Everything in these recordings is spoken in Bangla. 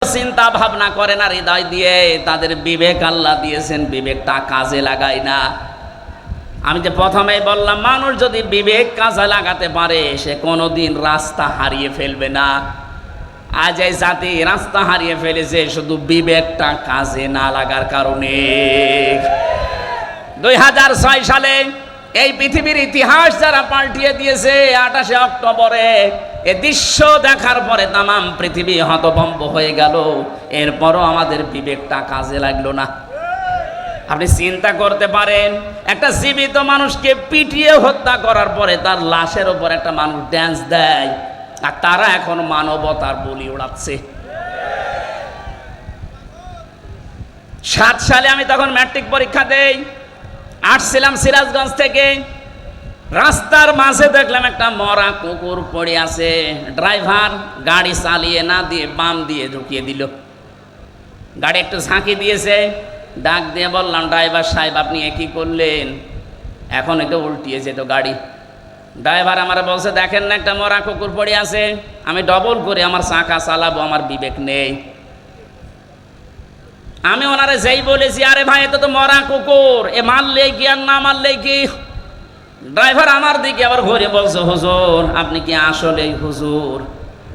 চিন্তা ভাবনা করে না হৃদয় দিয়ে, তাদের বিবেক আল্লাহ দিয়েছেন, বিবেকটা কাজে লাগায় না। আমি যে প্রথমেই বললাম, মানুষ যদি বিবেক কাজে লাগাতে পারে সে কোনোদিন রাস্তা হারিয়ে ফেলবে না। আজ এই জাতি রাস্তা হারিয়ে ফেলেছে শুধু বিবেকটা কাজে না লাগার কারণে। 2006 সালে এই পৃথিবীর ইতিহাস যারা পাল্টিয়ে দিয়েছে, 28শে অক্টোবরে এ দৃশ্য দেখার পরে তামাম পৃথিবী হতভম্ব হয়ে গেল। এরপরও আমাদের বিবেকটা কাজে লাগলো না। আপনি চিন্তা করতে পারেন, একটা জীবিত মানুষকে পিটিয়ে হত্যা করার পরে তার লাশের উপর একটা মানুষ ড্যান্স দেয়, আর তারা এখন মানবতার বলি উড়াচ্ছে। 7 সালে আমি তখন ম্যাট্রিক পরীক্ষা দেই, আসছিলাম সিরাজগঞ্জ থেকে। রাস্তার মাঝে দেখলাম একটা মরা কুকুর পড়ে আছে। ড্রাইভার গাড়ি চালিয়ে না দিয়ে বাম দিয়ে ঢুকিয়ে দিল। গাড়ি একটু ঝাঁকি দিয়েছে, ডাক দিয়ে বললাম, ড্রাইভার সাহেব আপনি কি করলেন? এখন একটু উল্টিয়েছে তো গাড়ি। ড্রাইভার আমার বলছে, দেখেন না একটা মরা কুকুর পড়ে আছে, আমি ডবল করে আমার চাকা চালাবো, আমার বিবেক নেই। আমি ওনারে যেই বলেছি, আরে ভাই এটা তো মরা কুকুর, এ মারলে কি আর না মারলে কি? ড্রাইভার আমার দিকে আবার ঘুরে বলছে, হুজুর আপনি কি আসলেই হুজুর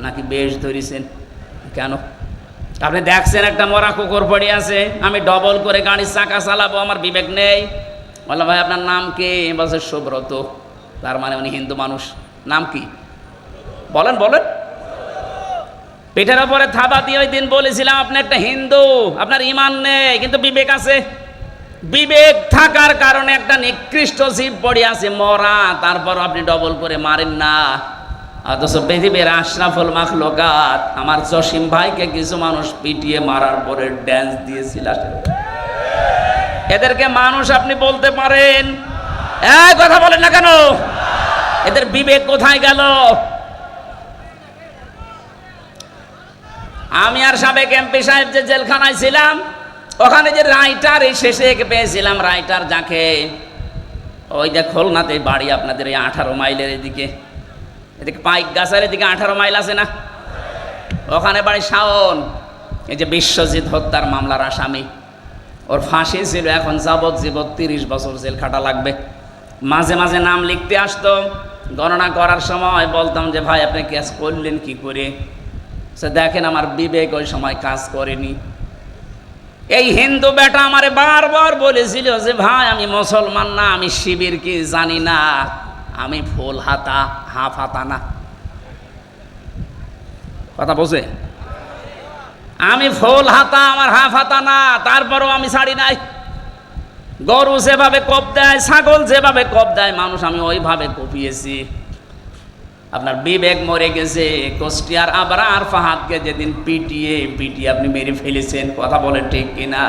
নাকি বেশ ধরেছেন? কেন? আপনি দেখছেন একটা মরা কুকুর পড়ে আছে, আমি ডবল করে গাড়ির চাকা চালাবো, আমার বিবেক নেই। বললাম, ভাই আপনার নাম কি? বলছে সুব্রত। তার মানে উনি হিন্দু মানুষ। নাম কি বলেন বলেন। পিঠের ওপরে থাবা দিয়ে ওই দিন বলেছিলাম, আপনি একটা হিন্দু, আপনার ইমান নেই কিন্তু বিবেক আছে। বিবেক থাকার কারণে একটা নিকৃষ্ট জীব পড়ে আছে মরা, তারপর আপনি ডবল করে মারেন না। অথচ পৃথিবীর আশরাফুল মাখলুকাত আমার জসিম ভাইকে কিছু মানুষ পিটিয়ে মারার পরে ড্যান্স দিয়েছিল। এদেরকে মানুষ আপনি বলতে পারেন? কথা বলেন না কেন? এদের বিবেক কোথায় গেল? আমি আর সাবেক এমপি সাহেব যে জেলখানায় ছিলাম, ওখানে যে রাইটার এই শেষে পেয়েছিলাম, রাইটার যাকে, ওই যে খুলনাতে বাড়ি আপনাদের এই 18 মাইলের এদিকে পাইক গাছের এদিকে 18 মাইল আছে না, ওখানে বাড়ি শাওন। এই যে বিশ্বজিৎ হত্যার মামলার আসামি, ওর ফাঁসি ছিল, এখন যাবজ্জীবন 30 বছর জেল খাটা লাগবে। মাঝে মাঝে নাম লিখতে আসতো, গণনা করার সময় বলতাম যে ভাই আপনি কেস করলেন কি করে? সে দেখেন আমার বিবেক ওই সময় কাজ করেনি। এই হিন্দু বেটা আমারে বারবার বলেছিল যে ভাই আমি মুসলমান না, আমি শিবির কি জানি না, আমি ফুল হাতা হাফ হাতা না। কথা বলছে, আমি ফুল হাতা, আমার হাফ হাতা না, তারপরও আমি ছাড়ি নাই। গরু যেভাবে কোপ দেয়, ছাগল যেভাবে কোপ দেয় মানুষ, আমি ওইভাবে কোপিয়েছি। আপনার বিবেক মরে গেছে। কুষ্টিয়ার আবরার ফাহাদকে যেদিন পিটিয়ে আপনি মেরে ফেলেছেন, কথা বলেন ঠিক কিনা?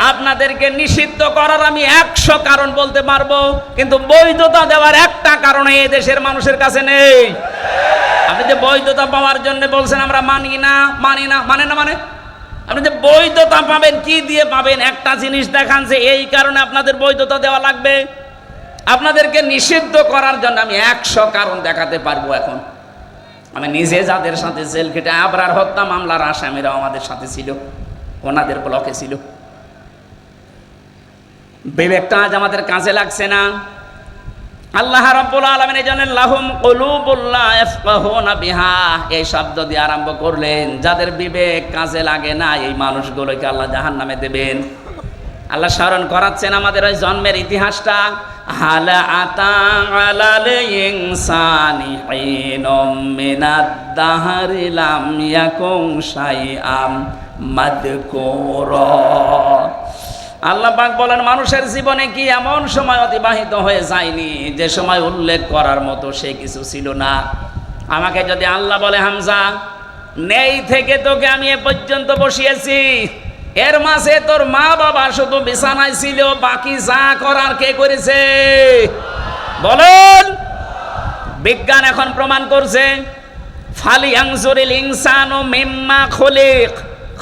আপনাদেরকে নিষিদ্ধ করার আমি 100 কারণ বলতে পারবো, কিন্তু বৈধতা দেওয়ার একটা কারণ এই দেশের মানুষের কাছে নেই। আপনি যে বৈধতা পাওয়ার জন্য বলছেন আমরা মানি না, মানে আপনি যে বৈধতা পাবেন, কি দিয়ে পাবেন? একটা জিনিস দেখান যে এই কারণে আপনাদের বৈধতা দেওয়া লাগবে। আপনাদেরকে নিষিদ্ধ করার জন্য আমি 100 কারণ দেখাতে পারবো। এখন আমি নিজে যাদের সাথে জেল খেটে, আবরার হত্যা মামলার আসামিরাও আমাদের সাথে ছিল, ওনাদের ব্লকে ছিল। বিবেকটা আজ আমাদের কাজে লাগছে না। আল্লাহ রাব্বুল আলামিন এই জন্য লাহুম কুলুবুল লা ইয়াফকাহুনা বিহা এই শব্দ দিয়ে আরম্ভ করলেন। যাদের বিবেক কাজে লাগে না, এই মানুষগুলোকে আল্লাহ জাহান্নামে দেবেন। আল্লাহ স্মরণ করাচ্ছেন আমাদের ওই জন্মের ইতিহাসটা। হালা আতা আলাল ইনসানি হিনুম মিনাদ দাহরি লাম ইয়াকুন শাইআম মাযকুরা। আল্লাহ পাক বলেন, মানুষের জীবনে কি এমন সময় অতিবাহিত হয়ে যায়নি যে সময় উল্লেখ করার মতো সে কিছু ছিল না? আমাকে যদি আল্লাহ বলে, হামজা নেই থেকে তোকে আমি এ পর্যন্ত বসিয়েছি, এর মাঝে তোর মা বাবা শুধু বিছানায় ছিল, বাকি যা করার কে করেছে? বলেন। বিজ্ঞান এখন প্রমাণ করছে, ফালিয়ানজুরিল ইনসানু মিম্মা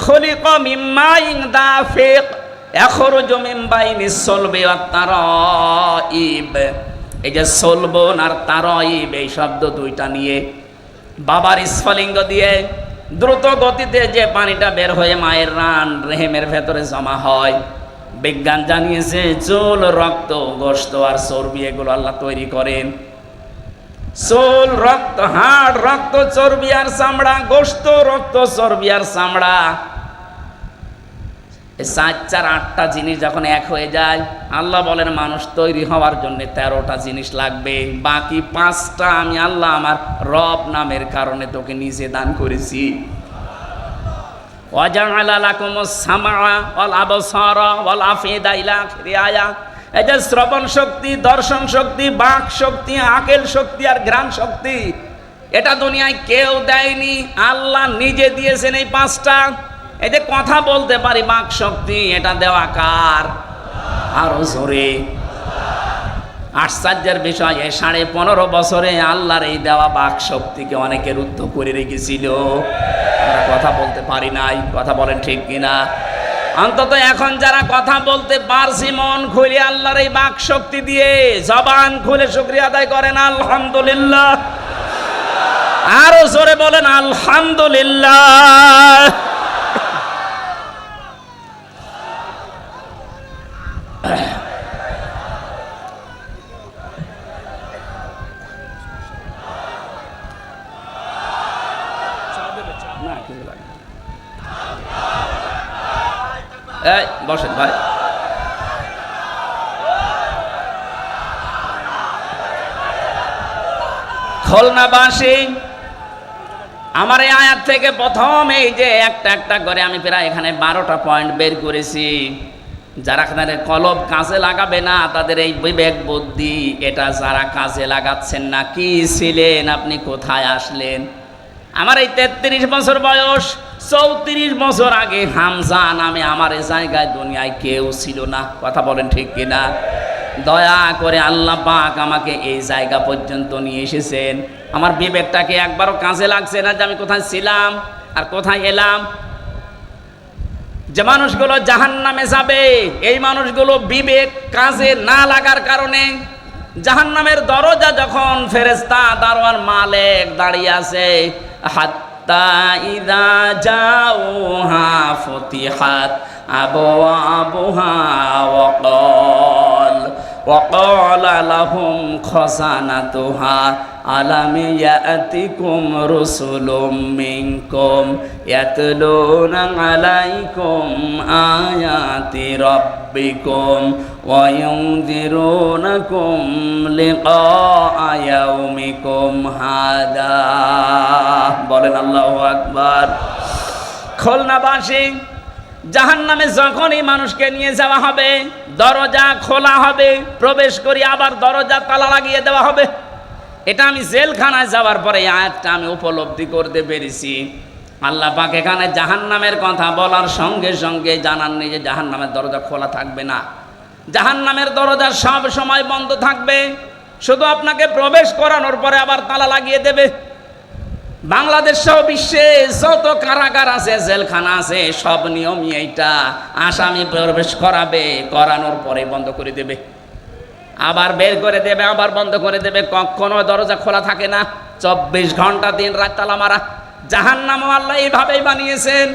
খুলিকা মিম্মা দাফিক ইয়াখরুজু মিন বাইনিস সলবি ওয়াত তারাইব। এই যে সলবন আর তারাইব, এই শব্দ দুইটা নিয়ে, বাবার স্ফলিঙ্গ দিয়ে দ্রুত গতিতে যে পানিটা বের হয়ে মায়ের রান রেহেমের ভেতরে জমা হয়, বিজ্ঞান জানিয়েছে চুল, রক্ত, গোশত আর চর্বি এগুলো আল্লাহ তৈরি করেন। চুল, রক্ত, হাড়, রক্ত, চর্বি আর চামড়া, গোশত, রক্ত, চর্বি আর চামড়া, এই 4-8টা জিনিস যখন এক হয়ে যায়, আল্লাহ বলেন মানুষ তৈরি হওয়ার জন্য 13টা জিনিস লাগবে, বাকি 5টা আমি আল্লাহ আমার রব নামের কারণে তোকে নিজে দান করেছি। ওয়াজআলা লাকুমুস সামআ ওয়াল আবসারা ওয়াল আফিদা ইলা আখিরি আয়াত। এই যে শ্রবণ শক্তি, দর্শন শক্তি, বাক শক্তি, আকেল শক্তি আর ঘ্রাণ শক্তি, এটা দুনিয়ায় কেউ দেয়নি, আল্লাহ নিজে দিয়েছেন এই 5টা। এই যে কথা বলতে পারি, বাক শক্তি, এটা দেওয়া কার? আরো জোরে। আশ্চর্যের বিষয়, এই 15.5 বছরে আল্লাহর এই দেওয়া বাক শক্তিকে অনেকে রুদ্ধ করে রেখেছিল। আমরা কথা বলতে পারি নাই, কথা বলেন ঠিক কিনা? অন্তত এখন যারা কথা বলতে পারছি মন খুলে আল্লাহর এই বাক শক্তি দিয়ে, জবান খুলে শুকরিয়া আদায় করেন আলহামদুলিল্লাহ। আরো জোরে বলেন আলহামদুলিল্লাহ। এই বসেন ভাই। খুলনাবাসী, আমার এই আয়াত থেকে প্রথম এই যে একটা একটা করে আমি প্রায় এখানে 12টা পয়েন্ট বের করেছি। যারা এখানে কলব কাজে লাগাবে না, তাদের এই বিবেক বুদ্ধি এটা যারা কাজে লাগাচ্ছেন না, কি ছিলেন আপনি, কোথায় আসলেন? আমার এই 33 বছর বয়স, 34 বছর আগে হামজা নামে আমার এই জায়গায় দুনিয়ায় কেউ ছিল না। কথা বলেন ঠিক কিনা? দয়া করে আল্লাহ পাক আমাকে এই জায়গা পর্যন্ত নিয়ে এসেছেন। আমার বিবেকটাকে একবারও কাজে লাগছে না যে আমি কোথায় ছিলাম আর কোথায় এলাম। যে মানুষগুলো জাহান্নামে যাবে, এই মানুষগুলো বিবেক কাজে না লাগার কারণে। জাহান্নামের দরজা যখন ফেরেশতা দারোয়ান মালিক দাঁড়িয়ে আছে, হাত্তা ইযা জাউহা ফুতিহাত আবওয়াবুহা وقال لهم خزنتها ألم يأتكم رسل منكم يتلون عليكم آيات ربكم وينذرونكم لقاء يومكم هذا। বলেন আল্লাহু আকবার। খুলনাবাসী, জাহান্নামে যখনই মানুষকে নিয়ে যাওয়া হবে, দরজা খোলা হবে, প্রবেশ করি আবার দরজা তালা লাগিয়ে দেওয়া হবে। এটা আমি জেলখানায় যাওয়ার পরে আয়াতটা আমি উপলব্ধি করতে পেরেছি। আল্লাহ পাক এখানে জাহান্নামের কথা বলার সঙ্গে সঙ্গে জানাননি যে জাহান্নামের দরজা খোলা থাকবে না। জাহান্নামের দরজা সব সময় বন্ধ থাকবে, শুধু আপনাকে প্রবেশ করানোর পরে আবার তালা লাগিয়ে দেবে। বাংলাদেশ সহ বিশ্বে যত কারাগার আছে, জেলখানা আছে, সব নিয়মই এইটা। আসামি প্রবেশ করাবে, করানোর পরে বন্ধ করে দেবে, আবার বের করে দেবে, আবার বন্ধ করে দেবে। কখনো দরজা খোলা থাকে না, 24 ঘন্টা দিন রাত তালা মারা। জাহান্নামও আল্লাহ এইভাবেই বানিয়েছেন,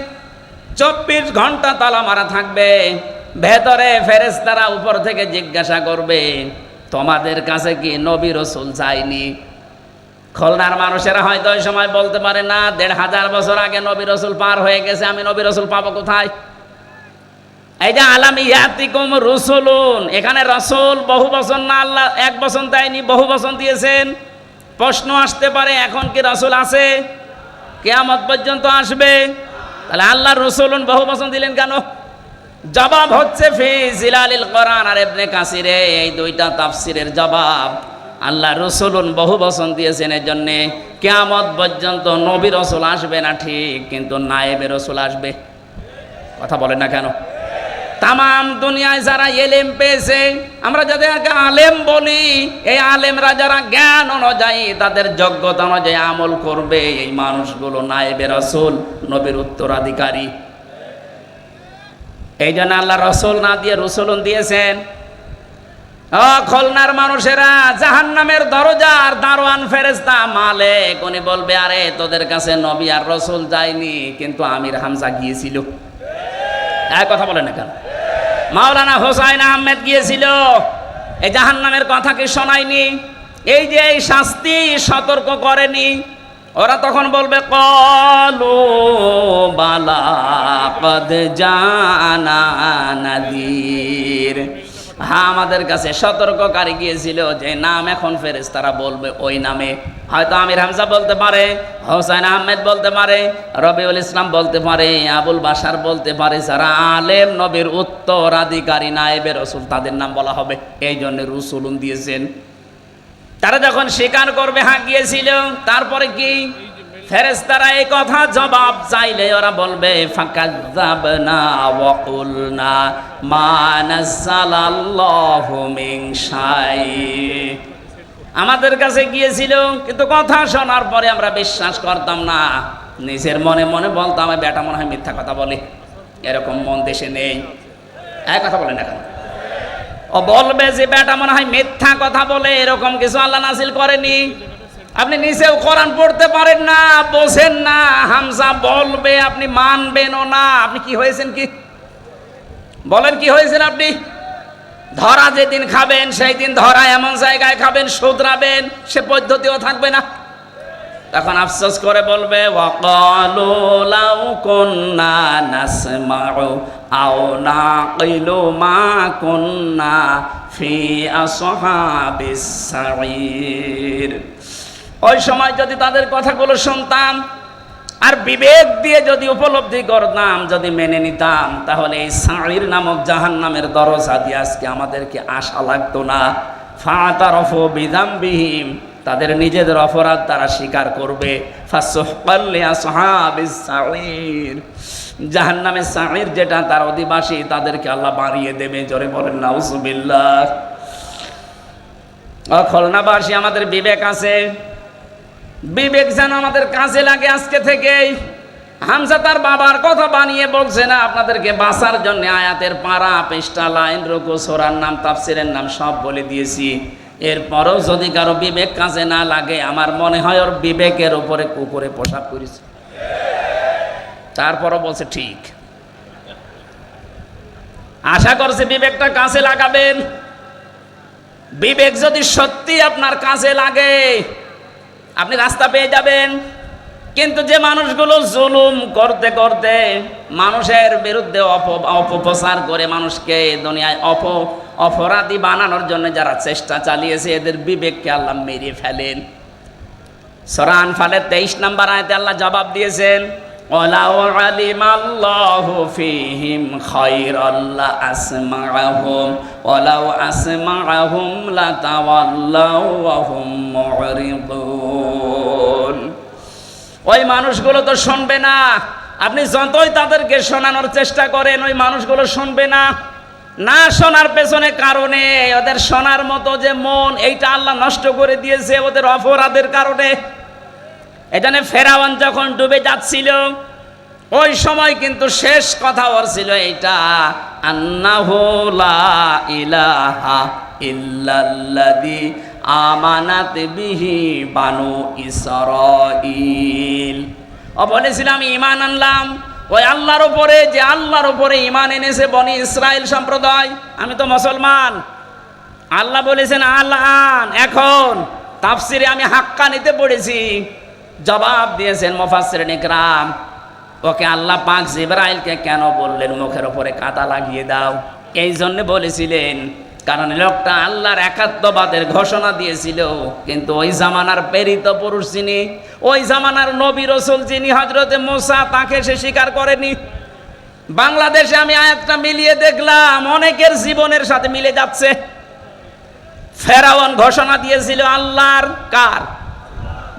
24 ঘন্টা তালা মারা থাকবে। ভেতরে ফেরেশতারা উপর থেকে জিজ্ঞাসা করবে, তোমাদের কাছে কি নবী রাসূল যায়নি? খুলনার মানুষেরা হয়তো ওই সময় বলতে পারে না, 1500 বছর আগে নবী রাসূল পার হয়ে গেছে, আমি নবী রাসূল পাবো কোথায়? এই যে আলাম ইয়াতিকুম রুসুলুন, এখানে রাসূল বহু বচন না, আল্লাহ এক বচন দেয়নি, বহু বচন দিয়েছেন। প্রশ্ন আসতে পারে, এখন কি রাসূল আছে? কিয়ামত পর্যন্ত আসবে, তাহলে আল্লাহ রসুলুন বহু বচন দিলেন কেন? জবাব হচ্ছে ফি জিলালিল কোরআন আর ইবনে কাসিরে, এই দুইটা তাফসিরের জবাব। আল্লাহ রসুলুন বহু বচন দিয়েছেন এর জন্যে কিয়ামত পর্যন্ত নবী রসুল আসবে না ঠিক, কিন্তু নায়েবে রসুল আসবে। কথা বলেন না কেন? তামাম দুনিয়ায় যারা এলেম পেয়েছে, আমরা যাদেরকে আলেম বলি, এই আলেমরা যারা জ্ঞান অনুযায়ী তাদের যোগ্যতা অনুযায়ী আমল করবে, এই মানুষগুলো নায়েবে রসুল, নবীর উত্তরাধিকারী। এই জন্য আল্লাহ রসুল না দিয়ে রসুলুন দিয়েছেন। ও খুলনার মানুষেরা, জাহান্নামের দরজার দারোয়ান ফেরেশতা মালিক উনি বলবে, আরে তোদের কাছে নবী আর রাসূল যায়নি, কিন্তু আমির হামজা গিয়েছিল। এই কথা বলে না কেন? মাওলানা হোসাইন আহমেদ গিয়েছিল, এই জাহান্নামের কথা কি শোনায়নি? এই যে এই শাস্তি সতর্ক করেনি? ওরা তখন বলবে, ক্বালু বালা ক্বাদ জানা নাযীর। হ্যাঁ, আমাদের কাছে সতর্ককারী গিয়েছিল, যে নাম এখন ফেরেশতারা বলবে ওই নামে। হয়তো আমির হামজা বলতে পারে, হোসেন আহমেদ বলতে পারে, রবিউল ইসলাম বলতে পারে, আবুল বাশার বলতে পারে, যারা আলেম নবীর উত্তরাধিকারী নায়েবে রাসূল, তাদের নাম বলা হবে। এই জন্য রসুলুন দিয়েছেন। তারা যখন স্বীকার করবে হ্যাঁ গিয়েছিল, তারপরে কি ফেরেশতারা এই কথা জবাব চাইলে ওরা বলবে, ফাকাযযাবনা ওয়া কুলনা মা নাযালাল্লাহু মিন শাই। আমাদের কাছে গিয়েছিল, কিন্তু কথা শোনার পরে আমরা বিশ্বাস করতাম না, নিজের মনে মনে বলতাম, বেটা মনে হয় মিথ্যা কথা বলে। এরকম মন দেশে নেই। এক কথা বলেন এখন। ও বলবে যে বেটা মনে হয় মিথ্যা কথা বলে, এরকম কিছু আল্লাহ নাযিল করেনি। আপনি নিজেও কোরআন পড়তে পারেন না, বোঝেন না, হামজা বলবে, আপনি মানবেনও না। আপনি কি হয়েছেন? কি বলেন, কি হয়েছেন আপনি? ধরা যেদিন খাবেন, সেই দিন ধরা এমন জায়গায় খাবেন, শুধরাবেন, সে পদ্ধতিও থাকবে না। তখন আফসোস করে বলবে, ওয়াকালু লাউ কুন্না নাসমাউ আও নাকিলু মা কুন্না ফি আসহাবিস সাঈর। ওই সময় যদি তাদের কথাগুলো শুনতাম আর বিবেক দিয়ে যদি উপলব্ধি করতাম, যদি মেনে নিতাম, তাহলে এই সাঈর নামক জাহান্নামের দরজা দিয়ে আজকে আমাদেরকে আশা লাগতো না। ফাতারাফু বিযামবিহিম, তাদের নিজেদের অপরাধ তারা স্বীকার করবে। ফাসুহকাল লিআসহাবিস সাঈর, জাহান্নামের সাঈর যেটা তার অধিবাসী, তাদেরকে আল্লাহ বাড়িয়ে দেবে। জোরে বলেন নাউজুবিল্লাহ। খুলনাবাসী, আমাদের বিবেক আছে, বিবেক যেন আমাদের কাজে লাগে আজকে থেকেই। হামজা তার বাবার কথা বানিয়ে বলছে না, আপনাদেরকে বাঁচার জন্য আয়াতের পারা, পৃষ্ঠা, লাইন, রুকু, সূরার নাম, তাফসীরের নাম সব বলে দিয়েছি। এরপরও যদি কারো বিবেক কাজে না লাগে, আমার মনে হয় ওর বিবেকের উপরে কুকুরে পোশাক করেছে। তারপরও বলছে ঠিক। আশা করছে বিবেকটা কাজে লাগাবেন। বিবেক যদি সত্যি আপনার কাজে লাগে, আপনি রাস্তা পেয়ে যাবেন। কিন্তু যে মানুষগুলো জুলুম করতে করতে মানুষের বিরুদ্ধে অপপ্রচার করে মানুষকে দুনিয়ায় অপরাধী বানানোর জন্য যারা চেষ্টা চালিয়েছে, এদের বিবেককে আল্লাহ মেরে ফেলেন। সূরা আনফালের 23 নম্বর আয়াতে আল্লাহ জবাব দিয়েছেন, ওয়ালাউ আলিমাল্লাহু ফীহিম খায়রাল লাআসমাআহুম ওয়ালাউ আসমাআহুম লাতাওয়াল্লাউ ওয়া হুম মুরিদুন। ওই মানুষগুলো তো শুনবে না। আপনি যতই তাদেরকে শোনানোর চেষ্টা করেন, ওই মানুষগুলো শুনবে না। না শোনার পেছনে কারণে, ওদের শোনার মতো যে মন, এইটা আল্লাহ নষ্ট করে দিয়েছে ওদের অপরাধের কারণে। এখানে ফেরাউন যখন ডুবে যাচ্ছিল, ওই সময় কিন্তু শেষ কথা ওর ছিল এইটা, আন্নাহু লা ইলাহা ইল্লাল্লাযী আমানাত বিহি বানু ইসরাঈল। ও বলেছিল আমি ঈমান আনলাম ওই আল্লাহর উপরে, যে আল্লাহর উপরে ঈমান এনেছে বনি ইসরাইল সম্প্রদায়। আমি তো মুসলমান। আল্লাহ বলেছেন আল্লাহ, এখন তাফসিরে আমি হাক্কানিতে পড়েছি, জবাব দিয়েছেন মুফাসসিরিন ইকরাম, ওকে আল্লাহ পাক জিবরাইলকে কেন বললেন মুখের উপরে কাঁটা লাগিয়ে দাও? এই জন্য বলেছিলেন, কারণ লোকটা আল্লাহর একাত্মবাদের ঘোষণা দিয়েছিল, কিন্তু ওই জামানার প্রেরিত পুরুষ যিনি, ওই জামানার নবী রাসূল যিনি হযরতে মুসা, তাকে সে স্বীকার করেনি। বাংলাদেশে আমি আয়াতটা মিলিয়ে দেখলাম, অনেকের জীবনের সাথে মিলে যাচ্ছে। ফেরাউন ঘোষণা দিয়েছিল আল্লাহর, কার?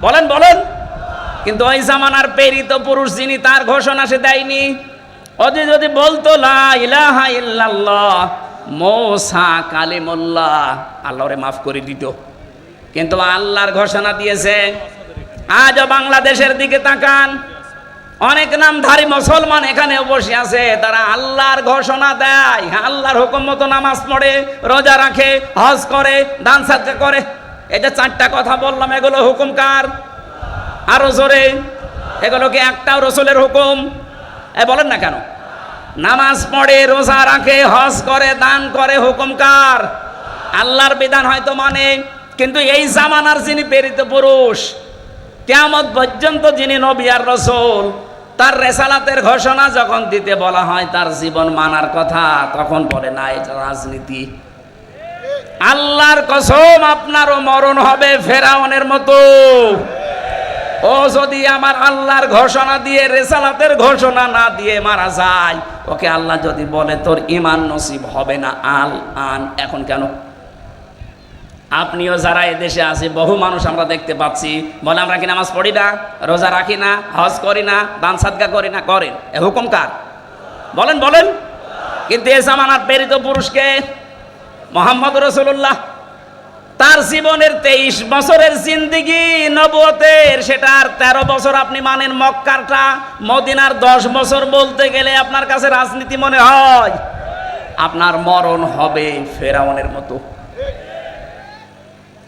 বলেন বলেন। কিন্তু ওই জামানার প্রেরিত পুরুষ যিনি, তার ঘোষণা সে দেয়নি। ও যদি বলতো লা ইলাহা ইল্লাল্লাহ মুসা কালিমুল্লাহ, আল্লাহরে মাফ করে দিত। কিন্তু আল্লাহর ঘোষণা দিয়েছে। আজও বাংলাদেশের দিকে তাকান, অনেক নামধারী মুসলমান এখানেও বসে আছে, তারা আল্লাহর ঘোষণা দেয়, আল্লাহর হুকুম মতো নামাজ পড়ে, রোজা রাখে, হজ করে, দান সাদকা করে। এই যে চারটা কথা বললাম, এগুলো হুকুম কার? আরো জোরে, এগুলো কি একটাও রসুলের হুকুম? বলেন না কেন? নামাজ পড়ে, রোজা রাখে, হজ করে, দান করে, হুকুম কার? আল্লাহর বিধান হয়তো মানে, কিন্তু এই জামানার যিনি প্রেরিত পুরুষ, কিয়ামত পর্যন্ত যিনি নবী আর রাসূল, তার রেসালাতের ঘোষণা যখন দিতে বলা হয় তার জীবন মানার কথা, তখন বলে না এটা রাজনীতি। আল্লাহর কসম, আপনারও মরণ হবে ফেরাউনের মতো। ও যদি আমার আল্লাহর ঘোষণা দিয়ে, রেসালাতের ঘোষণা না দিয়ে মারা যায়, ওকে আল্লাহ যদি বলে তোর ঈমান নসিব হবে না আল আন, এখন কেন? আপনিও যারা এদেশে আছে, বহু মানুষ আমরা দেখতে পাচ্ছি বলে আমরা কি নামাজ পড়ি না, রোজা রাখি না, হজ করি না, দান সাদকা করি না। করেন, এ হুকুম কার? বলেন বলেন। কিন্তু এ জামানার প্রেরিত পুরুষকে মুহাম্মদ রাসূলুল্লাহ, তার জীবনের 23 বছরের জিন্দেগি নবুয়তের, সেটার 13 বছর আপনি মানেন মক্কারটা, মদিনার 10 বছর বলতে গেলে আপনার কাছে রাজনীতি মনে হয়। আপনার মরণ হবে ফেরাউনের মতো।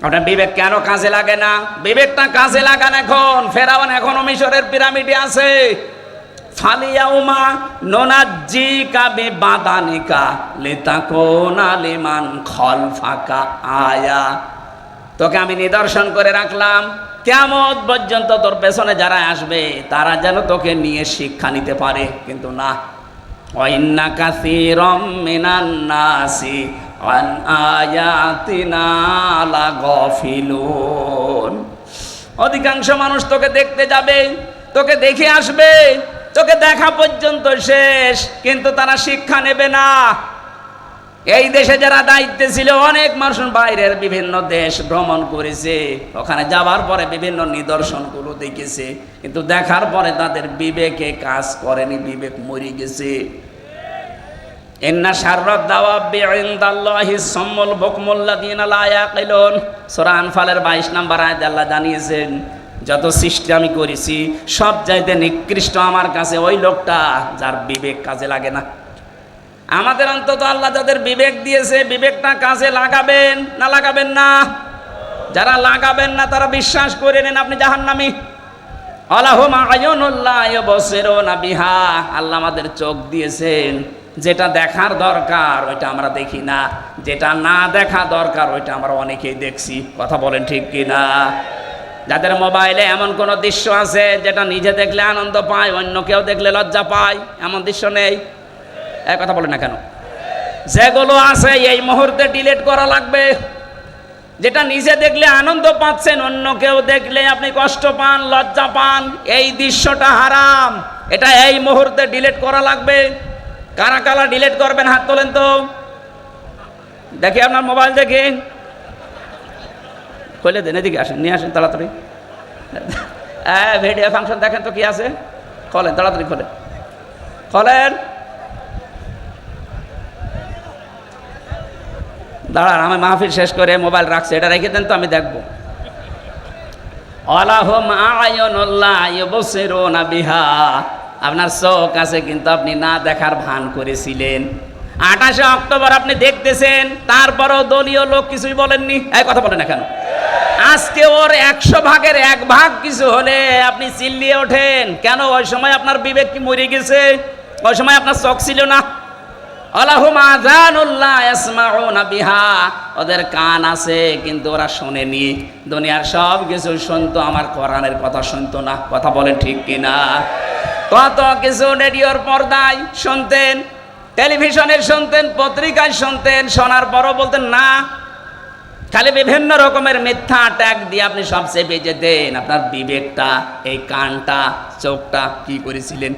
আপনার বিবেক কেন কাজে লাগে না? বিবেকটা কাজে লাগান এখন। ফেরাউন এখনো মিশরের পিরামিডে আছে। ফালিয়াউমা নুনাজ্জিকা বিবাদানিকা লিতাকুনা লিমান খালফাকা আয়া। তোকে আমি নিদর্শন করে রাখলাম, কিয়ামত পর্যন্ত তোর পেছনে যারা আসবে তারা যেন তোকে নিয়ে শিক্ষা নিতে পারে। কিন্তু না, ওয়া ইন্না কাসীরাম মিনান নাসি আন আয়াতিনা লাগাফিলুন। অধিকাংশ মানুষ তোকে দেখতে যাবে, তোকে দেখে আসবে, তোকে দেখা পর্যন্ত শেষ, কিন্তু তারা শিক্ষা নেবে না। এই দেশে যারা দায়িত্বে ছিল, অনেক মানুষ বাইরের বিভিন্ন দেশ ভ্রমণ করেছে, ওখানে যাওয়ার পরে বিভিন্ন নিদর্শনগুলো দেখেছে, কিন্তু দেখার পরে তাদের বিবেকে কাজ করেনি, বিবেক মরে গেছে। ইন্না শাররাদ দাওয়াবি ইনদাল্লাহিস সাম্মুল বুকমুল লাযিনা লা ইয়াকিলুন। সূরা আনফালের 22 নম্বর আয়াতে আল্লাহ জানিয়েছেন, যত সৃষ্টি আমি করেছি সব চাইতে নিকৃষ্ট আমার কাছে ওই লোকটা যার বিবেক কাজে লাগে না। আমাদের অন্তত আল্লাহ যাদের বিবেক দিয়েছে, বিবেকটা কাজে লাগাবেন না লাগাবেন না? যারা লাগাবেন না তারা বিশ্বাস করে নেন আপনি জাহান্নামী। আলাহুম আয়ুনুল লা ইউবসিরুনা বিহা। আল্লাহ আমাদের চোখ দিয়েছেন, যেটা দেখার দরকার ওইটা আমরা দেখি না, যেটা না দেখা দরকার ওইটা আমরা অনেকেই দেখছি। কথা বলেন ঠিক কিনা? যাদের মোবাইলে এমন কোন দৃশ্য আছে যেটা নিজে দেখলে আনন্দ পায়, অন্য কেউ দেখলে লজ্জা পায়, এমন দৃশ্য নেই? কথা বলেন না কেন? যেগুলো আছে এই মুহূর্তে ডিলিট করা লাগবে। যেটা নিজে দেখলে আনন্দ পাচ্ছেন, অন্য কেউ দেখলে আপনি কষ্ট পান, লজ্জা পান, এই দৃশ্যটা হারাম, এটা এই মুহূর্তে ডিলিট করা লাগবে। কারা কারা ডিলিট করবেন হাত তোলেন তো দেখি। আপনার মোবাইল দেখে খুলে দেন, এদিকে আসেন, নিয়ে আসেন তাড়াতাড়ি। ভিডিও ফাংশন দেখেন তো কি আছে, খোলেন তাড়াতাড়ি, খোলেন খোলেন। দাঁড়ান, আমি মাহফিল শেষ করে মোবাইল রাখছি, এটা রেখে দেন তো আমি দেখবো। আলাহুম আয়ুনুল লা ইউবসিরুনা বিহা। আপনার চোখ আছে কিন্তু আপনি না দেখার ভান করেছিলেন। 28 অক্টোবর আপনি দেখতেছেন, তারপরও দলীয় লোক কিছুই বলেননি। এই কথা বলেন না কেন? আজকে ওর 100 ভাগের 1 ভাগ কিছু হলে আপনি চিল্লিয়ে ওঠেন কেন? ওই সময় আপনার বিবেক কি মরে গেছে? ওই সময় আপনার চোখ ছিল না? আলাহুম আযানুল লা ইয়াসমাউনা বিহা। ওদের কান আছে কিন্তু ওরা শোনেনি। দুনিয়ার সব কিছু শুনতো, আমার কোরআনের কথা শুনতো না। কথা বলেন ঠিক কিনা? কত কিছু রেডিওর পর্দায় শুনতেন, টেলিভিশনের শুনতেন, পত্রিকায় শুনতেন, শোনার পরও বলতেন না। খালি বিভিন্ন রকমের মিথ্যা ট্যাগ দিয়ে আপনি সব চেপে যেতেন। আপনার বিবেকটা, এই কানটা, চোখটা কি করেছিলেন?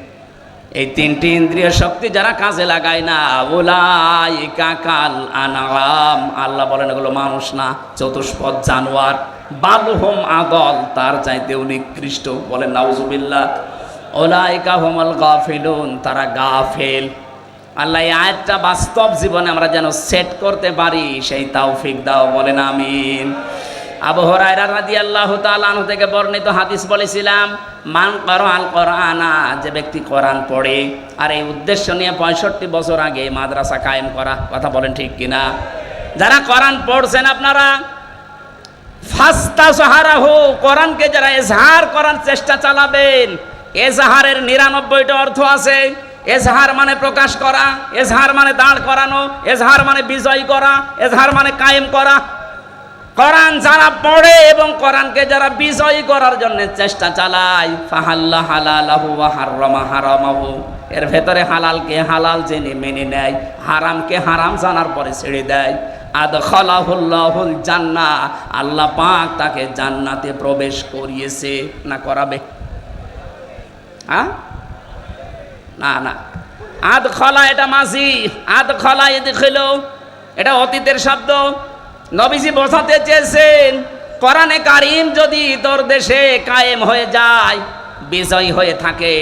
এই 3টি ইন্দ্রিয় শক্তি যারা কাজে লাগায় না, উলাইকা কাল আনআম। আল্লাহ বলেন এগুলো মানুষ না, চতুষ্পদ জানোয়ার। বালহুম আদল, তার চাইতেও নিকৃষ্ট। বলেন নাউজুবিল্লাহ। উলাইকা হুমুল গাফিলুন, তারা গাফেল। আল্লাহ এই আয়াতটা বাস্তব জীবনে আমরা যেন সেট করতে পারি সেই তৌফিক দাও। বলেন আমিন। আবু হুরায়রা রাদিয়াল্লাহু তাআলা আনহু থেকে বর্ণিত হাদিস বলেছিলাম, মান ক্বারাআল কুরআনা, যে ব্যক্তি কোরআন পড়ে, আর এই উদ্দেশ্য নিয়ে 65 বছর আগে মাদ্রাসা কায়েম করা। কথা বলেন ঠিক কিনা? যারা কোরআন পড়ছেন আপনারা, ফাস্তাজহারাহু, কোরআনকে যারা ইজহার করার চেষ্টা চালাবেন, এজহারের 99টা অর্থ আছে। এজহার মানে প্রকাশ করা, এজহার মানে দাঁড় করানো, এজহার মানে বিজয় করা, এজহার মানে কায়েম করা। কোরআন যারা পড়ে এবং কোরআনকে যারা বিজয়ী করার জন্য চেষ্টা চালায়, ফাহাল্লা হালালাহু ওয়া হাররামা হারামাহু, এর ভেতরে হালালকে হালাল জেনে মেনে নেয়, হারামকে হারাম জানার পরে ছেড়ে দেয়, আদখালাহুল্লাহুল জান্নাহ, আল্লাহ পাক তাকে জান্নাতে প্রবেশ করিয়েছে না করাবে? না না, আদখালা এটা মাঝি, আদখালা ইদখিলু এটা অতীতের শব্দ। নবীজি বোঝাতে চেয়েছেন, কোরআনে কারীম যদি তোর দেশে কায়েম হয়ে যায়, বিজয় হয়ে থাকে,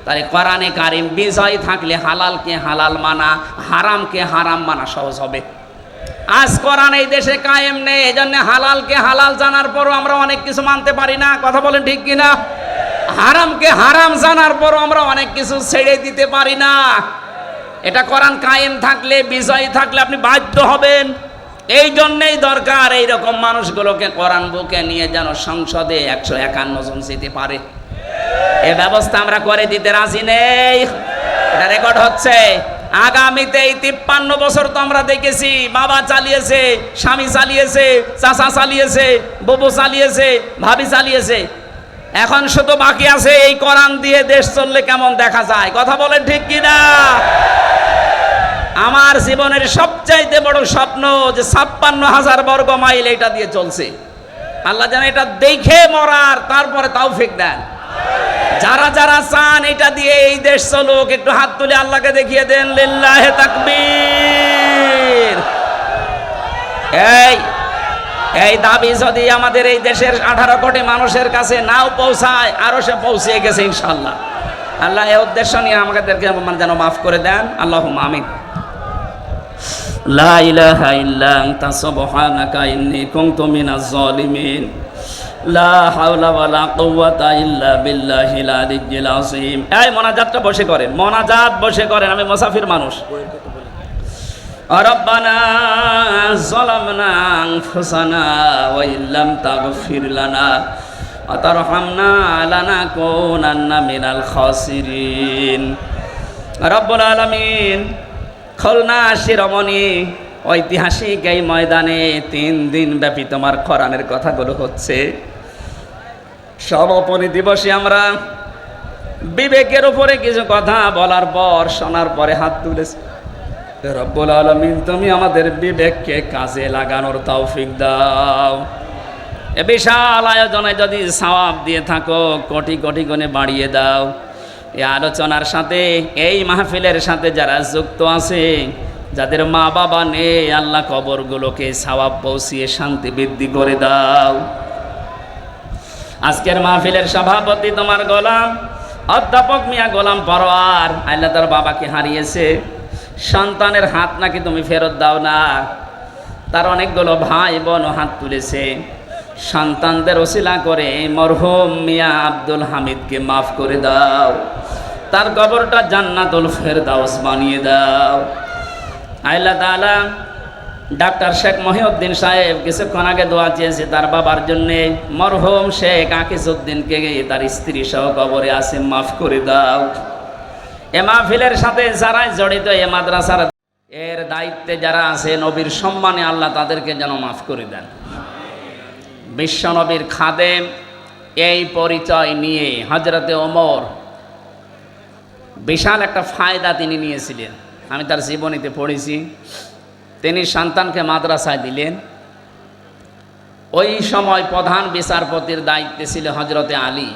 তাহলে কোরআনে কারীম বিজয় থাকলে হালালকে হালাল মানা, হারামকে হারাম মানা সহজ হবে। আজ কোরআন এই দেশে কায়েম নেই, এজন্য হালালকে হালাল জানার পরও আমরা অনেক কিছু মানতে পারি না। কথা বলেন ঠিক কিনা? হারামকে হারাম জানার পরও আমরা অনেক কিছু ছেড়ে দিতে পারি না। এটা কোরআন কায়েম থাকলে, বিজয় থাকলে আপনি বাধ্য হবেন। এই জন্যই দরকার এইরকম মানুষগুলোকে কোরআন বুকে নিয়ে যেন সংসদে 151 জন যেতে পারে। এ ব্যবস্থা আমরা করে দিতে রাজি নেই। এটা রেকর্ড হচ্ছে। আগামীতে এই 53 বছর তো আমরা দেখেছি, বাবা চালিয়েছে, স্বামী চালিয়েছে, চাচা চালিয়েছে, বউ চালিয়েছে, ভাবি চালিয়েছে। এখন শুধু বাকি আছে এই কোরআন দিয়ে দেশ চললে কেমন দেখা যায়। কথা বলেন ঠিক কিনা? আমার জীবনের সবচাইতে বড় স্বপ্ন যে 56,000 বর্গ মাইল এটা দিয়ে চলছে। আল্লাহ যেন এটা দেখে মরার তারপরে তৌফিক দেন। যারা যারা চান এটা দিয়ে এই দেশ চলুক, একটু হাত তুলে আল্লাহকে দেখিয়ে দেন। লিল্লাহে তাকবীর। এই দাবি যদি আমাদের এই দেশের 18 কোটি মানুষের কাছে নাও পৌঁছায়, আরো সে পৌঁছে গেছে ইনশাআল্লাহ। আল্লাহ এই উদ্দেশ্য নিয়ে আমাদেরকে যেন মাফ করে দেন। আল্লাহুম্মা আমিন। লা ইলাহা ইল্লা আনতা সুবহানাকা ইন্নী কুনতু মিনাজ জালিমিন। লা হাওলা ওয়ালা কুওয়াতা ইল্লা বিল্লাহিল আলিয়্যিল আযীম। এই মোনাজাতটা বসে করেন, মোনাজাত বসে করেন। আমি মুসাফির মানুষ। রব্বানা যালামনা আনফুসানা ওয়া ইল্লাম তাগফির লানা ওয়া তারহামনা লানাকুনান্না মিনাল খাসিরিন। রব্বুল আলামিন, খুলনা শিরোমণি ঐতিহাসিক এই ময়দানে 3 দিন ব্যাপী তোমার কোরআনের কথাগুলো হচ্ছে। সমাপনী দিবসে আমরা বিবেকের উপরে কিছু কথা বলার পর, শোনার পরে হাত তুলেছি। রব্বুল আলামিন, তুমি আমাদের বিবেককে কাজে লাগানোর তৌফিক দাও। এ বিশাল আয়োজনে যদি সওয়াব দিয়ে থাকো, কোটি কোটি গুণে বাড়িয়ে দাও। এই আলোচনার সাথে, এই মাহফিলের সাথে যারা যুক্ত আছে, যাদের মা বাবা নেই, আল্লাহ কবরগুলোকে সওয়াব পৌঁছিয়ে শান্তি বৃদ্ধি করে দাও। আজকের মাহফিলের সভাপতি তোমার গোলাম অধ্যাপক মিয়া গোলাম পরোয়ার, আল্লাহ তার বাবাকে হারিয়েছে। সন্তানের হাত নাকি তুমি ফেরত দাও না। তার অনেকগুলো ভাই বোন হাত তুলেছে। সন্তানদের ওসিলা করে মরহুম মিয়া আব্দুল হামিদকে মাফ করে দাও। তার কবরটা জান্নাতুল ফেরদাউস বানিয়ে দাও। আল্লাহ তাআলা ডাক্তার শেখ মহিউদ্দিন সাহেব কিছুক্ষণ আগে দোয়া চেয়েছে তার বাবার জন্যে। মরহুম শেখ আকিজউদ্দিনকে তার স্ত্রী সহ কবরে আছে, মাফ করে দাও। এ মাহফিলের সাথে যারা জড়িত, এ মাদ্রাসার এর দায়িত্বে যারা আছে, নবীর সম্মানে আল্লাহ তাদেরকে যেন মাফ করে দেন। বিশ্বনবীর খাদেম এই পরিচয় নিয়ে হযরতে ওমর বিশাল একটা ফায়দা তিনি নিয়েছিলেন। আমি তার জীবনীতে পড়েছি। তিনি সন্তানকে মাদ্রাসায় দিলেন। ওই সময় প্রধান বিচারপতির দায়িত্বে ছিল হযরতে আলী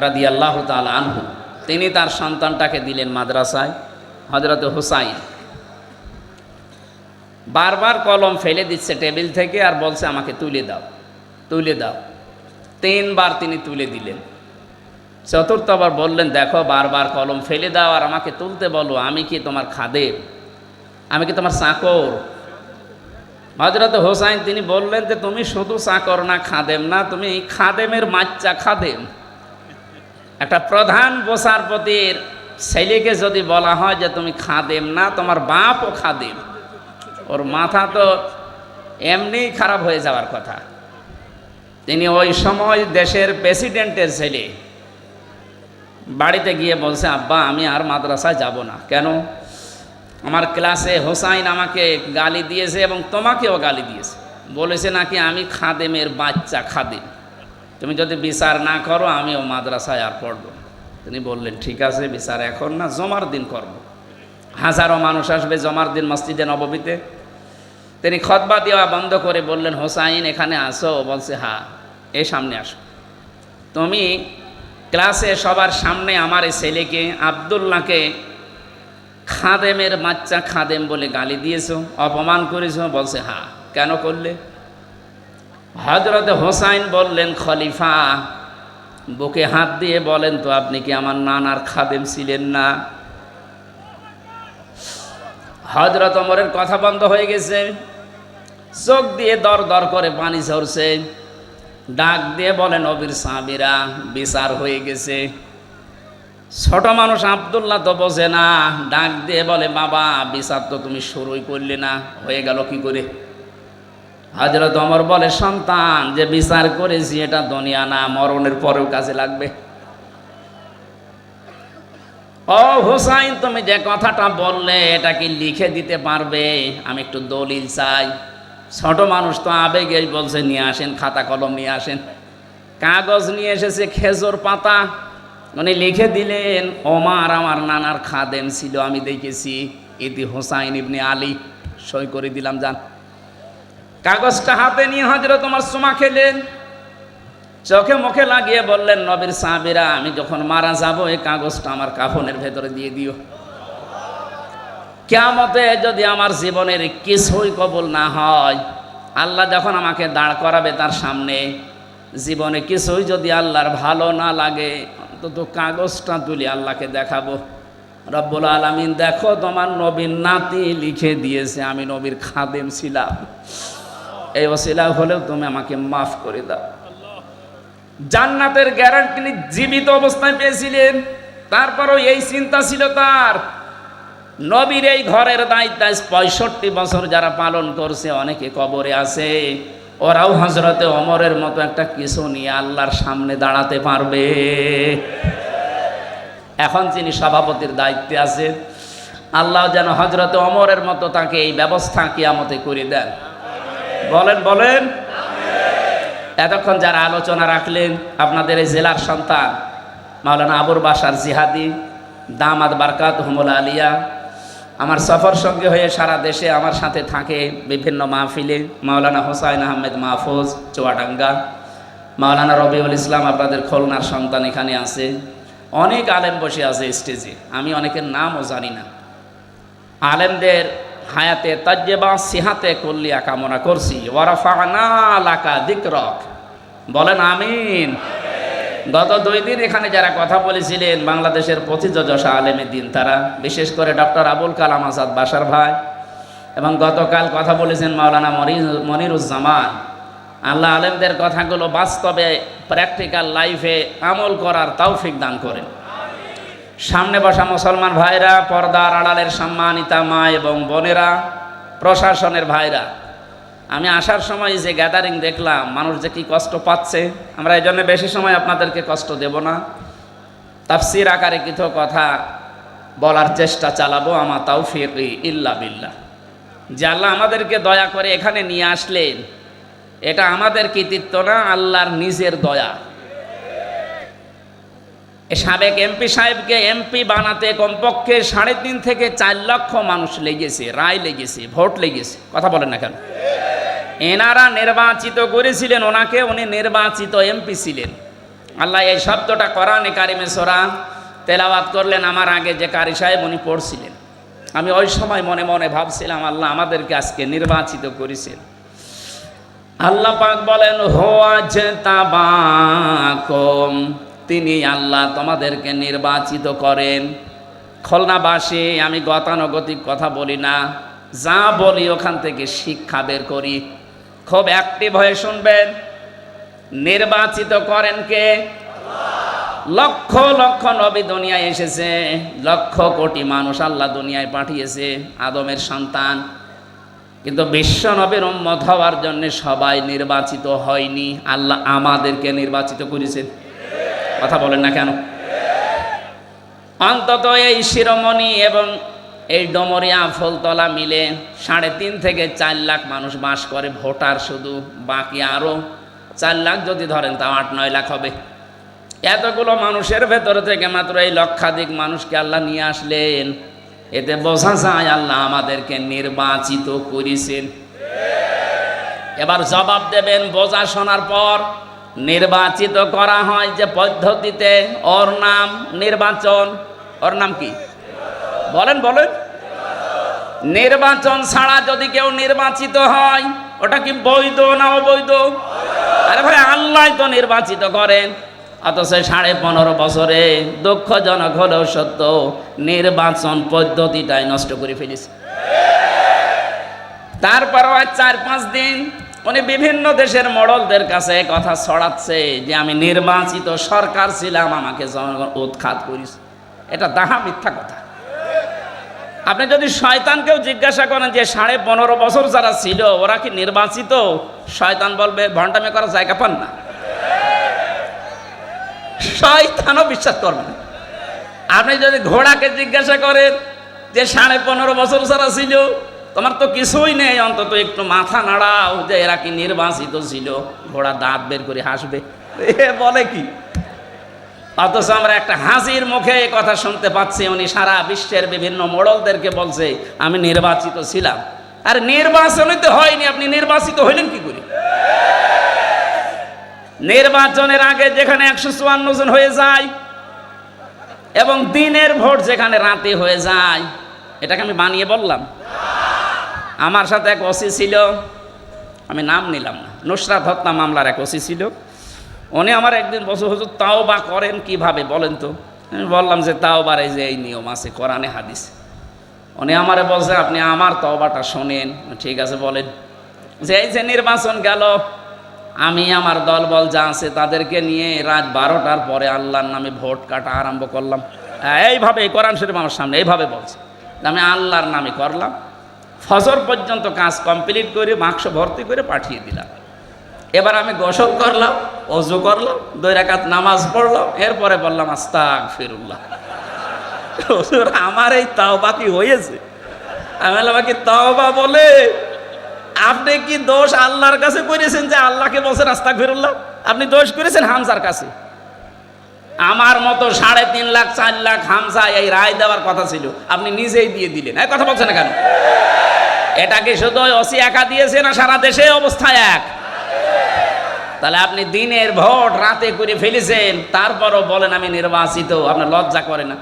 রাদিয়াল্লাহু তাআলা আনহু। তিনি তার সন্তানটাকে দিলেন মাদ্রাসায়, হযরতে হুসাইন। বারবার কলম ফেলে দিচ্ছে টেবিল থেকে আর বলছে আমাকে তুলে দাও, তুলে দাও। 3 বার তিনি তুলে দিলেন। চতুর্থবার বললেন, দেখো বারবার কলম ফেলে দাও আর আমাকে তুলতে বলো, আমি কি তোমার খাদেম? আমি কি তোমার চাকর? হযরত হোসাইন তিনি বললেন যে তুমি শুধু চাকর না, খাদেম না, তুমি খাদেমের বাচ্চা খাদেম। একটা প্রধান বিচারপতির ছেলেকে যদি বলা হয় যে তুমি খাদেম না, তোমার বাপও খাদেম, ওর মাথা তো এমনি খারাপ হয়ে যাওয়ার কথা। তিনি ওই সময় দেশের প্রেসিডেন্টের ছেলে, বাড়িতে গিয়ে বলছে, আব্বা আমি আর মাদ্রাসায় যাব না। কেন? আমার ক্লাসে হোসাইন আমাকে গালি দিয়েছে এবং তোমাকেও গালি দিয়েছে, বলেছে নাকি আমি খাদেমের বাচ্চা খাদেম, তুমি যদি বিচার না করো আমিও মাদ্রাসায় আর পড়ব। তিনি বললেন ঠিক আছে, বিচার এখন না, জমার দিন করব। হাজারো মানুষ আসবে জমার দিন মসজিদে নববীতে। তিনি খুতবা দেওয়া বন্ধ করে বললেন, হোসাইন এখানে আসো? বলছে হ্যাঁ, এই সামনে আসো। তুমি ক্লাসে সবার সামনে আমার এই ছেলেকে আব্দুল্লাহকে খাদেমের বাচ্চা খাদেম বলে গালি দিয়েছো, অপমান করেছো? বলছে হ্যাঁ। কেন করলে? হযরত হোসাইন বললেন, খলিফা বুকে হাত দিয়ে বলেন তো, আপনি কি আমার নানার খাদেম ছিলেন না? হযরত ওমরের কথা বন্ধ হয়ে গেছে, চোখ দিয়ে দর দর করে পানি ঝরছে। ডাক দিয়ে বলে, নবীর সাহাবীরা বিচার হয়ে গেছে। ছোট মানুষ আব্দুল্লাহ তো বোঝে না, ডাক দিয়ে বলে, বাবা বিচার তো তুমি শুরুই করলে না, হয়ে গেল কি করে? হযরত ওমর বলে, সন্তান যে বিচার করেছি এটা দুনিয়া না, মরণের পরেও কাজে লাগবে। ও হোসাইন, তুমি যে কথাটা বললে এটা কি লিখে দিতে পারবে? আমি একটু দলিল চাই। ছোট মানুষ তো আবেগেই বলছে, নিয়ে আসেন, খাতা কলম নিয়ে আসেন। কাগজ নিয়ে এসেছে, খেজুর পাতা, উনি লিখে দিলেন, ওমর আমার নানার খাদেম ছিল, আমি দেখেছি, ইতি হোসাইন ইবনে আলী, সই করে দিলাম, যান। কাগজটা হাতে নিয়ে হযরত ওমর চুমা খেলেন, চোখে মুখে লাগিয়ে বললেন, নবীর সাহাবীরা আমি যখন মারা যাব এই কাগজটা আমার কাফনের ভেতরে দিয়ে দিও। কিয়ামতে যদি আমার জীবনের কিছুই কবুল না হয়, আল্লাহ যখন আমাকে দাঁড় করাবে তার সামনে, জীবনে কিছুই যদি আল্লাহর ভালো না লাগে, অন্তত কাগজটা তুলে আল্লাহকে দেখাবো, রব্বুল আলামিন দেখো তোমার নবীর নাতি লিখে দিয়েছে আমি নবীর খাদেম ছিলাম, এই ওসিলা হলেও তুমি আমাকে মাফ করে দাও। জান্নাতের গ্যারান্টি তিনি জীবিত অবস্থায় পেয়েছিলেন, তারপরও এই চিন্তা ছিল তার। নবীর এই ঘরের দায়িত্ব 65 বছর যারা পালন করছে, অনেকে কবরে আছে, ওরাও হযরতে ওমরের মতো একটা কিছু নিয়ে আল্লাহর সামনে দাঁড়াতে পারবে। এখন যিনি সভাপতির দায়িত্বে আছেন, আল্লাহ যেন হযরতে ওমরের মতো তাকে এই ব্যবস্থা কিয়ামতে করে দেন। বলেন বলেন। এতক্ষণ যারা আলোচনা রাখলেন, আপনাদের এই জেলার সন্তান মাওলানা আবুল বাশার জিহাদি দামাত বারকাতুহুমুল আলিয়া, আমার সফর সঙ্গে হয়ে সারা দেশে আমার সাথে থাকে বিভিন্ন মাহফিলে। মাওলানা হোসাইন আহমেদ মাহফুজ চুয়াডাঙ্গা, মাওলানা রবিউল ইসলাম আপনাদের খুলনার সন্তান এখানে আছে, অনেক আলেম বসে আছে স্টেজে, আমি অনেকের নামও জানি না। আলেমদের হায়াতে তাজ্জেবা সিহাতে কল্লিয়া কামনা করছি। ওয়ারাফা'না লাকা যিকরাক, বলেন আমিন। গত 2 দিন এখানে যারা কথা বলেছিলেন বাংলাদেশের প্রথিতযশা আলেমে দিন, তারা বিশেষ করে ডক্টর আবুল কালাম আজাদ বাশার ভাই, এবং গতকাল কথা বলেছেন মাওলানা মনিরুজ্জামান। আল্লাহ আলেমদের কথাগুলো বাস্তবে প্র্যাকটিক্যাল লাইফে আমল করার তৌফিক দান করেন। সামনে বসা মুসলমান ভাইরা, পর্দার আড়ালের সম্মানিতা মা এবং বোনেরা, প্রশাসনের ভাইরা, আমি আসার সময় যে গ্যাদারিং দেখলাম, মানুষ যে কি কষ্ট পাচ্ছে, আমরা এই জন্য বেশি সময় আপনাদেরকে কষ্ট দেব না, তাফসীর আকারে কিছু কথা বলার চেষ্টা চালাবো। আমার তাওফীক ইল্লা বিল্লাহ। যে আল্লাহ আমাদেরকে দয়া করে এখানে নিয়ে আসলেন, এটা আমাদের কৃতিত্ব না, আল্লাহর নিজের দয়া। সাবেক এমপি সাহেবকে এমপি বানাতে কমপক্ষে 3.5 থেকে 4 লক্ষ মানুষ লেগেছে, রায় লেগেছে, ভোট লেগেছে, কথা বলেন না কেন? এনারা নির্বাচিত করেছিলেন ওনাকে, উনি নির্বাচিত এমপি ছিলেন। আল্লাহ এই শব্দটা কোরআনে কারিমে সূরা তেলাওয়াত করলেন, আমার আগে যে কারি সাহেব উনি পড়ছিলেন। আমি ওই সময় মনে মনে ভাবছিলাম, আল্লাহ আমাদেরকে আজকে নির্বাচিত করেছেন। আল্লাহ পাক বলেন, হুয়া জতাবাকুম, তিনি আল্লাহ তোমাদেরকে নির্বাচিত করেন। খুলনাবাসী, আমি গতানুগতিক কথা বলি না, যা বলি ওখান থেকে শিক্ষা বের করি। খুব অ্যাক্টিভ হয়ে শুনবেন। নির্বাচিত করেন কে? লক্ষ লক্ষ নবী দুনিয়ায় এসেছে, লক্ষ কোটি মানুষ আল্লাহ দুনিয়ায় পাঠিয়েছে, আদমের সন্তান। কিন্তু বিশ্ব নবীর উম্মত হওয়ার জন্য সবাই নির্বাচিত হয়নি। আল্লাহ আমাদেরকে নির্বাচিত করেছেন। কথা বলেন না কেন? অন্তত এই শিরোমণি এবং এই ডমরিয়া ফুলতলা মিলে 3.5 থেকে 4 লাখ মানুষ বাস করে, ভোটার শুধু। বাকি আরো 4 লাখ যদি ধরেন তাও 8-9 লাখ হবে। এতগুলো মানুষের ভেতরে থেকে মাত্র এই লক্ষাধিক মানুষকে আল্লাহ নিয়ে আসলেন। এতে বোঝা যায় আল্লাহ আমাদেরকে নির্বাচিত করেছেন। এবার জবাব দেবেন বোঝা শোনার পর। নির্বাচিত করা হয় যে পদ্ধতিতে, ওর নাম নির্বাচন। ওর নাম কি? বলেন বলেন। নির্বাচন ছাড়া যদি কেউ নির্বাচিত হয় ওটা কি বৈধ না অবৈধ? আরে ভাই, আল্লাহ তো নির্বাচিত করেন। অথচ 15.5 বছরে দুঃখজনক হলেও সত্য, নির্বাচন পদ্ধতিটাই নষ্ট করে ফেলেছে। তারপরও আজ 4-5 দিন উনি বিভিন্ন দেশের মডলদের কাছে কথা ছড়াচ্ছে যে আমি নির্বাচিত সরকার ছিলাম, আমাকে জনগণ উৎখাত করেছে। এটা দাহা মিথ্যা কথা। আপনি যদি শয়তানকেও জিজ্ঞাসা করেন যে 15.5 বছর যারা ছিল ওরা কি নির্বাচিত, শয়তান বলবে ভণ্ডামি করার জায়গা পান না। শয়তানও বিশ্বাস করবে না। আপনি যদি ঘোড়াকে জিজ্ঞাসা করেন যে 15.5 বছর যারা ছিল তোমার তো কিছুই নেই, অন্তত একটু মাথা নাড়াও যে এরা কি নির্বাচিত ছিল, ঘোড়া দাঁত বের করে হাসবে। এ বলে কি? অথচ আমরা একটা হাসির মুখে এই কথা শুনতে পাচ্ছি, উনি সারা বিশ্বের বিভিন্ন মোড়লদেরকে বলছে আমি নির্বাচিত ছিলাম। আর নির্বাচনই তো হয়নি, আপনি নির্বাচিত হইলেন কি করে? নির্বাচনের আগে যেখানে 154 জন হয়ে যায় এবং দিনের ভোট যেখানে রাতে হয়ে যায়, এটাকে আমি বানিয়ে বললাম? আমার সাথে এক ওসি ছিল, আমি নাম নিলাম না, নুসরাত হত্যা মামলার এক ওসি ছিল। উনি আমার একদিন বসে, হুজুর তাওবা করেন কিভাবে বলেন তো? আমি বললাম যে তাওবার এই যে এই নিয়ম আছে কোরআনে হাদিস। উনি আমারে বলছে আপনি আমার তওবাটা শোনেন। ঠিক আছে বলেন। যে এই যে নির্বাচন গেল, আমি আমার দলবল যা আছে তাদেরকে নিয়ে রাত 12টার পরে আল্লাহর নামে ভোট কাটা আরম্ভ করলাম। এইভাবে কোরআন শরীফ আমার সামনে এইভাবে বলছে, আমি আল্লাহর নামে করলাম। ফজর পর্যন্ত কাজ কমপ্লিট করে বাক্স ভর্তি করে পাঠিয়ে দিলাম। এবার আমি গোসল করলাম, ওযু করলাম, 2 রাকাত নামাজ পড়লাম, এরপরে বললাম আস্তাগফিরুল্লাহ। হুজুর আমার এই তাওবা কি হয়েছে? আমি বললাম কি তাওবা বলে আপনি কি দোষ আল্লাহর কাছে করেছেন যে আল্লাহকে বলছেন আস্তাগফিরুল্লাহ? আপনি দোষ করেছেন হামজার কাছে। আমার মতো 3.5 লাখ 4 লাখ হামজা এই রায় দেওয়ার কথা ছিল, আপনি নিজেই দিয়ে দিলেন। এই কথা বলছেন না কেন? এটা কি শুধু ওসি একা দিয়েছে না সারা দেশে অবস্থা এক? তাহলে আপনি দিনের ভোট রাতে করে ফেলেছেন, তারপরও বলেন আমি নির্বাচিত। আপনার লজ্জা করে না?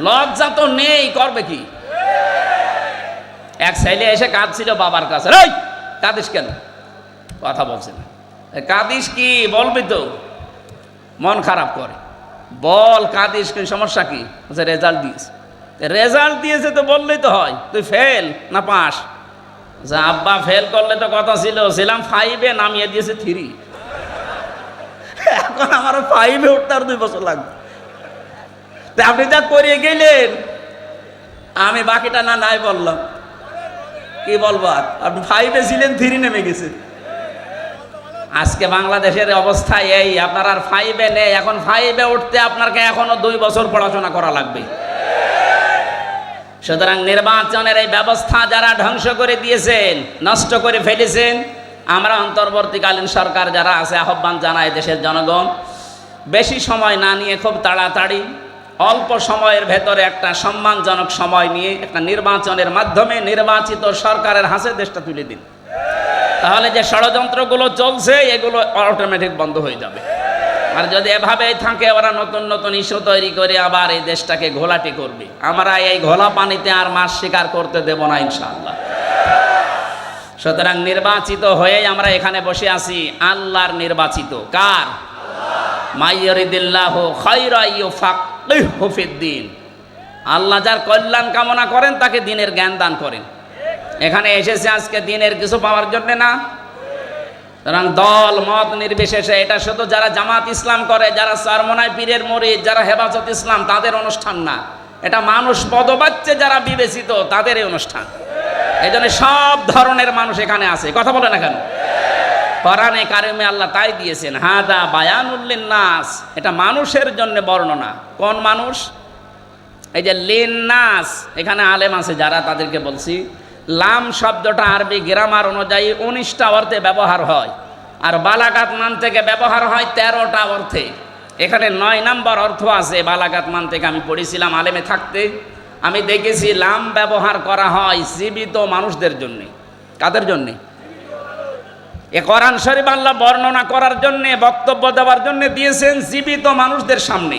লজ্জা তো নেই, করবে কি? এক ছেলে এসে কাঁদছিল বাবার কাছে। এই কাঁদিস কেন? কথা বলছে না। কাঁদিস কি বলবি তো, মন খারাপ করে। বল কাঁদিস কি, সমস্যা কি? রেজাল্ট দিয়েছে। রেজাল্ট দিয়েছে তো বললেই তো হয়, তুই ফেল না পাস? যে আব্বা ফেল করলে তো কথা ছিল, ছিলাম 5-এ, নামিয়ে দিয়েছে 3। এখন আমার 5-এ উঠতে আর 2 বছর লাগবে। আপনি যা করিয়ে গেলেন, আমি বাকিটা না নাই বললাম। কি বলবো আর? আপনি 5-এ ছিলেন, 3 নেমে গেছে। আজকে বাংলাদেশের অবস্থা এই, আপনার আর 5-এ নেই। এখন 5-এ উঠতে আপনাকে এখনো 2 বছর পড়াশোনা করা লাগবে। সুতরাং নির্বাচনের এই ব্যবস্থা যারা ধ্বংস করে দিয়েছেন, নষ্ট করে ফেলেছেন, আমরা অন্তর্বর্তীকালীন সরকার যারা আছে আহ্বান জানাই দেশের জনগণ, বেশি সময় না নিয়ে খুব তাড়াতাড়ি অল্প সময়ের ভেতরে একটা সম্মানজনক সময় নিয়ে একটা নির্বাচনের মাধ্যমে নির্বাচিত সরকারের হাতে দেশটা তুলে দিন। তাহলে যে ষড়যন্ত্রগুলো চলছে এগুলো অটোমেটিক বন্ধ হয়ে যাবে। আর যদি এভাবেই থাকে, ওরা নতুন নতুন ইস্যু তৈরি করে আবার এই দেশটাকে ঘোলাটে করবে। আমরা এই ঘোলা পানিতে আর মাছ শিকার করতে দেব না ইনশাআল্লাহ। সুতরাং নির্বাচিত হয়ে আমরা এখানে বসে আছি, আল্লাহর নির্বাচিত। কার? মাইয়ুরিদিল্লাহু খায়রা ইউফাক্কিহু ফিদ্দীন। আল্লাহ যার কল্যাণ কামনা করেন তাকে দ্বীনের জ্ঞান দান করেন। এখানে এসেছে আজকে দ্বীনের কিছু পাওয়ার জন্য না। সুতরাং দল মত নির্বিশেষে, এটা শুধু যারা জামাত ইসলাম করে, যারা চরমনাই পীরের মুরিদ, যারা হেফাজত ইসলাম তাদের অনুষ্ঠান না, এটা মানুষ পদবাচ্যে যারা বিবেচিত তাদের এই অনুষ্ঠান। এই জন্য সব ধরনের মানুষ এখানে আছে। কথা বলে না কেন? কোরআনে কারিমে আল্লাহ তাই দিয়েছেন, হাদা বায়ানুল লিন্নাস, এটা মানুষের জন্য বর্ণনা। কোন মানুষ? এই যে লিন্নাস, এখানে আলেম আছে যারা, তাদেরকে বলছি লাম শব্দটা আরবি গ্রামার অনুযায়ী 19টা অর্থে ব্যবহার হয়, আর বালাগাত মান থেকে ব্যবহার হয় 13টা অর্থে। এখানে 9 নম্বর অর্থ আছে বালাগাত মান থেকে। আমি পড়েছিলাম আলেমে থাকতে, আমি দেখেছি লাম ব্যবহার করা হয় জীবিত মানুষদের জন্য। কাদের জন্যে? এ কোরআন শরীফ আল্লাহ বর্ণনা করার জন্যে, বক্তব্য দেওয়ার জন্য দিয়েছেন জীবিত মানুষদের সামনে।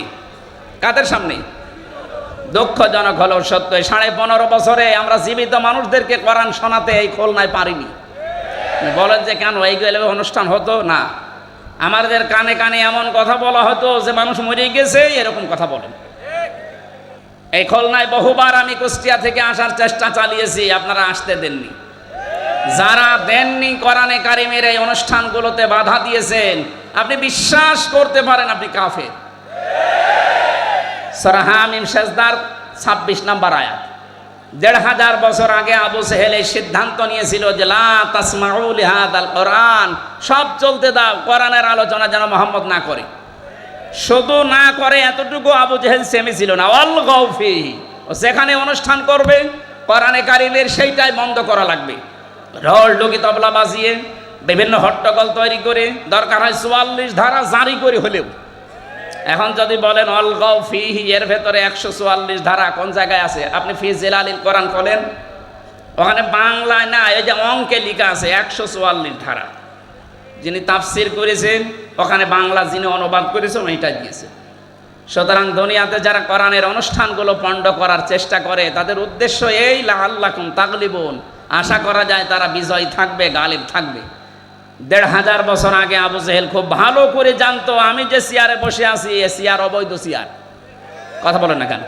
কাদের সামনে? দুঃখজনক হলেও সত্য, 15.5 বছরে আমরা জীবিত মানুষদেরকে কোরআন শোনাতে এই খুলনায় পারিনি। বলেন যে কেন এইগুলো অনুষ্ঠান হতো না? আমাদের কানে কানে এমন কথা বলা হতো যে মানুষ মরে গেছে, এরকম কথা বলেন। এই খুলনায় বহুবার আমি কুষ্টিয়া থেকে আসার চেষ্টা চালিয়েছি, আপনারা আসতে দেননি। যারা দেননি কোরআনে কারিমের এই অনুষ্ঠানগুলোতে বাধা দিয়েছেন, আপনি বিশ্বাস করতে পারেন আপনি কাফের। সূরা হামিম সেজদার 26 নম্বর আয়াত। 1500 বছর আগে আবু সেহেল এই সিদ্ধান্ত নিয়েছিল যে লা তাসমাউ লিহাদাল কোরআন, সব চলতে দাও, কোরআনের আলোচনা যেন মুহাম্মদ না করে। শুধু না করে এতটুকু আবু জেহেল সেমেছিল না, অল গৌফি, সেখানে অনুষ্ঠান করবে কোরআনে কারিমের সেইটাই বন্ধ করা লাগবে। ঢোল ঢুকি তবলা বাজিয়ে বিভিন্ন হট্টগোল তৈরি করে, দরকার হয় 44 ধারা জারি করে হলেও। এখন যদি বলেন অল গৌফি, এর ভেতরে 144 ধারা কোন জায়গায় আছে? আপনি ফি জিলালিল কোরআন খোলেন, ওখানে বাংলায় না, এই যে অঙ্কে লেখা আছে 144 ধারা। যিনি তাফসির করেছেন ওখানে বাংলা যিনি অনুবাদ করেছেন এইটা দিয়েছে। সুতরাং দুনিয়াতে যারা কোরআনের অনুষ্ঠানগুলো পণ্ড করার চেষ্টা করে, তাদের উদ্দেশ্য এই লাআল্লাকুম তাগলিবুন, আশা করা যায় তারা বিজয় থাকবে, গালিব থাকবে। 1500 বছর আগে আবু জেহেল খুব ভালো করে জানতো আমি যে চেয়ারে বসে আছি এ চেয়ার অবৈধ চেয়ার। কথা বলেন না কেন?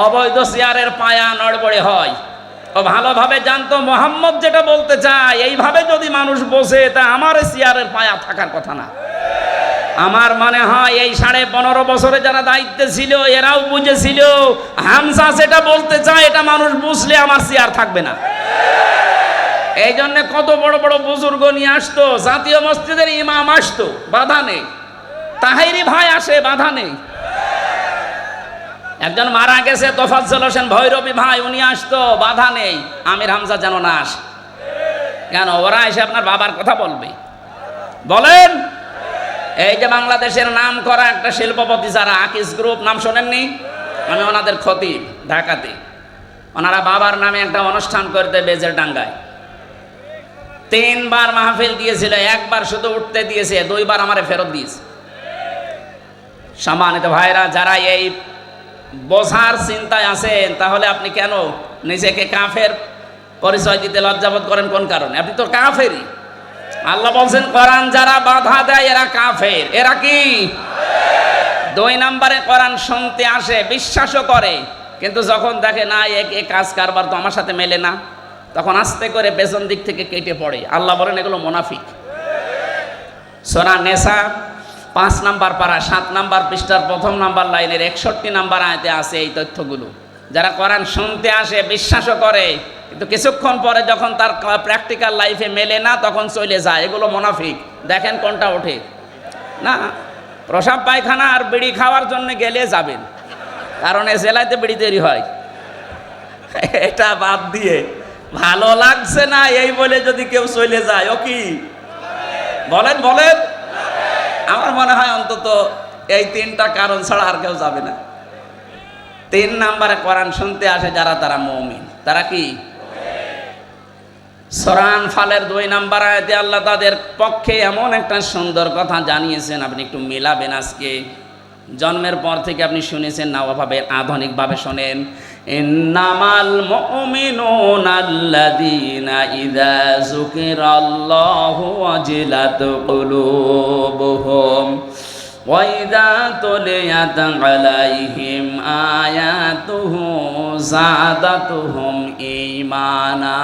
অবৈধ চেয়ারের পায়া নড়বড়ে হয়। ও ভালোভাবে জানতো মুহাম্মদ যেটা বলতে চায় এইভাবে যদি মানুষ বসে, তা আমার চেয়ারের পায়া থাকার কথা না। আমার মনে হয় এই 15.5 বছরে যারা দায়িত্বে ছিল এরাও বুঝেছিল হামজা যেটা বলতে চায় এটা মানুষ বুঝলে আমার চেয়ার থাকবে না। এই জন্য কত বড় বড় বুজুর্গ নিয়ে আসতো, জাতীয় মসজিদের ইমাম আসতো, বাধা নেই। তাহেরি ভাই আসে, বাধা নেই। একজন মারা গেছে তোফাজ্জল হোসেন ভৈরবী ভাই, উনি আসতো, বাধা নেই। আমির হামজা যেন না আসে। কেন? ওরা এসে আপনার বাবার কথা বলবে। বলেন, এই যে বাংলাদেশের নাম করা একটা শিল্পপতি যারা আকিস গ্রুপ, নাম শোনেননি? আমি ওনাদের খতিব ঢাকাতে। ওনারা বাবার নামে একটা অনুষ্ঠান করতে বেজের ডাঙ্গায় 3 বার মাহফিল দিয়েছিল, 1 বার শুধু উঠতে দিয়েছে, 2 বার আমারে ফেরত দিয়েছে। সম্মানিত ভাইরা, যারা এই বোঝার চিন্তায় আছেন, তাহলে আপনি কেন নিজেকে কাফের পরিচয় দিতে লজ্জাবোধ করেন? কোন কারণে? আপনি তো কাফেরই। আল্লাহ বলছেন কোরআন যারা বাধা দেয় এরা কাফের। এরা কি? 2 নম্বরে কোরআন শুনতে আসে, বিশ্বাসও করে, কিন্তু যখন দেখে না এ কাজ কারবার তো আমার সাথে মেলে না, তখন আস্তে করে পেছন দিক থেকে কেটে পড়ে। আল্লাহ বলেন এগুলো মুনাফিক। সূরা নেসা 5 নম্বর পারা 7 নম্বর পৃষ্ঠার 1ম নম্বর লাইনের 61 নম্বর আয়াতে আছে এই তথ্যগুলো। যারা কোরআন শুনতে আসে, বিশ্বাসও করে, কিন্তু কিছুক্ষণ পরে যখন তার প্র্যাকটিক্যাল লাইফে মেলে না তখন চলে যায়, এগুলো মুনাফিক। দেখেন কোনটা ওঠে না। প্রসাব পায়খানা আর বিড়ি খাওয়ার জন্য গেলে যাবেন, কারণ এ জেলাতে বিড়ি তৈরি হয়। এটা বাদ দিয়ে ভালো লাগছে না এই বলে যদি কেউ চলে যায়, ও কি? বলেন বলেন। আমার মনে হয় অন্তত এই 3টা কারণ ছাড়া আর কেউ যাবে না। 3 নম্বরে কোরআন শুনতে আসে যারা, তারা মুমিন। তারা কি? সূরা আনফালের 2 নম্বর আয়াতে আল্লাহ তাদের পক্ষে এমন একটা সুন্দর কথা জানিয়েছেন, আপনি একটু মেলাবেন। আজকে জন্মের পর থেকে আপনি শুনেছেন না, ওভাবে আধুনিকভাবে শোনেন। ইন্নামাল মুমিনুনা আল্লাযীনা ইযা যুকিরাল্লাহু ওয়াজিলাত কুলুবুহুম ওয়াইদা তুলিয়াত আলাইহিম আয়াতুহু যাদাতুহুম ঈমানা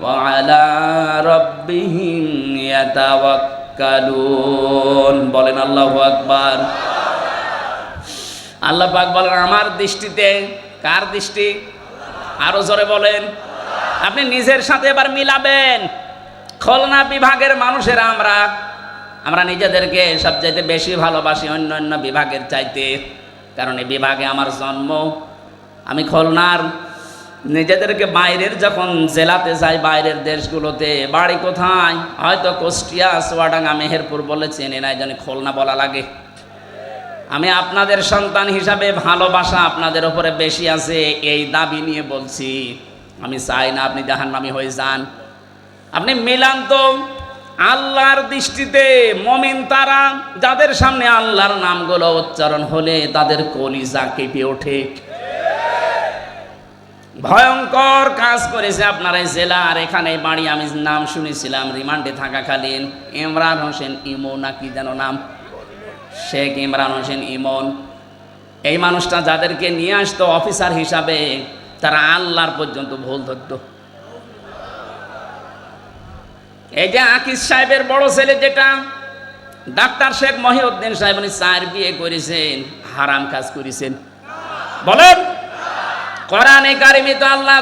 ওয়া আলা রাব্বিহিম ইয়াতাওয়াক্কালুন। বলেন আল্লাহু আকবার। আল্লাহ পাক বলেন আমার দৃষ্টিতে, কার দৃষ্টি? আরো জোরে বলেন। আপনি নিজের সাথে এবার মিলাবেন। খুলনা বিভাগের মানুষেরা আমরা নিজেদেরকে সবচাইতে বেশি ভালোবাসি অন্য অন্য বিভাগের চাইতে, কারণ এই বিভাগে আমার জন্ম। আমি খুলনার, নিজেদেরকে বাইরের যখন জেলাতে যাই, বাইরের দেশগুলোতে, বাড়ি কোথায় হয়তো কুষ্টিয়া, চুয়াডাঙ্গা, মেহেরপুর বলে চেনে নাই, জানি খুলনা বলা লাগে। আমি আপনাদের সন্তান হিসাবে ভালোবাসা আপনাদের উপরে বেশি আছে, এই দাবি নিয়ে বলছি। আমি চাই না আপনি জাহান্নামী হয়ে যান। আপনি মিলান তো। আল্লাহর দৃষ্টিতে মুমিন তারা যাদের সামনে আল্লাহর নামগুলো উচ্চারণ হলে তাদের কলিজা কেঁপে ওঠে। ভয়ঙ্কর কাজ করেছে আপনার এই জেলা আর এখানে বাড়ি। আমি নাম শুনেছিলাম রিমান্ডে থাকাকালীন, ইমরান হোসেন ইমন না কি যেন নাম, শেখ ইমরান হোসেন ইমন। এই মানুষটা যাদেরকে নিয়ে আসতো অফিসার হিসাবে, তারা আল্লাহর পর্যন্ত ভুল ধরত। এই যে আকিস সাহেবের বড় ছেলে যেটা ডাক্তার শেখ মহিউদ্দিন সাহেব, উনি 4 বিয়ে করেছেন, হারাম কাজ করেছেন। বলেন, কোরআনে কারিমে তো আল্লাহ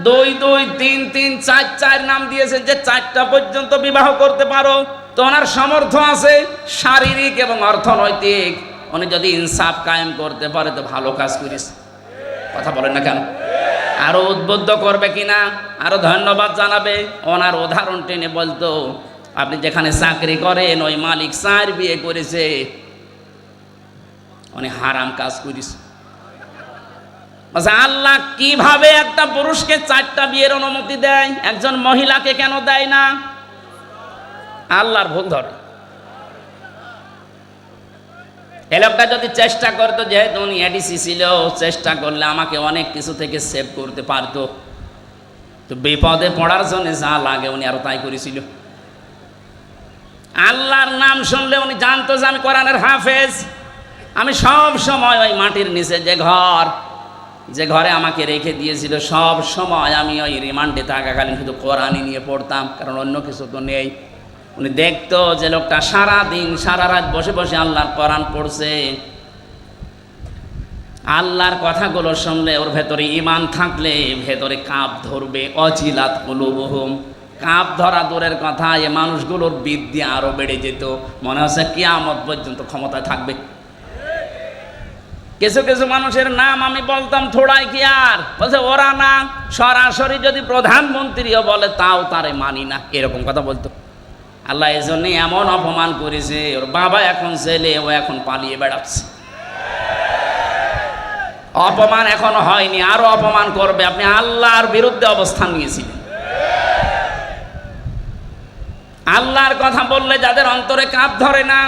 2 2 3 3 4 4 নাম দিয়েছেন যে 4টা পর্যন্ত বিবাহ করতে পারো। তো ওনার সামর্থ্য আছে শারীরিক এবং অর্থনৈতিক। উনি যদি ইনসাফ কায়েম করতে পারে তো ভালো কাজ করিস। কথা বলেন না কেন? আরো উদ্বুদ্ধ করবে কিনা, আরো ধন্যবাদ জানাবে। ওনার উদাহরণ টেনে বলতো, আপনি যেখানে চাকরি করেন ওই মালিক 4 বিয়ে করেছে, উনি হারাম কাজ করিস। আল্লাহ কিভাবে একটা পুরুষকে 4টা বিয়ের অনুমতি দেয়, একজন মহিলাকে কেন দেয় না? আল্লাহর ভুল ধরে। এই লোকটা যদি চেষ্টা করতো, যেহেতু উনি এডিসি ছিল, চেষ্টা করলে আমাকে অনেক কিছু থেকে সেভ করতে পারতো। তো বিপদে পড়ার জন্য যা লাগে উনি আরো তাই করেছিল। আল্লাহর নাম শুনলে উনি জানতো যে আমি কোরআনের হাফেজ। আমি সব সময় ওই মাটির নিচে যে ঘরে আমাকে রেখে দিয়েছিল, সব সময় আমি ওই রিমান্ডে থাকাকালীন শুধু কোরআনই নিয়ে পড়তাম, কারণ অন্য কিছু তো নেই। উনি দেখতো যে লোকটা সারা দিন সারা রাত বসে বসে আল্লাহর কোরআন পড়ছে। আল্লাহর কথাগুলো শুনলে ওর ভেতরে ঈমান থাকলে ভেতরে কাঁপ ধরবে। অজিলাত কুলুবুহুম, কাঁপ ধরা দূরের কথা, এ মানুষগুলোর বিদ্যা আরো বেড়ে যেত। মনে হচ্ছে কিয়ামত পর্যন্ত ক্ষমতায় থাকবে। কিছু কিছু মানুষের নাম আমি বলতাম থোড়াই কি আর, বলছে ওরা না, সরাসরি যদি প্রধানমন্ত্রীও বলে তাও তারে মানি না, এরকম কথা বলতো। আল্লাহ এই জন্যে এমন অপমান করেছে, ওর বাবা এখন জেলে, ও এখন পালিয়ে বেড়াচ্ছে। অপমান এখনো হয়নি, আরো অপমান করবে। আপনি আল্লাহর বিরুদ্ধে অবস্থান নিয়েছিলেন। আল্লাহর কথা বললে যাদের অন্তরে কাঁপ ধরে না,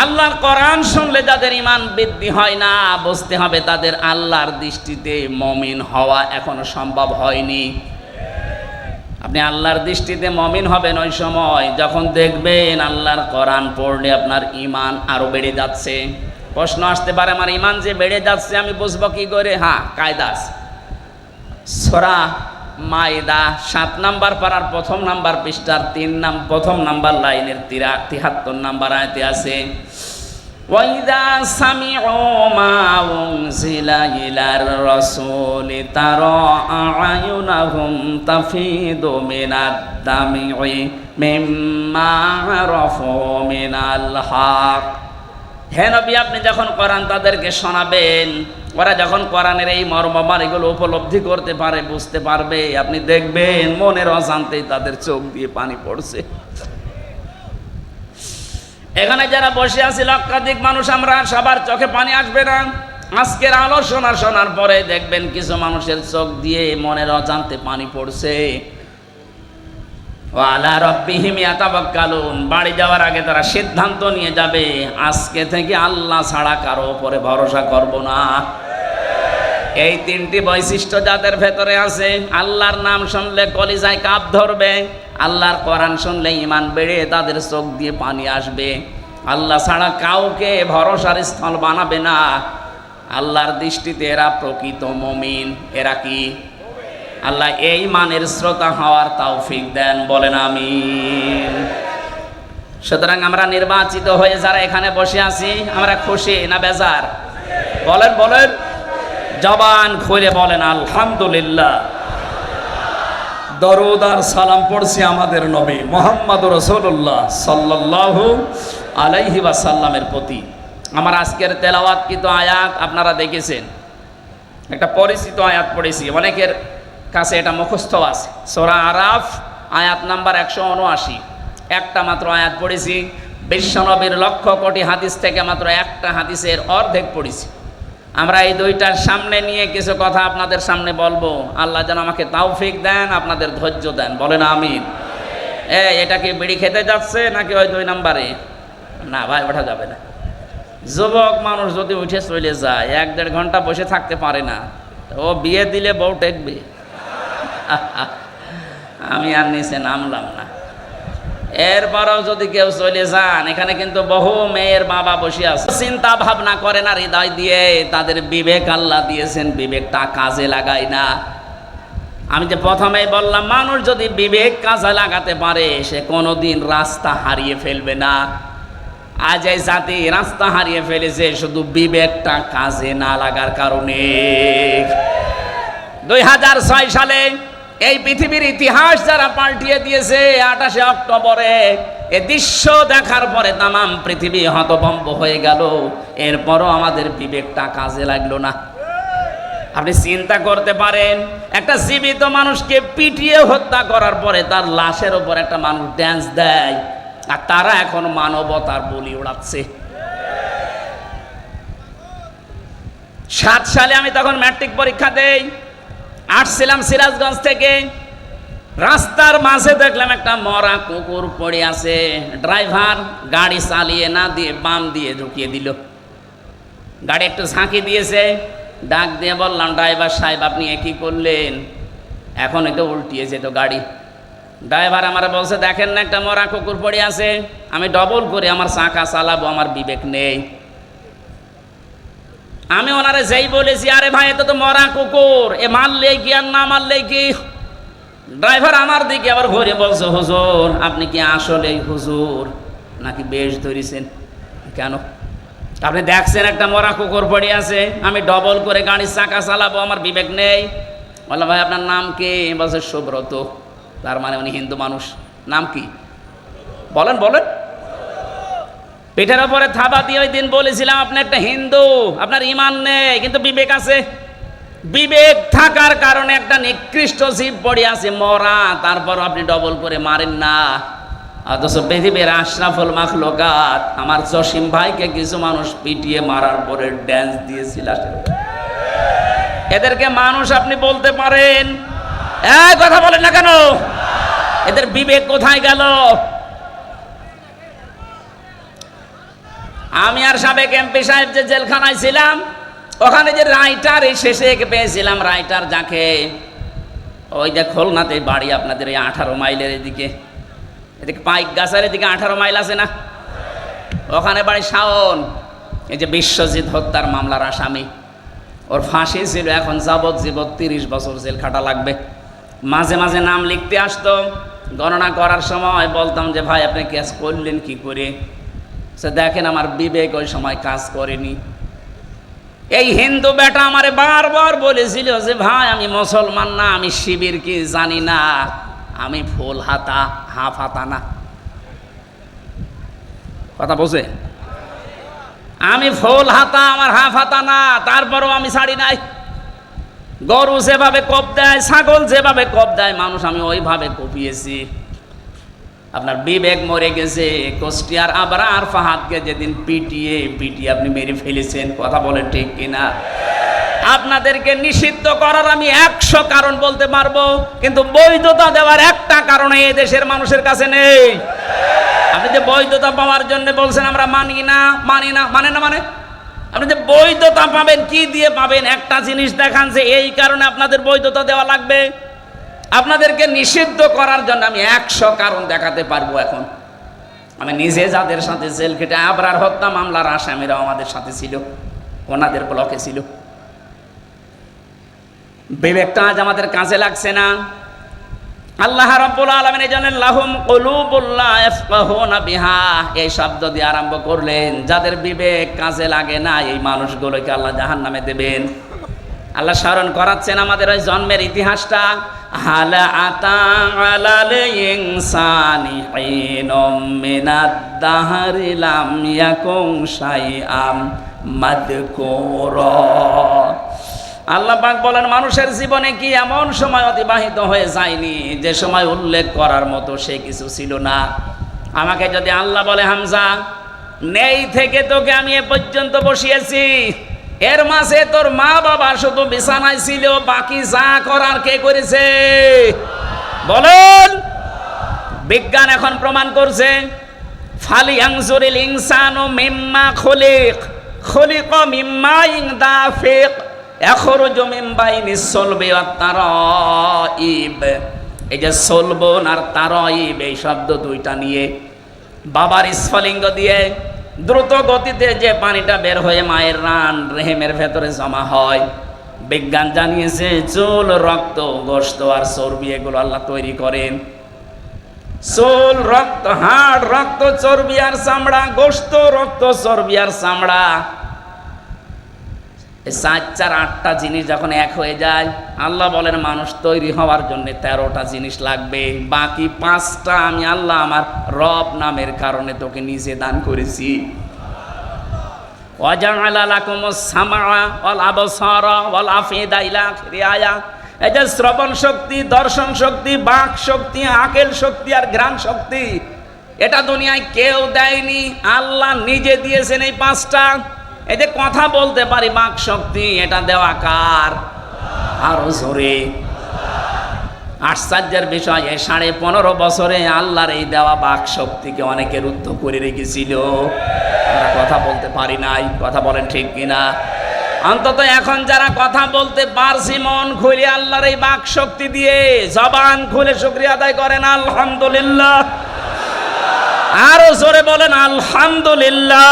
আল্লাহর কোরআন শুনলে যাদের ঈমান বৃদ্ধি হয় না, বুঝতে হবে তাদের আল্লাহর দৃষ্টিতে মুমিন হওয়া এখনো সম্ভব হয়নি। আপনি আল্লাহর দৃষ্টিতে মুমিন হবেন ওই সময় যখন দেখবেন আল্লাহর কোরআন পড়লে আপনার ঈমান আরো বেড়ে যাচ্ছে। প্রশ্ন আসতে পারে, আমার ঈমান যে বেড়ে যাচ্ছে আমি বুঝবো কি করে? হ্যাঁ, কায়দা আছে। সূরা মাইদা 7 নাম্বার পারার 1ম নাম্বার পৃষ্ঠার 1ম নাম্বার লাইনের 73 নাম্বার আয়াতে আছে, ওয়াইদা সামিউ মা উনজিলা ইলার রাসূলি তারা আয়ুনাহুম তাফিদু মিনাদ দামি মিম্মা আরাফু মিনাল হক। হে নবী, আপনি যখন কোরআন তাদেরকে শোনাবেন, ওরা যখন কোরআনের এই মর্মমান এগুলো উপলব্ধি করতে পারে, বুঝতে পারবে, আপনি দেখবেন মনের অজান্তেই তাদের চোখ দিয়ে পানি পড়ছে। এখানে যারা বসে আছি লক্ষাধিক মানুষ, আমরা সবার চোখে পানি আসবে না। আজকের আলোচনা শোনার পরে দেখবেন কিছু মানুষের চোখ দিয়ে মনের অজান্তে পানি পড়ছে। ওয়ালা রাব্বিহিম ইয়াতাওয়াক্কালুন, বাড়ি যাওয়ার আগে তারা সিদ্ধান্ত নিয়ে যাবে, আজকে থেকে আল্লাহ ছাড়া কারো উপরে ভরসা করব না। এই 3টি বৈশিষ্ট্য যাদের ভেতরে আছে, আল্লাহর নাম শুনলে কলিজায় কাঁপ ধরবে, আল্লাহর কোরআন শুনলে ঈমান বেড়ে তাদের চোখ দিয়ে পানি আসবে, আল্লাহ ছাড়া কাউকে ভরসার স্থল বানাবে না। আল্লাহর দৃষ্টিতে এরা প্রকৃত মুমিন। এরা কি? আল্লাহ এই মানের শ্রোতা হওয়ার তৌফিক দেন, বলেন আমিন। সুতরাং আমরা নির্বাচিত হয়ে যারা এখানে বসে আছি, আমরা খুশি না বেজার? বলেন বলেন, জবান খুলে বলেন আলহামদুলিল্লাহ। দরুদ আর সালাম পড়ছি আমাদের নবী মুহাম্মদুর রাসূলুল্লাহ সাল্লাল্লাহু আলাইহি ওয়াসাল্লামের প্রতি। আমার আজকের তেলাওয়াতকৃত আয়াত আপনারা দেখেছেন, একটা পরিচিত আয়াত পড়েছি, অনেকের কাছে এটা মুখস্থ আছে। সূরা আরাফ আয়াত নাম্বার 179, একটা মাত্র আয়াত পড়েছি। বিশ্বনবীর লক্ষ কোটি হাদিস থেকে মাত্র একটা হাদিসের অর্ধেক পড়েছি। আমরা এই দুইটার সামনে নিয়ে কিছু কথা আপনাদের সামনে বলবো। আল্লাহ যেন আমাকে তৌফিক দেন, আপনাদের ধৈর্য দেন, বলেন আমিন। এটা কি বিড়ি খেতে যাচ্ছে নাকি ওই 2 নম্বরে? না ভাই, ওঠা যাবে না। যুবক মানুষ যদি উঠে চলে যায়, 1-1.5 ঘন্টা বসে থাকতে পারে না। ও বিয়ে দিলে বউ টেকবে। আমি আর নিচে নামলাম না। এরপরও যদি কেউ চলে যান, এখানে কিন্তু বহু মেয়ের বাবা বসে আছে, চিন্তা ভাবনা করে না হৃদয় দিয়ে। তাদের বিবেক আল্লাহ দিয়েছেন, বিবেকটা কাজে লাগায় না। আমি যে প্রথমেই বললাম, মানুষ যদি বিবেক কাজে লাগাতে পারে, সে কোনোদিন রাস্তা হারিয়ে ফেলবে না। আজ এই জাতি রাস্তা হারিয়ে ফেলেছে শুধু বিবেকটা কাজে না লাগার কারণে। 2006 সালে এই পৃথিবীর ইতিহাস যারা পাল্টিয়ে দিয়েছে, 28শে অক্টোবরে এ দৃশ্য দেখার পরে তামাম পৃথিবী হতভম্ব হয়ে গেল। এরপরও আমাদের বিবেকটা কাজে লাগলো না। আপনি চিন্তা করতে পারেন, একটা জীবিত মানুষকে পিটিয়ে হত্যা করার পরে তার লাশের উপর একটা মানুষ ড্যান্স দেয়, আর তারা এখন মানবতার বলি উড়াচ্ছে। 7 সালে আমি তখন ম্যাট্রিক পরীক্ষা দেই, আসছিলাম সিরাজগঞ্জ থেকে। রাস্তার মাঝে দেখলাম একটা মরা কুকুর পড়ে আছে। ড্রাইভার গাড়ি চালিয়ে না দিয়ে বাম দিয়ে ঢুকিয়ে দিল। গাড়ি একটু ঝাঁকি দিয়েছে, ডাক দিয়ে বললাম, ড্রাইভার সাহেব আপনি কি করলেন? এখন তো উল্টিয়ে যেত গাড়ি। ড্রাইভার আমার বলছে, দেখেন না একটা মরা কুকুর পড়ে আছে, আমি ডবল করে আমার চাকা চালাবো, আমার বিবেক নেই। আমি ওনারে যেই বলেছি, আরে ভাই এটা তো মরা কুকুর, এ মারলে কি আর না মারলে কি? ড্রাইভার আমার দিকে আবার ঘুরে বলছে, হুজুর আপনি কি আসলেই হুজুর নাকি বেশ ধরেছেন? কেন? আপনি দেখছেন একটা মরা কুকুর পড়ে আছে, আমি ডবল করে গাড়ির চাকা চালাবো, আমার বিবেক নেই। বললাম, ভাই আপনার নাম কি? বলছে সুব্রত। তার মানে উনি হিন্দু মানুষ। নাম কি বলেন বলেন। পিঠের ওপরে থাবা দিয়ে ওই দিন বলেছিলাম, আপনি একটা হিন্দু, আপনার ইমান নেই কিন্তু বিবেক আছে। বিবেক থাকার কারণে একটা নিকৃষ্ট জীব পড়ে আছে মরা, তারপর আপনি ডবল করে মারেন না। অথচ পৃথিবীর আশরাফুল মাখলুকাত আমার জসিম ভাইকে কিছু মানুষ পিটিয়ে মারার পরে ড্যান্স দিয়েছিল। এদেরকে মানুষ আপনি বলতে পারেন? কথা বলেন না কেন? এদের বিবেক কোথায় গেল? আমি আর সাবেক এমপি সাহেব যে জেলখানায় ছিলাম, ওখানে যে রাইটার শেষে পেয়েছিলাম, রাইটার যাকে, ওই যে খুলনাতে বাড়ি আপনাদের এই 18 মাইলের এদিকে পাইক গাছের এদিকে 18 মাইল আছে না, ওখানে বাড়ি শাওন। এই যে বিশ্বজিৎ হত্যার মামলার আসামি, ওর ফাঁসি ছিল, এখন যাবজ্জীবন 30 বছর জেল খাটা লাগবে। মাঝে মাঝে নাম লিখতে আসতো, গণনা করার সময় বলতাম যে ভাই আপনি কেস করলেন কি করে? সে দেখেন আমার বিবেক ওই সময় কাজ করেনি। এই হিন্দু বেটা আমারে বারবার বলেছিল যে ভাই আমি মুসলমান না, আমি শিবির কি জানি না, আমি ফুল হাতা হাফ হাতা না। কথা বলছে, আমি ফুল হাতা, আমার হাফ হাতা না, তারপরও আমি ছাড়ি নাই। গরু যেভাবে কোপ দেয়, ছাগল যেভাবে কোপ দেয় মানুষ, আমি ওইভাবে কোপিয়েছি। আপনার বিবেক মরে গেছে। কুষ্টিয়ার আবরার ফাহাদকে যেদিন পিটিয়ে আপনি মেরে ফেলেছেন, কথা বলেন ঠিক কিনা? আপনাদেরকে নিষিদ্ধ করার আমি 100 কারণ বলতে পারবো, কিন্তু বৈধতা দেওয়ার একটা কারণ এই দেশের মানুষের কাছে নেই। আপনি যে বৈধতা পাওয়ার জন্য বলছেন আমরা মানি না, মানে আপনি যে বৈধতা পাবেন, কি দিয়ে পাবেন? একটা জিনিস দেখান যে এই কারণে আপনাদের বৈধতা দেওয়া লাগবে। আপনাদেরকে নিষিদ্ধ করার জন্য আমি 100 কারণ দেখাতে পারবো। এখন আমি নিজে যাদের সাথে জেল খেটে, আবরার হত্যা মামলার আসামিরাও আমাদের সাথে ছিল, ওনাদের ব্লকে ছিল। বিবেকটা আজ আমাদের কাজে লাগছে না। আল্লাহ রাব্বুল আলামিন জানেন লাহুম কুলুবুল লা ইয়াফকাহুনা বিহা, এই শব্দ দিয়ে আরম্ভ করলেন। যাদের বিবেক কাজে লাগে না এই মানুষগুলোকে আল্লাহ জাহান্নামে দেবেন। আল্লাহ স্মরণ করাচ্ছেন আমাদের ওই জন্মের ইতিহাসটা। হালা আতা আলাল ইনসানি হিনুম মিনাদ দাহরি লাম ইয়াকুন শাইআম মাযকুরা। আল্লাহ পাক বলেন মানুষের জীবনে কি এমন সময় অতিবাহিত হয়ে যায়নি যে সময় উল্লেখ করার মতো সে কিছু ছিল না। আমাকে যদি আল্লাহ বলে হামজা নেই থেকে তোকে আমি এ পর্যন্ত বসিয়েছি, এর মাঝে তোর মা বাবা শুধু বিছানায় ছিল, বাকি যা করার কে করেছে বলেন? বিজ্ঞান এখন প্রমাণ করছে ফালিয়ানজুরিল ইনসানু মিম্মা খুলিক, খুলিকা মিম্মা ইন দাফিক ইয়াখরুজু মিন বাইনিস সলবি ওয়াত তারাইব। এই যে সলবন আর তারাইব এই শব্দ দুইটা নিয়ে বাবার স্ফলিঙ্গ দিয়ে দ্রুত গতিতে যে পানিটা বের হয়ে মায়ের রান রেহেমের ভেতরে জমা হয়, বিজ্ঞান জানিয়েছে চুল, রক্ত, গোশত আর চর্বি এগুলো আল্লাহ তৈরি করেন। চুল, রক্ত, হাড়, রক্ত, চর্বি আর চামড়া, গোশত, রক্ত, চর্বি আর চামড়া, এই 4-8টা জিনিস যখন এক হয়ে যায়, আল্লাহ বলেন মানুষ তৈরি হওয়ার জন্য 13টা জিনিস লাগবে, বাকি 5টা আমি আল্লাহ আমার রব নামের কারণে তোকে নিজে দান করেছি। ওয়াজআলা লাকুমুস সামআ ওয়াল আবসারা ওয়াল আফিদা ইলা আখিরি আয়াত। এই যে শ্রবণ শক্তি, দর্শন শক্তি, বাক শক্তি, আকেল শক্তি আর ঘ্রাণ শক্তি, এটা দুনিয়ায় কেউ দেয়নি, আল্লাহ নিজে দিয়েছেন এই 5টা। এই যে কথা বলতে পারি বাক শক্তি, এটা দেওয়া কার? আরো জোরে। আশ্চর্যের বিষয় এই 15.5 বছরে আল্লাহর এই দেওয়া বাক শক্তিকে অনেকে রুদ্ধ করে রেখেছিল। আমরা কথা বলতে পারি নাই, কথা বলেন ঠিক কিনা? অন্তত এখন যারা কথা বলতে পারছি মন খুলে আল্লাহর এই বাক শক্তি দিয়ে, জবান খুলে শুকরিয়া আদায় করেন আলহামদুলিল্লাহ। আরো জোরে বলেন আলহামদুলিল্লাহ।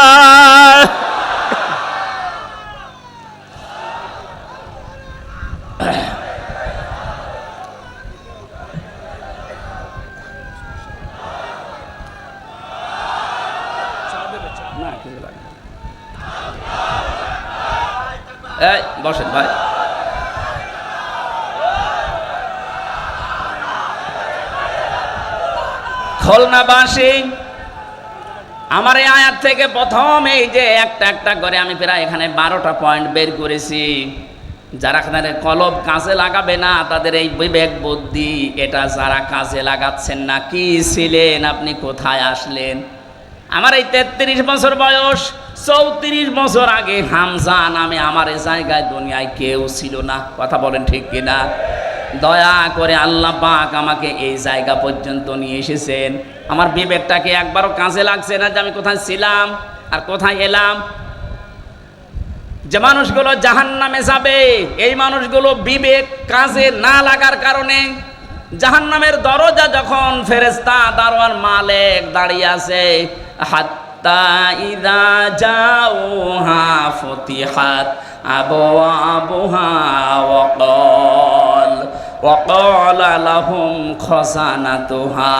এই বসেন ভাই। খুলনাবাসী আমার এই আয়াত থেকে প্রথম এই যে একটা একটা করে আমি প্রায় এখানে 12টা পয়েন্ট বের করেছি। যারা এখানে কলব কাজে লাগাবে না তাদের এই বিবেক বুদ্ধি এটা যারা কাজে লাগাচ্ছেন না, কি ছিলেন আপনি, কোথায় আসলেন? আমার এই 33 বছর বয়স, 34 বছর আগে হামজা নামে আমার এই জায়গায় দুনিয়ায় কেউ ছিল না। কথা বলেন ঠিক কিনা? দয়া করে আল্লাহ পাক আমাকে এই জায়গা পর্যন্ত নিয়ে এসেছেন। আমার বিবেকটাকে একবারও কাজে লাগছে না যে আমি কোথায় ছিলাম আর কোথায় এলাম। যে মানুষগুলো জাহান্নামে যাবে এই মানুষগুলো বিবেক কাজে না লাগার কারণে, জাহান্নামের দরজা যখন ফেরেশতা দারওয়ান মালিক দাঁড়িয়ে আছে, হাত্তা ইযা জাউহা ফুতিহাত আবওয়াবুহা وقال لهم خزنتها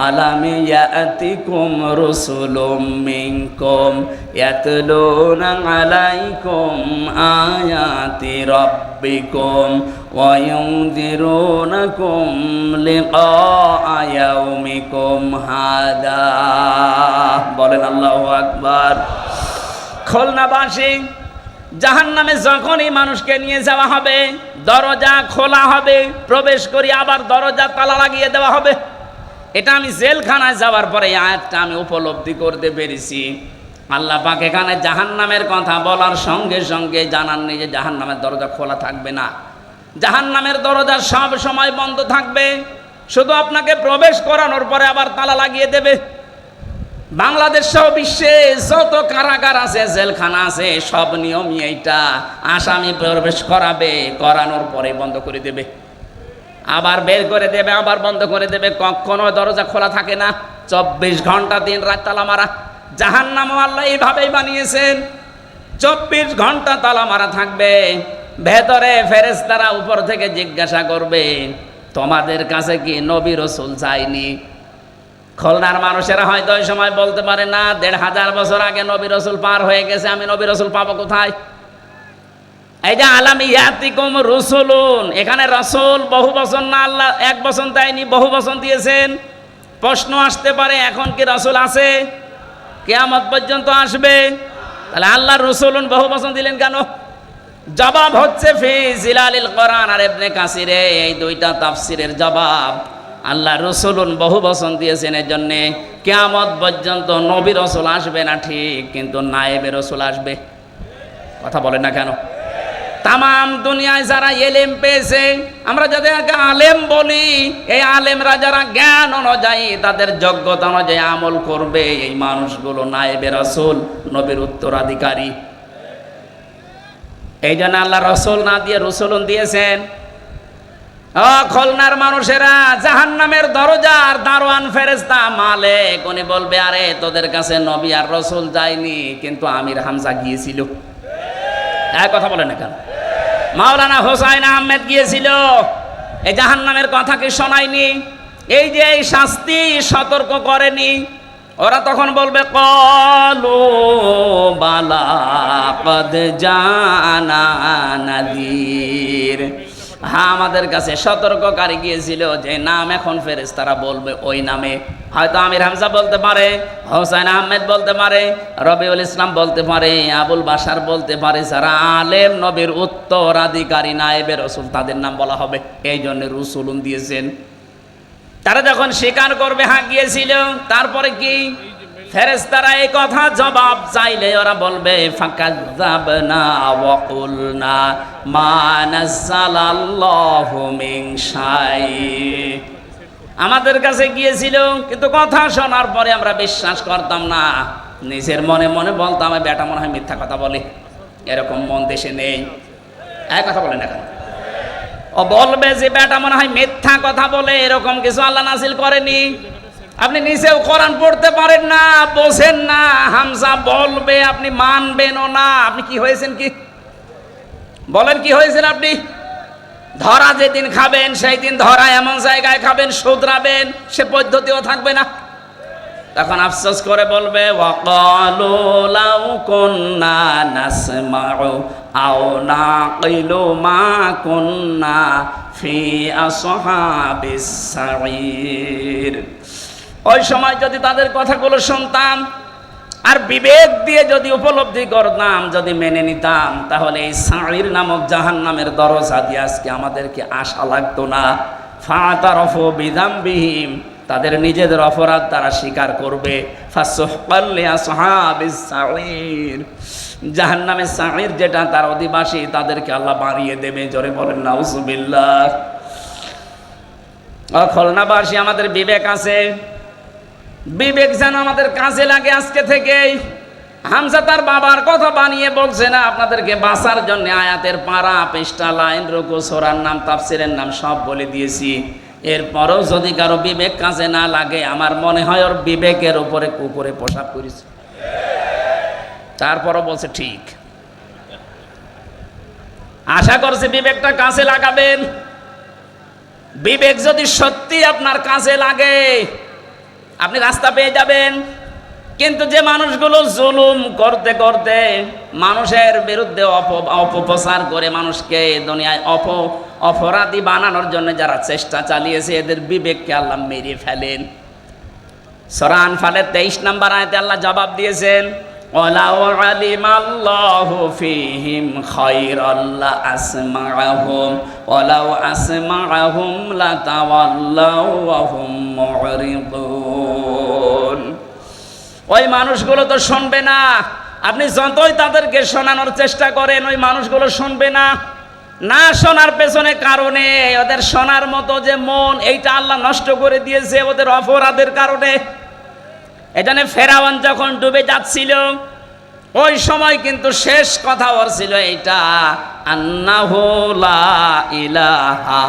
ألم يأتكم رسل منكم يتلون عليكم آيات ربكم وينذرونكم لقاء يومكم هذا বলেন আল্লাহু আকবার। খুলনাবাসী জাহান্নামে যখনই মানুষকে নিয়ে যাওয়া হবে, দরজা খোলা হবে, প্রবেশ করি আবার দরজা তালা লাগিয়ে দেওয়া হবে। এটা আমি জেলখানায় যাওয়ার পরে আয়াতটা আমি উপলব্ধি করতে পেরেছি। আল্লাহ পাক এখানে জাহান্নামের কথা বলার সঙ্গে সঙ্গে জানাননি যে জাহান্নামের দরজা খোলা থাকবে না, জাহান্নামের দরজা সব সময় বন্ধ থাকবে, শুধু আপনাকে প্রবেশ করানোর পরে আবার তালা লাগিয়ে দেবে। বাংলাদেশ সহ বিশ্বে যত কারাগার আছে, জেলখানা আছে, সব নিয়মই এইটা। আসামি প্রবেশ করাবে, করানোর পরে বন্ধ করে দেবে, আবার বের করে দেবে, আবার বন্ধ করে দেবে, কখনো দরজা খোলা থাকে না। 24 ঘন্টা দিন রাত তালা মারা। জাহান্নামও আল্লাহ এইভাবেই বানিয়েছেন, 24 ঘন্টা তালা মারা থাকবে। ভেতরে ফেরেশতারা উপর থেকে জিজ্ঞাসা করবে, তোমাদের কাছে কি নবী রাসূল যায়নি? খুলনার মানুষেরা হয়তো ওই সময় বলতে পারে না, 1500 বছর আগে নবী রাসূল পার হয়ে গেছে, আমি নবী রাসূল পাবো কোথায়? এই যে আলাম ইয়াতিকুম রুসুলুন, এখানে রাসূল বহু বচন না, আল্লাহ এক বচন দেয়নি, বহু বচন দিয়েছেন। প্রশ্ন আসতে পারে, এখন কি রাসূল আছে? কিয়ামত পর্যন্ত আসবে, তাহলে আল্লাহ রসুলুন বহু বচন দিলেন কেন? জবাব হচ্ছে ফি জিলালিল কোরআন আর ইবনে কাসিরে, এই দুইটা তাফসিরের জবাব। আল্লাহ রসুলুন বহু বচন দিয়েছেন এর জন্য কিয়ামত পর্যন্ত নবী রাসূল আসবে না ঠিক, কিন্তু নায়েবে রাসূল আসবে। কথা বলেন না কেন? তামাম দুনিয়ায় যারা ইলম পেয়েছে, আমরা যাদেরকে আলেম বলি, এই আলেমরা যারা জ্ঞান অনুযায়ী তাদের যোগ্যতা অনুযায়ী আমল করবে, এই মানুষগুলো নায়েবে রাসূল, নবীর উত্তরাধিকারী। এই জন্য আল্লাহ রাসূল না দিয়ে রসুলুন দিয়েছেন। খুলনার মানুষেরা জাহান্নামের দরজার দারোয়ান ফেরেশতা মালিক, উনি বলবে, আরে তোদের কাছে নবী আর রাসূল যায়নি, কিন্তু আমির হামজা গিয়েছিল। এক কথা বলে না কেন? মাওলানা হোসাইন আহমেদ গিয়েছিল, এই জাহান্নামের কথা কি শোনায়নি? এই যে এই শাস্তি সতর্ক করেনি? ওরা তখন বলবে, ক্বালু বালা ক্বাদ জানা নাযীর, হ্যাঁ আমাদের কাছে সতর্ককারী গিয়েছিল। যে নাম এখন ফেরেশতারা বলবে ওই নামে, হয়তো আমির হামজা বলতে পারে, হোসেন আহমেদ বলতে পারে, রবিউল ইসলাম বলতে পারে, আবুল বাশার বলতে পারে, যারা আলেম নবীর উত্তরাধিকারী নায়েবে রাসূল, তাদের নাম বলা হবে। এই জন্য রসুলুন দিয়েছেন। তারা যখন স্বীকার করবে হ্যাঁ গিয়েছিল, তারপরে কি ফেরেশতারা এই কথা জবাব চাইলে ওরা বলবে, ফাকাযাবনা ওয়া কুলনা মা নাযালাল্লাহু মিন শাই, আমাদের কাছে গিয়েছিল কিন্তু কথা শোনার পরে আমরা বিশ্বাস করতাম না, নিজের মনে মনে বলতাম বেটা মনে হয় মিথ্যা কথা বলে। এরকম মন দেশে নেই। এক কথা বলেন এখন, ও বলবে যে বেটা মনে হয় মিথ্যা কথা বলে, এরকম কিছু আল্লাহ নাযিল করেনি। আপনি নিজেও কোরআন পড়তে পারেন না, বোঝেন না, হামজা বলবে, আপনি মানবেনও না। আপনি কি হয়েছেন? কি বলেন, কি হয়েছেন আপনি? ধরা যেদিন খাবেন সেই দিন ধরা এমন জায়গায় খাবেন, শুধরাবেন, সে পদ্ধতিও থাকবে না। তখন আফসোস করে বলবে, ওয়াকালু লাউ কুন্না নাসমাউ আও নাকিলু মা কুন্না ফি আসহাবিস সাঈর। ওই সময় যদি তাদের কথাগুলো শুনতাম আর বিবেক দিয়ে যদি উপলব্ধি করতাম, যদি মেনে নিতাম, তাহলে এই সাঈর নামক জাহান্নামের দরজা দিয়ে আজকে আমাদেরকে আশা লাগতো না। ফাতারাফু বিযামবিহিম, তাদের নিজেদের অপরাধ তারা স্বীকার করবে। ফাসুহকাল লিআসহাবিস সাঈর, জাহান্নামের সাঈর যেটা তার অধিবাসী, তাদেরকে আল্লাহ বাড়িয়ে দেবে। জোরে বলেন নাউজুবিল্লাহ। খুলনাবাসী, আমাদের বিবেক আছে, বিবেক যেন আমাদের কাজে লাগে আজকে থেকেই। হামজা তার বাবার কথা বানিয়ে বলছে না, আপনাদেরকে বাঁচার জন্য আয়াতের পারা, পৃষ্ঠা, লাইন, রুকু, সূরার নাম, তাফসিরের নাম সব বলে দিয়েছি। এরপরও যদি কারো বিবেক কাজে না লাগে, আমার মনে হয় ওর বিবেকের উপরে কুকুরে পোশাক করেছে। তারপরও বলছে ঠিক। আশা করছি বিবেকটা কাজে লাগাবেন। বিবেক যদি সত্যি আপনার কাজে লাগে, আপনি রাস্তা পেয়ে যাবেন। কিন্তু যে মানুষগুলো জুলুম করতে করতে মানুষের বিরুদ্ধে অপপ্রচার করে মানুষকে দুনিয়ায় অপরাধী বানানোর জন্য যারা চেষ্টা চালিয়েছে, এদের বিবেককে আল্লাহ মেরে ফেলেন। সূরা আনফালের 23 নম্বর আয়াতে আল্লাহ জবাব দিয়েছেন, ওয়ালাউ আলিমাল্লাহু ফীহিম খায়রাল লাআসমাআহুম ওয়ালাউ আসমাআহুম লাতাওয়াল্লাউ ওয়া হুম মুরিদুন। ওই মানুষগুলো তো শুনবে না, আপনি যতই তাদেরকে শোনানোর চেষ্টা করেন, ওই মানুষগুলো শুনবে না। না শোনার পেছনে কারণে, ওদের শোনার মতো যে মন, এইটা আল্লাহ নষ্ট করে দিয়েছে ওদের অপরাধের কারণে। এজন্য ফেরাউন যখন ডুবে যাচ্ছিল, ওই সময় কিন্তু শেষ কথা ওর ছিল এইটা, আন্নাহু লা ইলাহা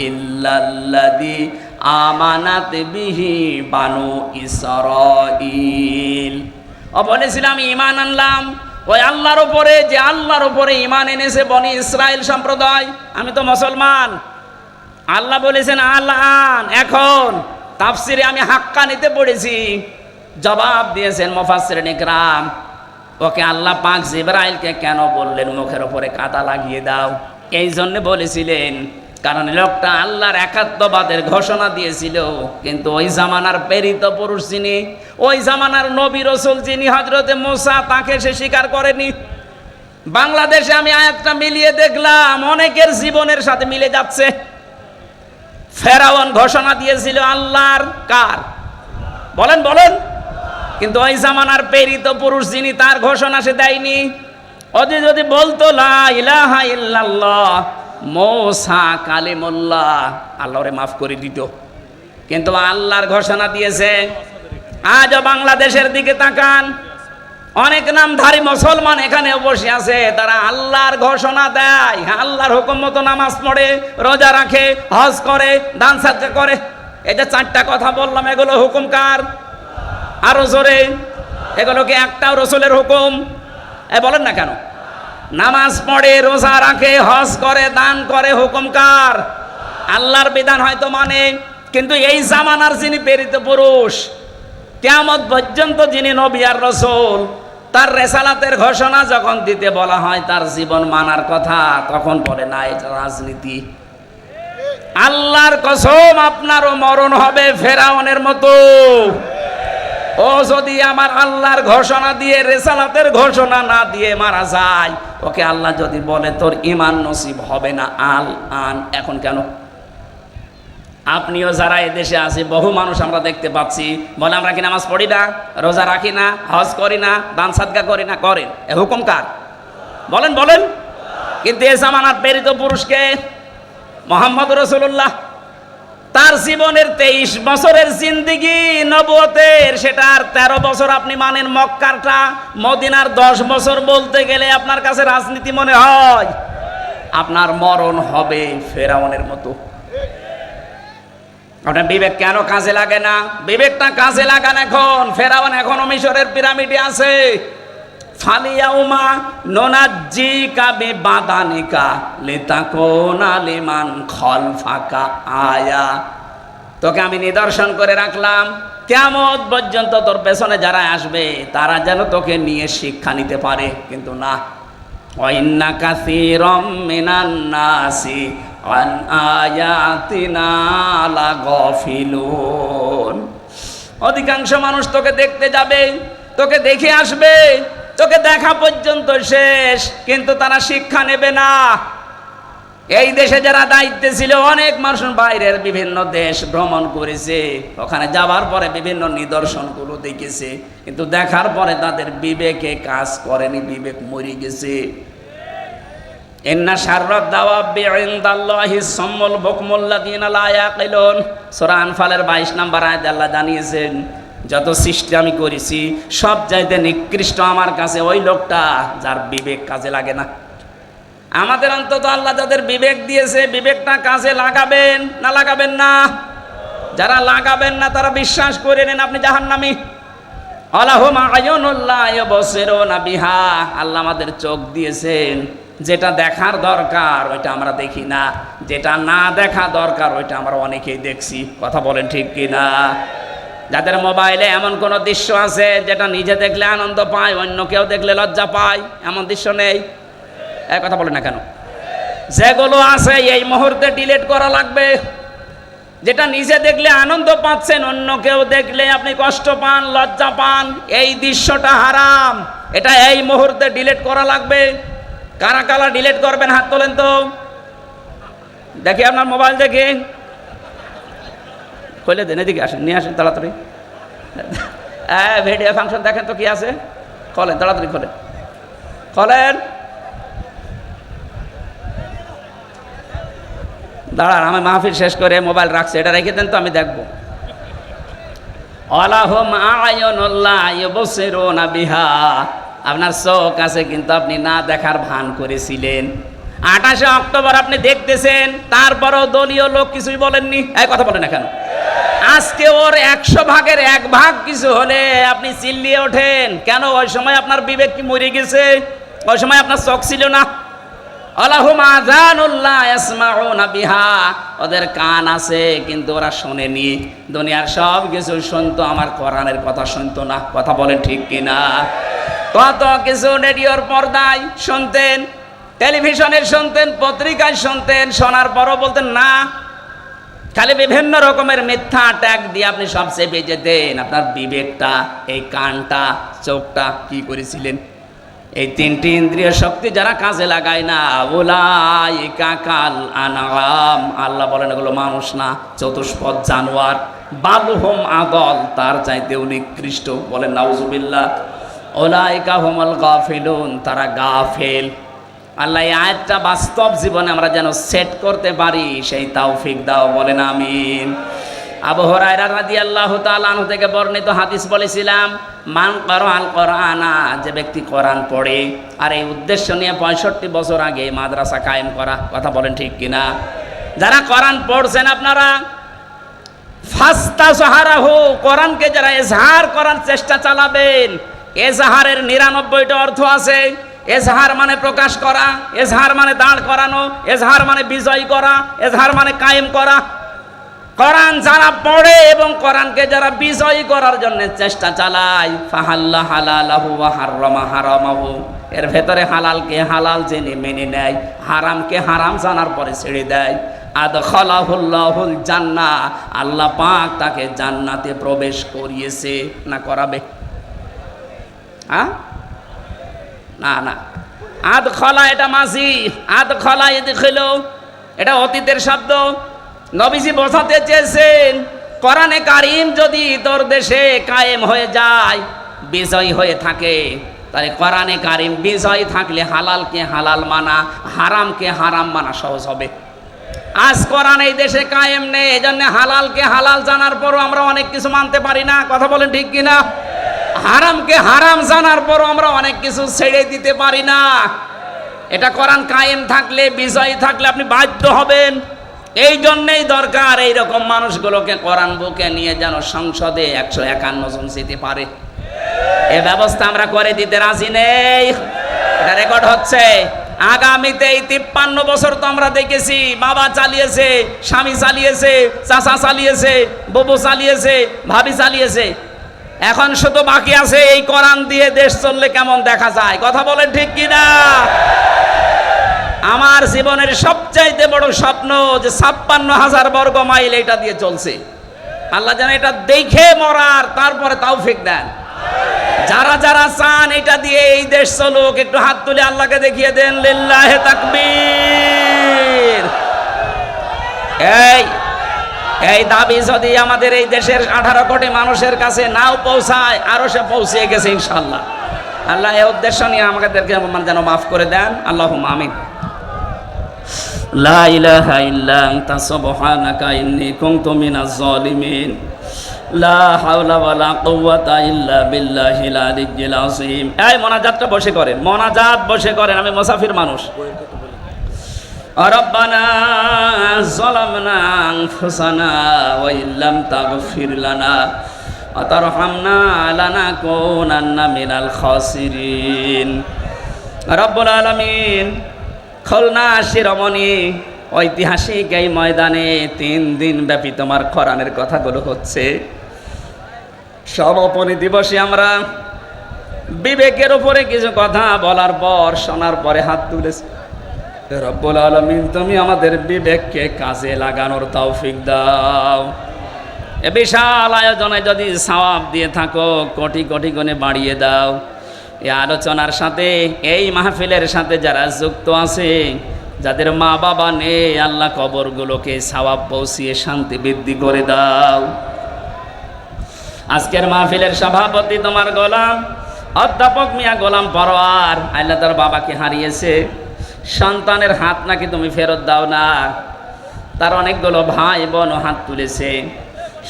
ইল্লাল্লাযী আমানাত বিহি বানু ইসরাঈল। ও বলেছিল আমি ঈমান আনলাম ওই আল্লাহর উপরে, যে আল্লাহর উপরে ঈমান এনেছে বনি ইসরাইল সম্প্রদায়। আমি তো মুসলমান। আল্লাহ বলেছেন আল্লাহ এখন। তাফসিরে আমি হাক্কানিতে পড়েছি, জবাব দিয়েছেন মুফাসসিরিন ইকরাম, ওকে আল্লাহ পাক জিবরাইলকে কেন বললেন মুখের উপরে কাদা লাগিয়ে দাও? এই জন্য বলেছিলেন কারণ লোকটা আল্লাহর একাত্মবাদের ঘোষণা দিয়েছিল, কিন্তু ওই জামানার প্রেরিত পুরুষ যিনি, ওই জামানার নবী রাসূল যিনি হযরতে মুসা, তাকে সে স্বীকার করেনি। বাংলাদেশে আমি আয়াতটা মিলিয়ে দেখলাম অনেকের জীবনের সাথে মিলে যাচ্ছে। ফেরাউন ঘোষণা দিয়েছিল আল্লাহর কার? বলেন বলেন। কিন্তু ওই জামানার প্রেরিত পুরুষ যিনি, তার ঘোষণা সে দেয়নি। ওদি যদি বলতো লা ইলাহা ইল্লাল্লাহ মুসা কালিমুল্লাহ, আল্লাহরে মাফ করে দিত। কিন্তু আল্লাহর ঘোষণা দিয়েছে। আজও বাংলাদেশের দিকে তাকান, অনেক নামধারী মুসলমান এখানেও বসে আছে, তারা আল্লাহর ঘোষণা দেয়, আল্লাহর হুকুম মতো নামাজ পড়ে, রোজা রাখে, হজ করে, দান সাদকা করে। এই যে চারটা কথা বললাম, এগুলো হুকুম কার? আরো জোরে, এগুলো কি একটাও রাসূলের হুকুম? বলেন না কেন? নামাজ পড়ে, রোজা রাখে, হজ করে, দান করে, হুকুম কার? আল্লাহর বিধান হয়তো মানে, কিন্তু এই জামানার যিনি প্রেরিত পুরুষ, কিয়ামত পর্যন্ত যিনি নবী আর রাসূল, তার রেসালাতের ঘোষণা যখন দিতে বলা হয় তার জীবন মানার কথা, তখন বলে না এটা রাজনীতি। আল্লাহর কসম আপনারও মরণ হবে ফেরাউনের মতো। ও যদি আমার আল্লাহর ঘোষণা দিয়ে, রেসালাতের ঘোষণা না দিয়ে মারা যায়, ওকে আল্লাহ যদি বলে তোর ঈমান নসিব হবে না আল আন, এখন কেন? আপনিও যারা এদেশে আছে, বহু মানুষ আমরা দেখতে পাচ্ছি বলে আমরা কি নামাজ পড়ি না, রোজা রাখি না, হজ করি না, দান সাদকা করি না। করেন, এ হুকুম কার? বলেন বলেন। কিন্তু এ জামানার প্রেরিত পুরুষকে মুহাম্মদ রাসূলুল্লাহ, তার জীবনের 23 বছরের জিন্দেগি নবুয়তের, সেটার 13 বছর আপনি মানেন মক্কারটা, মদিনার 10 বছর বলতে গেলে আপনার কাছে রাজনীতি মনে হয়। আপনার মরণ হবে ফেরাউনের মতো। আপনার বিবেক কেন কাজে লাগে না? বিবেকটা কাজে লাগান এখন। ফেরাউন এখনো মিশরের পিরামিডে আছে। ফালিয়াউমা নুনাজ্জিকা বিবাদানিকা লিতাকুনা লিমান খালফাকা আয়া। তোকে আমি নিদর্শন করে রাখলাম, কিয়ামত পর্যন্ত তোর পেছনে যারা আসবে তারা যেন তোকে নিয়ে শিক্ষা নিতে পারে। কিন্তু না, ওয়া ইন্না কাসীরাম মিনান নাসি আন আয়াতিনা লাগাফিলুন। অধিকাংশ মানুষ তোকে দেখতে যাবে, তোকে দেখে আসবে, তোকে দেখা পর্যন্ত শেষ, কিন্তু তারা শিক্ষা নেবে না। এই দেশে যারা দায়িত্বে ছিল, অনেক মানুষ বাইরের বিভিন্ন দেশ ভ্রমণ করেছে, ওখানে যাওয়ার পরে বিভিন্ন নিদর্শনগুলো দেখেছে, কিন্তু দেখার পরে তাদের বিবেকে কাজ করেনি, বিবেক মরে গেছে। ইন্না শাররাদ দাওয়াবি ইনদাল্লাহিস সাম্মুল বুকমুল্লাযিনা লা ইয়াকিলুন। সূরা আনফালের 22 নম্বর আয়াতে আল্লাহ জানিয়েছেন, যত সৃষ্টি আমি করেছি সব চাইতে নিকৃষ্ট আমার কাছে ওই লোকটা যার বিবেক কাজে লাগে না। আমাদের অন্তত আল্লাহ যাদের বিবেক দিয়েছে, বিবেকটা কাজে লাগাবেন না লাগাবেন না? যারা লাগাবেন না তারা বিশ্বাস করে নেন আপনি জাহান্নামী। আলাহুম আয়ুনুল লা ইউবসিরুনা বিহা। আল্লাহ আমাদের চোখ দিয়েছেন, যেটা দেখার দরকার ওইটা আমরা দেখি না, যেটা না দেখা দরকার ওইটা আমরা অনেকেই দেখছি। কথা বলেন ঠিক কিনা? যাদের মোবাইলে এমন কোন দৃশ্য আছে যেটা নিজে দেখলে আনন্দ পায়, অন্য কেউ দেখলে লজ্জা পায়, এমন দৃশ্য নেই? কথা বলেন না কেন? যেগুলো আছে এই মুহূর্তে ডিলিট করা লাগবে। যেটা নিজে দেখলে আনন্দ পাচ্ছেন, অন্য কেউ দেখলে আপনি কষ্ট পান, লজ্জা পান, এই দৃশ্যটা হারাম, এটা এই মুহূর্তে ডিলিট করা লাগবে। কারা কারা ডিলিট করবেন হাত তোলেন তো দেখি। আপনার মোবাইল দেখে খুলে দেন, এদিকে আসেন, নিয়ে আসেন তাড়াতাড়ি। ভিডিও ফাংশন দেখেন তো কি আছে, খোলেন তাড়াতাড়ি, খোলেন খোলেন। দাঁড়ান, আমি মাহফিল শেষ করে মোবাইল রাখছি, এটা রেখে দেন তো আমি দেখবো। আলাহুম আয়ুনুল লা ইউবসিরুনা বিহা। আপনার চোখ আছে কিন্তু আপনি না দেখার ভান করেছিলেন। 28 অক্টোবর আপনি দেখতেছেন, তারপরও দলীয় লোক কিছুই বলেননি। এই কথা বলেন না কেন? আজকে ওর 100 ভাগের 1 ভাগ কিছু হলে আপনি চিল্লিয়ে ওঠেন কেন? ওই সময় আপনার বিবেক কি মরে গেছে? ওই সময় আপনার চোখ ছিল না? আলাহুম আযানুল্লাহ ইয়াসমাউনা বিহা, ওদের কান আছে কিন্তু ওরা শোনেনি। দুনিয়ার সব কিছু শুনতো, আমার কোরআনের কথা শুনতো না। কথা বলেন ঠিক কিনা? কত কিছু রেডিওর পর্দায় শুনতেন, টেলিভিশনে শুনতেন, পত্রিকায় শুনতেন, শোনার পরও বলতেন না। খালি বিভিন্ন রকমের মিথ্যা ট্যাগ দিয়ে আপনি সব চেপে যেতেন। আপনার বিবেকটা, এই কানটা, চোখটা কি করেছিলেন? এই 3টি ইন্দ্রিয় শক্তি যারা কাজে লাগায় না, উলাইকা কাল আনআম, আল্লাহ বলেন এগুলো মানুষ না, চতুষ্পদ জানোয়ার। বালহুম আদল, তার চাইতেও নিকৃষ্ট। বলেন নাউজুবিল্লাহ। উলাইকা হুমুল গাফিলুন, তারা গাফেল। আল্লাহ এই আয়াতটা বাস্তব জীবনে আমরা যেন সেট করতে পারি, সেই তৌফিক দাও। বলেন আমিন। আবু হুরায়রা রাদিয়াল্লাহু তাআলা আনহু থেকে বর্ণিত হাদিস বলেছিলাম, মান ক্বারাআল কোরআনা, যে ব্যক্তি কোরআন পড়ে। আর এই উদ্দেশ্য নিয়ে 65 বছর আগে মাদ্রাসা কায়েম করা। কথা বলেন ঠিক কিনা? যারা কোরআন পড়ছেন আপনারা, ফাস্তাজহারাহু, কোরআনকে যারা ইজহার করার চেষ্টা চালাবেন, এজহারের 99টা অর্থ আছে। এজহার মানে প্রকাশ করা, এজহার মানে দাঁড় করানো, এজহার মানে বিজয় করা, এজহার মানে কায়েম করা। কোরআন যারা পড়ে এবং কোরআনকে যারা বিজয়ী করার জন্য চেষ্টা চালায়, ফাহাল্লা হালালাহু ওয়া হাররামা হারামাহু, এর ভেতরে হালালকে হালাল জেনে মেনে নেয়, হারামকে হারাম জানার পরে ছেড়ে দেয়। আদখালাহুল্লাহুল জান্নাহ, আল্লাহ পাক তাকে জান্নাতে প্রবেশ করিয়েছে না করাবে? না না, আদখালা এটা মাঝি, আদখালা ইদখিলু এটা অতীতের শব্দ। নবীজি বোঝাতে চেয়েছেন, কোরআনে কারীম যদি তোর দেশে কায়েম হয়ে যায়, বিজয় হয়ে থাকে, তাহলে কোরআনে কারীম বিজয় থাকলে হালালকে হালাল মানা, হারামকে হারাম মানা সহজ হবে। আজ কোরআন এই দেশে কায়েম নেই, এই জন্য হালালকে হালাল জানার পরও আমরা অনেক কিছু মানতে পারি না। কথা বলেন ঠিক কিনা? হারামকে হারাম জানার পরও আমরা অনেক কিছু ছেড়ে দিতে পারি না। এটা কোরআন কায়েম থাকলে, বিজয় থাকলে আপনি বাধ্য হবেন। এই জন্যেই দরকার এইরকম মানুষগুলোকে কোরআন বুকে নিয়ে যেন সংসদে 151 জন যেতে পারে। এ ব্যবস্থা আমরা করে দিতে রাজি নেই। এটা রেকর্ড হচ্ছে। আগামীতে এই 53 বছর তো আমরা দেখেছি, বাবা চালিয়েছে, স্বামী চালিয়েছে, চাচা চালিয়েছে, বউ চালিয়েছে, ভাবি চালিয়েছে। এখন শুধু বাকি আছে এই কোরআন দিয়ে দেশ চললে কেমন দেখা যায়। কথা বলেন ঠিক কিনা? আমার জীবনের সবচাইতে বড় স্বপ্ন যে 56,000 বর্গ মাইল এটা দিয়ে চলছে। আল্লাহ যেন এটা দেখে মরার তারপরে তৌফিক দেন। যারা যারা চান এটা দিয়ে এই দেশ চলুক, একটু হাত তুলে আল্লাহকে দেখিয়ে দেন। লিল্লাহে তাকবীর। এই দাবি যদি আমাদের এই দেশের 18 কোটি মানুষের কাছে নাও পৌঁছায়, আরো সে পৌঁছে গেছে ইনশাআল্লাহ। আল্লাহ এই উদ্দেশ্য নিয়ে আমাদেরকে যেন মাফ করে দেন। আল্লাহুম্মা আমিন। লা ইলাহা ইল্লা আনতা সুবহানাকা ইন্নী কুনতু মিনাজ জালিমিন। লা হাওলা ওয়ালা কুওয়াতা ইল্লা বিল্লাহিল আলিয়্যিল আযীম। এই মোনাজাতটা বসে করেন, মোনাজাত বসে করেন। আমি মুসাফির মানুষ। রব্বানা যালামনা আনফুসানা ওয়া ইল্লাম তাগফির লানা ওয়া তারহামনা লানাকুনান্না মিনাল খাসিরিন। রব্বুল আলামিন, খুলনা শিরোমণি ঐতিহাসিক এই ময়দানে 3 দিন ব্যাপী তোমার কোরআনের কথাগুলো হচ্ছে। সমাপনী দিবসে আমরা বিবেকের উপরে কিছু কথা বলার পর, শোনার পরে হাত তুলেছি। রব্বুল আলামিন, তুমি আমাদের বিবেককে কাজে লাগানোর তৌফিক দাও। এ বিশাল আয়োজনে যদি সওয়াব দিয়ে থাকো, কোটি কোটি গুণে বাড়িয়ে দাও। এই আলোচনার সাথে, এই মাহফিলের সাথে যারা যুক্ত আছে, যাদের মা বাবা নেই, আল্লাহ কবরগুলোকে সওয়াব পৌঁছিয়ে শান্তি বৃদ্ধি করে দাও। আজকের মাহফিলের সভাপতি তোমার গোলাম অধ্যাপক মিয়া গোলাম পরোয়ার, আল্লাহ তার বাবাকে হারিয়েছে। সন্তানের হাত নাকি তুমি ফেরত দাও না। তার অনেকগুলো ভাই বোন হাত তুলেছে।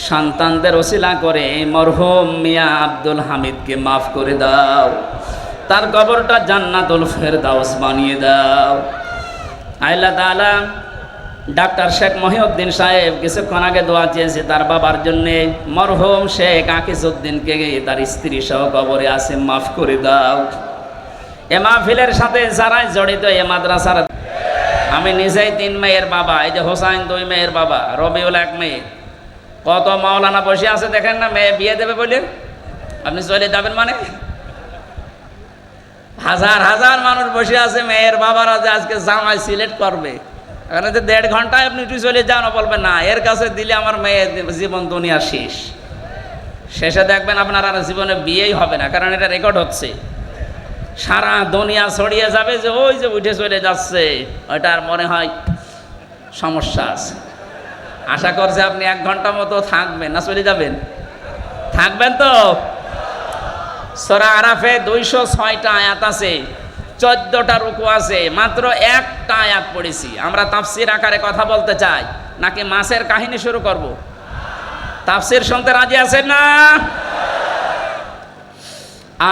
সন্তানদের ওসিলা করে মরহুম মিয়া আব্দুল হামিদকে মাফ করে দাও। তার কবরটা জান্নাতুল ফেরদাউস বানিয়ে দাও। আল্লাহ তাআলা ডাক্তার শেখ মহিউদ্দিন সাহেব কিছুক্ষণ আগে দোয়া চেয়েছে তার বাবার জন্যে। মরহুম শেখ আকিজউদ্দিনকে তার স্ত্রী সহ কবরে আছে, মাফ করে দাও। এ মাহফিলের সাথে যারাই জড়িত এ মাদ্রাসার, আমি নিজেই 3 মেয়ের বাবা, এই যে হোসাইন 2 মেয়ের বাবা, রবিউল 1 মেয়ে। কত মাওলানা বসে আছে দেখেন না, মেয়ে বিয়ে দেবে বলে আপনি চলে যাবেন মানে? হাজার হাজার মানুষ বসে আছে, মেয়ের বাবারা যে আজকে জামাই সিলেক্ট করবে, এখানে যে 1.5 ঘন্টায় আপনি একটু চলে যান, বলবেন না এর কাছে দিলে আমার মেয়ের জীবন দুনিয়া শেষ। শেষে দেখবেন আপনার আর জীবনে বিয়েই হবে না, কারণ এটা রেকর্ড হচ্ছে। সারা দুনিয়া ছড়িয়ে যাবে যে ওই যে উঠে চলে যাচ্ছে, ওইটার মনে হয় সমস্যা আছে। আশা করছে আপনি 1 ঘন্টা মতো থাকবেন, না চলে যাবেন? থাকবেন তো? সূরা আরাফে 206টা আয়াত আছে, 14টা রুকু আছে, মাত্র 1টা আয়াত পড়েছি। আমরা তাফসীর আকারে কথা বলতে চাই নাকি মাছের কাহিনী শুরু করব? তাফসীর শুনতে রাজি আছেন না?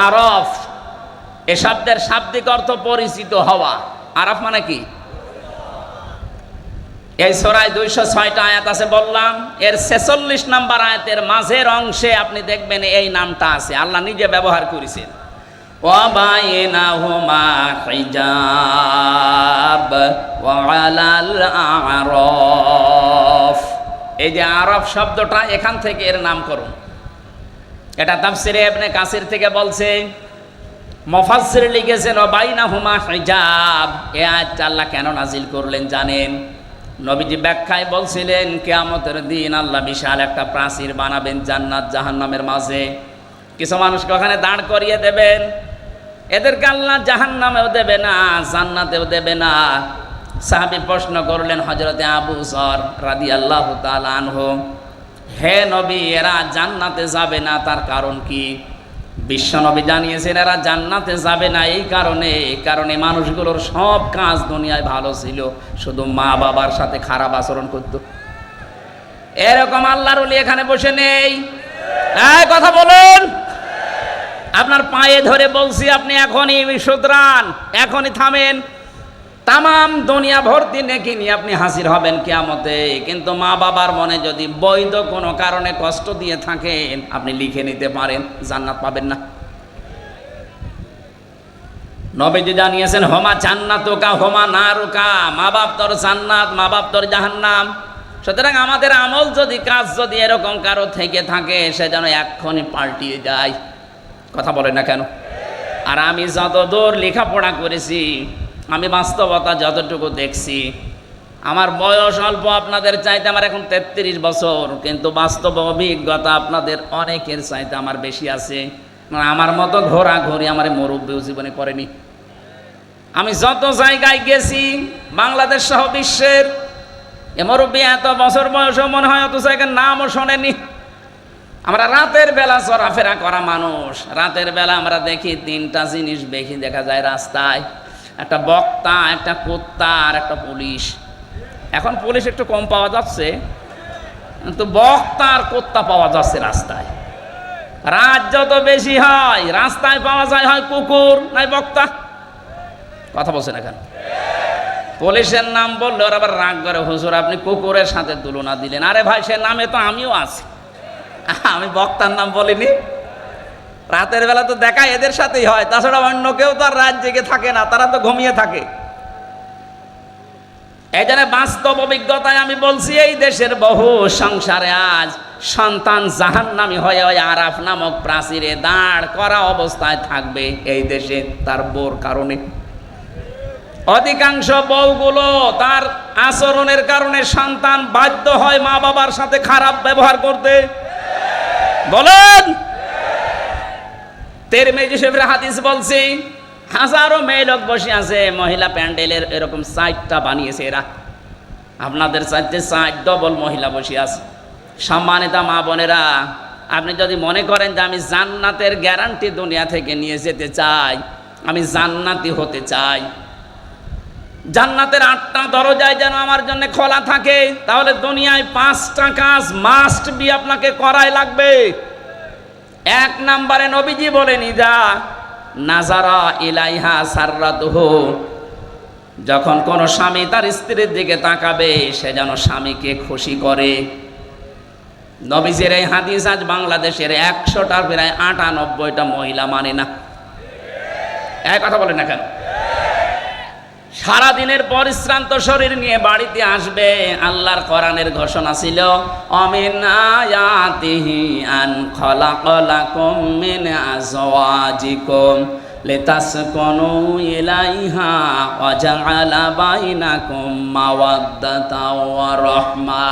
আরফ এ শব্দের শাব্দিক অর্থ পরিচিত হওয়া। আরফ মানে কি? এই সূরায় 206টা আয়াত আছে বললাম, এর 46 নম্বর আয়াতের মাঝের অংশে আপনি দেখবেন এই নামটা আছে, আল্লাহ নিজে ব্যবহার করেছেন। ওয়া বাইনাহুমা হিজাব ওয়া আলাল আরফ। এই যে আরফ শব্দটা, এখান থেকে এর নামকরণ। এটা তাফসিরে ইবনে কাসির থেকে বলছে, মুফাসসির লিখেছেন ওয়া বাইনাহুমা হিজাব। এই আয়াতটা আল্লাহ কেন নাজিল করলেন জানেন? নবীজি ব্যাখ্যায় বলছিলেন কিয়ামতের দিন আল্লাহ বিশাল একটা প্রাচীর বানাবেন জান্নাত জাহান্নামের মাঝে। কিছু মানুষকে ওখানে দাঁড় করিয়ে দেবেন, এদেরকে আল্লাহ জাহান্নামেও দেবে না, জান্নাতেও দেবে না। সাহাবী প্রশ্ন করলেন হযরতে আবু যর রাদিয়াল্লাহু তাআলা আনহু, হে নবী, এরা জান্নাতে যাবে না, তার কারণ কি? বিশ্বনবী জানিয়েছেন এরা জান্নাতে যাবে না এই কারণে মানুষগুলোর সব কাজ দুনিয়ায় ভালো ছিল, শুধু মা বাবার সাথে খারাপ আচরণ করত। এরকম আল্লাহর ওলি এখানে বসে নেই? এই কথা বলুন। আপনার পায়ে ধরে বলছি, আপনি এখনই শুধরান, এখনই থামেন। তামাম দুনিয়া ভর্তি নেকি নিয়ে আপনি হাজির হবেন কিয়ামতে, কিন্তু মা বাবার মনে যদি বৈধ কোনো কারণে কষ্ট দিয়ে থাকেন, আপনি লিখে নিতে পারেন, জান্নাত পাবেন না। নবীজি জানিয়েছেন হোমা জান্নাতুকা হোমা নারুকা, মা বাপ তোর জান্নাত, মা বাপ তোর জাহান্নাম। সুতরাং আমাদের আমল যদি, কাজ যদি এরকম কারো থেকে থাকে, সে যেন এক্ষুনি পাল্টিয়ে যায়। কথা বলেন না কেন? আর আমি যতদূর লেখাপড়া করেছি, আমি বাস্তবতা যতটুকু দেখছি, আমার বয়স অল্প আপনাদের চাইতে, আমার এখন 33 বছর, কিন্তু বাস্তব অভিজ্ঞতা আপনাদের অনেকের চাইতে আমার বেশি আছে। আমার মতো ঘোরাঘুরি আমার মুরব্বিও জীবনে করেনি। আমি যত জায়গায় গেছি বাংলাদেশ সহ বিশ্বের, এ মুরব্বি এত বছর বয়সও মনে হয় অত জায়গার নামও শোনেনি। আমরা রাতের বেলা চলাফেরা করা মানুষ, রাতের বেলা আমরা দেখি 3টা জিনিস বেশি দেখা যায় রাস্তায়, একটা বক্তা, একটা কুত্তা আর একটা পুলিশ। এখন পুলিশ একটু কম পাওয়া যাচ্ছে, কিন্তু বক্তা আর কুত্তা পাওয়া যাচ্ছে রাস্তায়। রাত যত বেশি হয় রাস্তায় পাওয়া যায় হয় কুকুর নাই বক্তা। কথা বলছেন এখন? পুলিশের নাম বললে ওরা আবার রাগ করে, হুজুর আপনি কুকুরের সাথে তুলনা দিলেন। আরে ভাই, সে নামে তো আমিও আছি, আমি বক্তার নাম বলিনি। রাতের বেলা তো দেখা এদের সাথেই হয়, তাছাড়া অন্য কেউ তো আর রাত জেগে থাকে না, তারা তো ঘুমিয়ে থাকে। এই জন্য বাস্তব অভিজ্ঞতায় আমি বলছি, এই দেশের বহু সংসারে আজ সন্তান জাহান্নামী হয়ে ওই আরাফ নামক প্রাচীরে দাঁড় করা অবস্থায় থাকবে এই দেশে তার বউর কারণে। অধিকাংশ বউগুলো তার আচরণের কারণে সন্তান বাধ্য হয় মা বাবার সাথে খারাপ ব্যবহার করতে। বলেন, তিরমিজি শরীফের হাদিস বলছি, হাজারো মেয়ে লোক বসে আছে, মহিলা প্যান্ডেলের এরকম 4টা বানিয়েছে এরা, আপনাদের চাইতে 4 ডবল মহিলা বসে আছে। সম্মানিতা মা বোনেরা, আপনি যদি মনে করেন যে আমি জান্নাতের গ্যারান্টি দুনিয়া থেকে নিয়ে যেতে চাই, আমি জান্নাতি হতে চাই, জান্নাতের 8টা দরজায় যেন আমার জন্য খোলা থাকে, তাহলে দুনিয়ায় 5টা কাজ মাস্ট বি আপনাকে করাই লাগবে। 1 নম্বরে নবীজি বলেন, ইজা নাজারা ইলাইহা সাররাতুহু, যখন কোনো স্বামী তার স্ত্রীর দিকে তাকাবে সে যেন স্বামীকে খুশি করে। নবীজির এই হাদিস আজ বাংলাদেশের 100টার প্রায় 98টা মহিলা মানে না। এক কথা বলে না কেন? সারাদিনের পরিশ্রান্ত শরীর নিয়ে বাড়িতে আসবে। আল্লাহর কোরআনের ঘোষণা ছিল, অমিন আয়াতিহি আন খলাকলাকুম মিন আজওয়াজিকুম লিতাসকুনু ইলাইহা ওয়া জাআলা বাইনাকুম মাওয়াদ্দাতা ওয়া রাহমা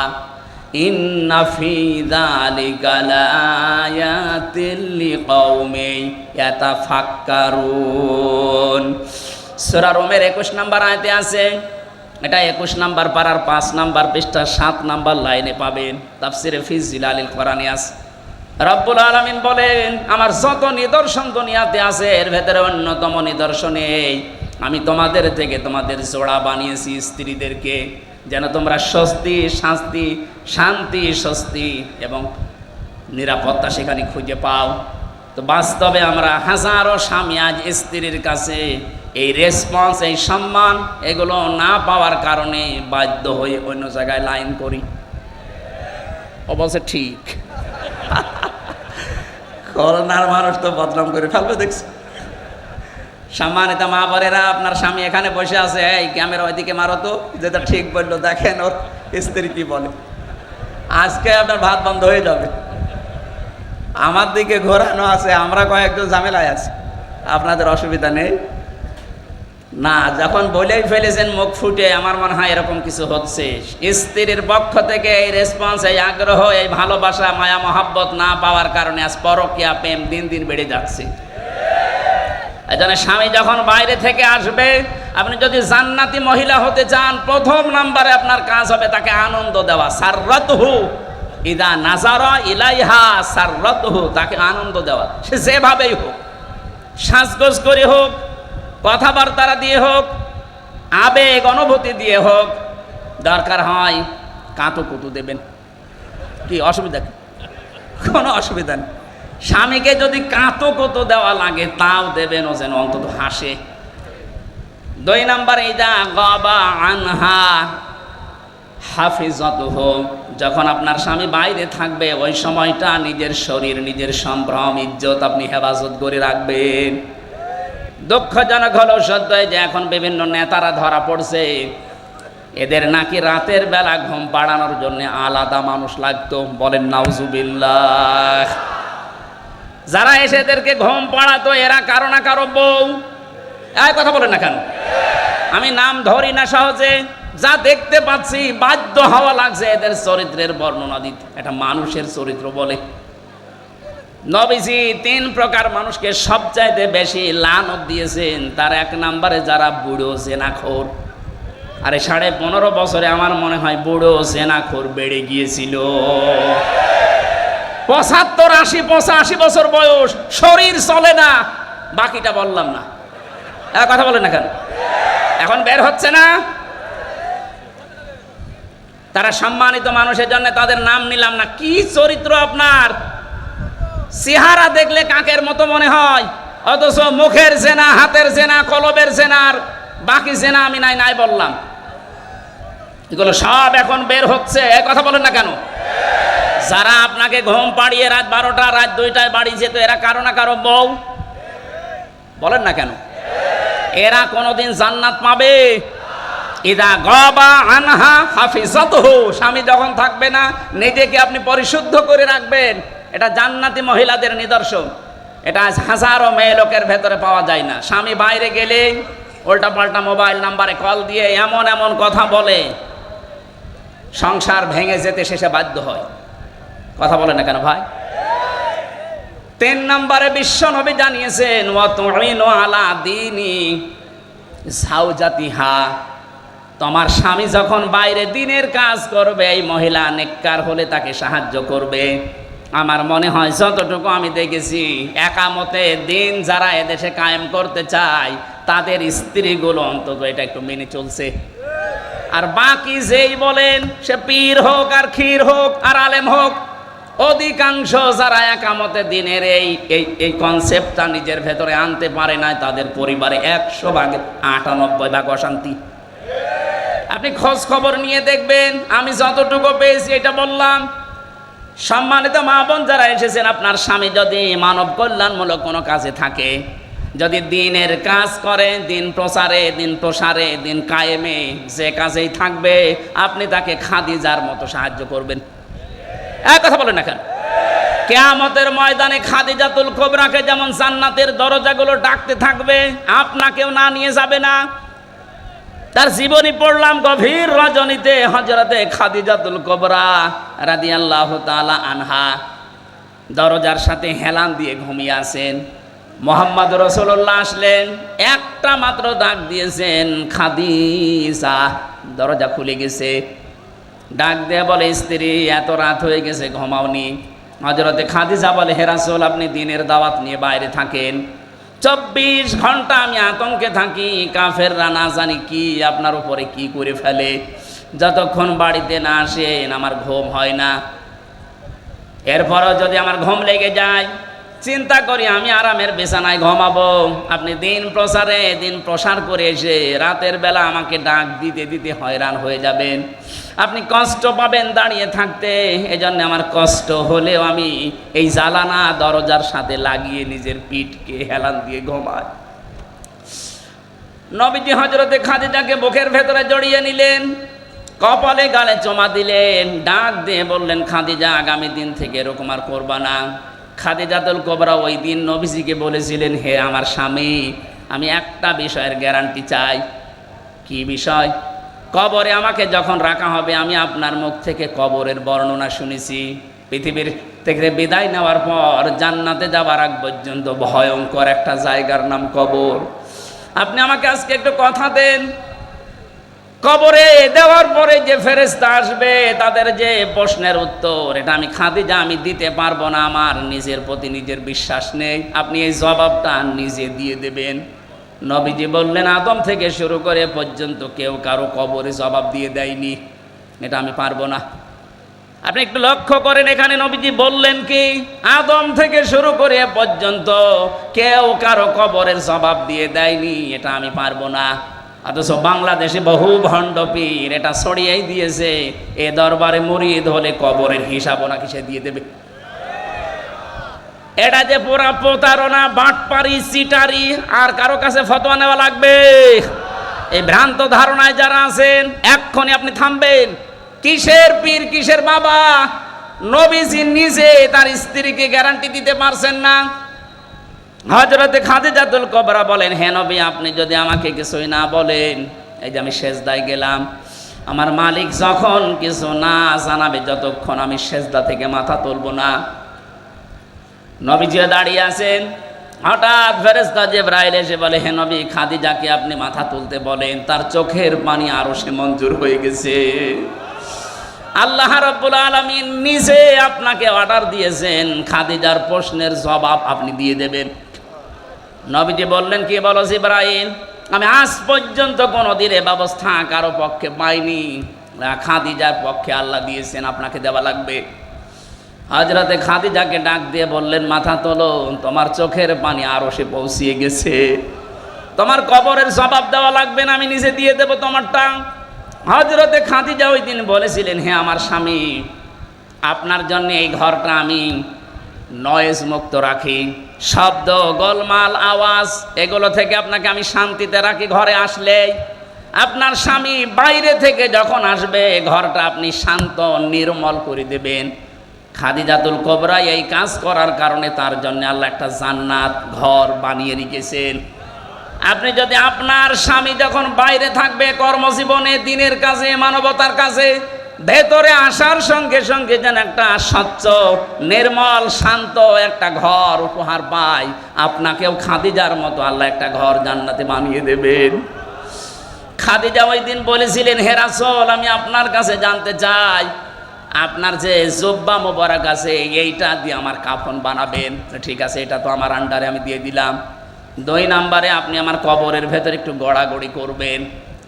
ইন্না ফি যালিকা লাআয়াতিল লিকাউমিন ইয়াতাফাক্কারুন। সূরা রুমের 21 নম্বর আয়াতে আছে। এটা 21 নম্বর পারার 5 নম্বর পৃষ্ঠা 7 নম্বর লাইনে পাবেন। তাফসিরে ফি জিলালিল কোরআনে আছে। রব্বুল আলামিন বলেন, আমার যত নিদর্শন দুনিয়াতে আছে এর ভেতরে অন্যতম নিদর্শন এই, আমি তোমাদের থেকে তোমাদের জোড়া বানিয়েছি স্ত্রীদেরকে, যেন তোমরা শান্তি স্বস্তি এবং নিরাপত্তা সেখানে খুঁজে পাও। তো বাস্তবে আমরা হাজারো স্বামী আজ স্ত্রীর কাছে এই রেসপন্স, এই সম্মান এগুলো না পাওয়ার কারণে বাধ্য হয়ে অন্য জায়গায় লাইন করি। অবশ্য ঠিক, করোনার মানুষ তো বদনাম করে ফেলবে দেখছি। সম্মানিত মা বোনেরা, আপনার স্বামী এখানে বসে আছে, এই ক্যামেরা ওইদিকে মারো তো, যেটা ঠিক বললো, দেখেন ওর স্ত্রী কি বলে। আজকে আপনার ভাত বন্ধ হয়ে যাবে। আমার দিকে ঘোরানো আছে, আমরা কয়েকজন ঝামেলায় আছি, আপনাদের অসুবিধা নেই না। যখন বলেই ফেলেছেন মুখ ফুটে, আমার মনে হয় এরকম কিছু হচ্ছে। স্ত্রীর পক্ষ থেকে এই রেসপন্স, এই আগ্রহ, এই ভালোবাসা, মায়া মহাব্বত না পাওয়ার কারণে আজ পরকীয়া প্রেম দিন দিন বেড়ে যাচ্ছে। এজন্য স্বামী যখন বাইরে থেকে আসবে, আপনি যদি জান্নাতি মহিলা হতে চান, প্রথম নাম্বারে আপনার কাজ হবে তাকে আনন্দ দেওয়া। সাররাতহু ইদা নাজারা ইলাইহা সাররাতহু, তাকে আনন্দ দেওয়া। সে যেভাবেই হোক, সাজগোজ করে হোক, কথাবার্তা দিয়ে হোক, আবেগ অনুভূতি দিয়ে হোক, দরকার হয় কাঁতুকুতু দেবেন। কি অসুবিধা? কোনো অসুবিধা নেই। স্বামীকে যদি কাঁতুকুতু দেওয়া লাগে তাও দেবেন, ও যেন অন্তত হাসে। 2 নাম্বার, ইদা গাবা আনহা হাফিজাতুহু, যখন আপনার স্বামী বাইরে থাকবে ওই সময়টা নিজের শরীর, নিজের সম্ভ্রম, ইজ্জত আপনি হেফাজত করে রাখবেন। দুঃখজনক হলো সত্য যে এখন বিভিন্ন নেতারা ধরা পড়ছে, এদের নাকি রাতের বেলা ঘুম পাড়ানোর জন্য আলাদা মানুষ লাগতো। বলেন নাউজুবিল্লাহ। যারা এসে এদেরকে ঘুম পাড়াতো এরা কারো না কারো বউ। এই কথা বলেন না কেন? আমি নাম ধরি না সহজে, যা দেখতে পাচ্ছি বাধ্য হওয়া লাগছে এদের চরিত্রের বর্ণনা দিতে। এটা মানুষের চরিত্র বলে। নবীজি 3 প্রকার মানুষকে সবচাইতে বেশি লানত দিয়েছেন। তার 1 নম্বরে যারা বুড়ো জেনাখোর। আরে 15.5 বছরে আমার মনে হয় বুড়ো জেনাখোর বেড়ে গিয়েছিল। 75, 80, 85 বছর বয়স, শরীর চলে না, বাকিটা বললাম না। কথা বলে না কেন? এখন বের হচ্ছে না। তারা সম্মানিত মানুষের জন্য তাদের নাম নিলাম না। কি চরিত্র আপনার! চেহারা দেখলে কাকের মতো মনে হয়, অথচ মুখের জেনা, হাতের জেনা, কলবের জেনার বাকি জেনা আমি নাই বললাম। এগুলো সব এখন বের হচ্ছে। কথা বলেন না কেন? যারা আপনাকে ঘুম পাড়িয়ে রাত 12টা, রাত 2টায় বাড়ি যেত, এরা কারো না কারো বউ। বলেন না কেন? এরা কোনোদিন জান্নাত পাবে? ইদা গাবা আনহা হাফিজাতুহু, স্বামী যখন থাকবে না নিজেকে আপনি পরিশুদ্ধ করে রাখবেন। এটা জান্নাতি মহিলাদের নিদর্শন। এটা হাজারো মেয়ে লোকের ভেতরে পাওয়া যায় না। স্বামী বাইরে গেলে উল্টা পাল্টা মোবাইল নাম্বারে কল দিয়ে এমন এমন কথা বলে, সংসার ভেঙে যেতে শেষে বাধ্য হয়। কথা বলে না কেন ভাই? 3 নম্বরে বিশ্ব নবী জানিয়েছেন, ওয়া তুইনু আলা দীনি যাওজাতিহা, তোমার স্বামী যখন বাইরে দিনের কাজ করবে, এই মহিলা নেককার হলে তাকে সাহায্য করবে। আমার মনে হয় যতটুকু আমি দেখেছি, একামতে দিন যারা এদেশে কায়েম করতে চায় তাদের স্ত্রীগুলো অন্তত এটা একটু মেনে চলছে। আর বাকি যেই বলেন, সে পীর হোক আর ক্ষীর হোক আর আলেম হোক, অধিকাংশ যারা একামতে দিনের এই কনসেপ্টটা নিজের ভেতরে আনতে পারে না, তাদের পরিবারে 100 ভাগে 98 ভাগ অশান্তি। আপনি খোঁজ খবর নিয়ে দেখবেন, আমি যতটুকু পেয়েছি এটা বললাম। সম্মানিত মা বোন যারা এসেছেন, আপনার স্বামী যদি মানব কল্যাণমূলক কোনো কাজে থাকে, যদি দিনের কাজ করে, দিন প্রচারে, দিন প্রসারে, দিন কায়েমে, যে কাজেই থাকবে, আপনি তাকে খাদিজার মতো সাহায্য করবেন। এক কথা বলেন না কেন? কিয়ামতের ময়দানে খাদিজাতুল কুবরাকে যেমন জান্নাতের দরজাগুলো ডাকতে থাকবে, আপনাকেও না নিয়ে যাবে না। তার জীবনী পড়লাম গভীর রজনীতে, হযরতে খাদিজাতুল কুবরা রাদিয়াল্লাহু তাআলা আনহা দরজার সাথে হেলান দিয়ে ঘুমিয়ে আছেন। মুহাম্মদ রাসূলুল্লাহ আসলেন, একটা মাত্র ডাক দিয়েছেন, খাদিজা। দরজা খুলে গেছে। ডাক দিয়ে বলে, স্ত্রী এত রাত হয়ে গেছে, ঘুমাওনি? হযরতে খাদিজা বলে, হে রাসূল, আপনি দিনের দাওয়াত নিয়ে বাইরে থাকেন, 24 ঘন্টা আমি আতঙ্কে থাকি, কাফেররা না জানি কি আপনার উপরে কি করে ফেলে। যতক্ষণ বাড়িতে না আসেন আমার ঘুম হয় না। এরপরও যদি আমার ঘুম লেগে যায়, চিন্তা করি আমি আরামের বিছানায় ঘুমাবো। আপনি দিন প্রসারে, দিন প্রসার করে এসে রাতের বেলা আমাকে ডাক দিতে দিতে হয়রান হয়ে যাবেন, আপনি কষ্ট পাবেন দাঁড়িয়ে থাকতে। এজন্য আমার কষ্ট হলেও আমি এই জালানা দরজার সাথে লাগিয়ে নিজের পিঠকে হেলান দিয়ে ঘুমাই। নবীজি হযরতে খাদিজাকে বুকের ভেতরে জড়িয়ে নিলেন, কপালে গালে চুমা দিলেন, ডাক দিয়ে বললেন, খাদিজা, আগামী দিন থেকে এরকম আর করবা না। খাদিজাতুল কুবরা ওই দিন নবীজিকে বলেছিলেন, হে আমার স্বামী, আমি একটা বিষয়ের গ্যারান্টি চাই। কি বিষয়? কবরে আমাকে যখন রাখা হবে, আমি আপনার মুখ থেকে কবরের বর্ণনা শুনেছি। পৃথিবীর থেকে বিদায় নেওয়ার পর জান্নাতে যাবার আগ পর্যন্ত ভয়ঙ্কর একটা জায়গার নাম কবর। আপনি আমাকে আজকে একটু কথা দেন, কবরে দেওয়ার পরে যে ফেরেশতা আসবে তাদের যে প্রশ্নের উত্তর, এটা আমি খাদিজা আমি দিতে পারবো না, আমার নিজের প্রতি নিজের বিশ্বাস নেই, আপনি এই জবাবটা নিজে দিয়ে দেবেন। নবীজি বললেন, আদম থেকে শুরু করে পর্যন্ত কেউ কারো কবরে জবাব দিয়ে দেয়নি, এটা আমি পারবো না। আপনি একটু লক্ষ্য করেন, এখানে নবীজি বললেন কি, আদম থেকে শুরু করে পর্যন্ত কেউ কারো কবরের জবাব দিয়ে দেয়নি, এটা আমি পারবো না। অথচ বাংলাদেশে বহু ভণ্ড পীর এটা ছড়িয়েই দিয়েছে, এ দরবারে মুরিদ হলে কবরের হিসাবও নাকি সে দিয়ে দেবে। এটা যে পুরা প্রতারণা, বাটপারি, চিটারি, আর কারো কাছে ফতোয়া নেওয়া লাগবে? এই ভ্রান্ত ধারণায় যারা আছেন, এক্ষুনি আপনি থামবেন। কিসের পীর, কিসের বাবা? নবীজি নিজে তার স্ত্রীকে গ্যারান্টি দিতে পারছেন না। হযরতে খাদিজাতুল কুবরা বলেন, হে নবী, আপনি যদি আমাকে কিছুই না বলেন, এই যে আমি সেজদায় গেলাম, আমার মালিক যখন কিছু না জানাবে, যতক্ষণ আমি সেজদা থেকে মাথা তুলব না। নবীজি দাঁড়িয়ে আছেন, হঠাৎ ফেরেশতা জিবরাইল এসে বলে, হে নবী, খাদিজাকে আপনি মাথা তুলতে বলেন, তার চোখের পানি আরো সে মঞ্জুর হয়ে গেছে। আল্লাহ রাব্বুল আলামিন নিজে আপনাকে অর্ডার দিয়েছেন, খাদিজার প্রশ্নের জবাব আপনি দিয়ে দেবেন। নবীজি বললেন, কি বলো জিবরাইল? আমি আজ পর্যন্ত কোনোদিন এ ব্যবস্থা কারো পক্ষে পাইনি, খাদিজার পক্ষে আল্লাহ দিয়েছেন, আপনাকে দেওয়া লাগবে। হযরতে খাদিজাকে ডাক দিয়ে বললেন, মাথা তোলো, তোমার চোখের পানি আরো সে পৌঁছিয়ে গেছে, তোমার কবরের জবাব দেওয়া লাগবে না, আমি নিজে দিয়ে দেবো তোমারটা। হযরতে খাদিজা ওই দিন বলেছিলেন, হে আমার স্বামী, আপনার জন্য এই ঘরটা আমি নয়েজ মুক্ত রাখি, শব্দ, গোলমাল, আওয়াজ, এগুলো থেকে আপনাকে আমি শান্তিতে রাখি। ঘরে আসলে আপনার স্বামী বাইরে থেকে যখন আসবে, ঘরটা আপনি শান্ত নির্মল করে দেবেন। খাদিজাতুল কুবরা এই কাজ করার কারণে তার জন্য আল্লাহ একটা জান্নাত ঘর বানিয়ে রেখেছেন। আপনি যদি আপনার স্বামী যখন বাইরে থাকবে কর্মজীবনে, দিনের কাজে, মানবতার কাজে, ভেতরে আসার সঙ্গে সঙ্গে যেন একটা স্বচ্ছ, নির্মল, শান্ত একটা ঘর উপহার পায়, আপনাকেও খাদিজার মতো আল্লাহ একটা ঘর জান্নাতে বানিয়ে দেবেন। খাদিজা ওই দিন বলেছিলেন, হে রাসূল, আমি আপনার কাছে জানতে চাই, আপনার যে জুব্বা মোবারক আছে, এইটা দিয়ে আমার কাফন বানাবেন। ঠিক আছে, এটা তো আমার আন্ডারে, আমি দিয়ে দিলাম। 2 নম্বরে আপনি আমার কবরের ভেতর একটু গড়াগড়ি করবেন,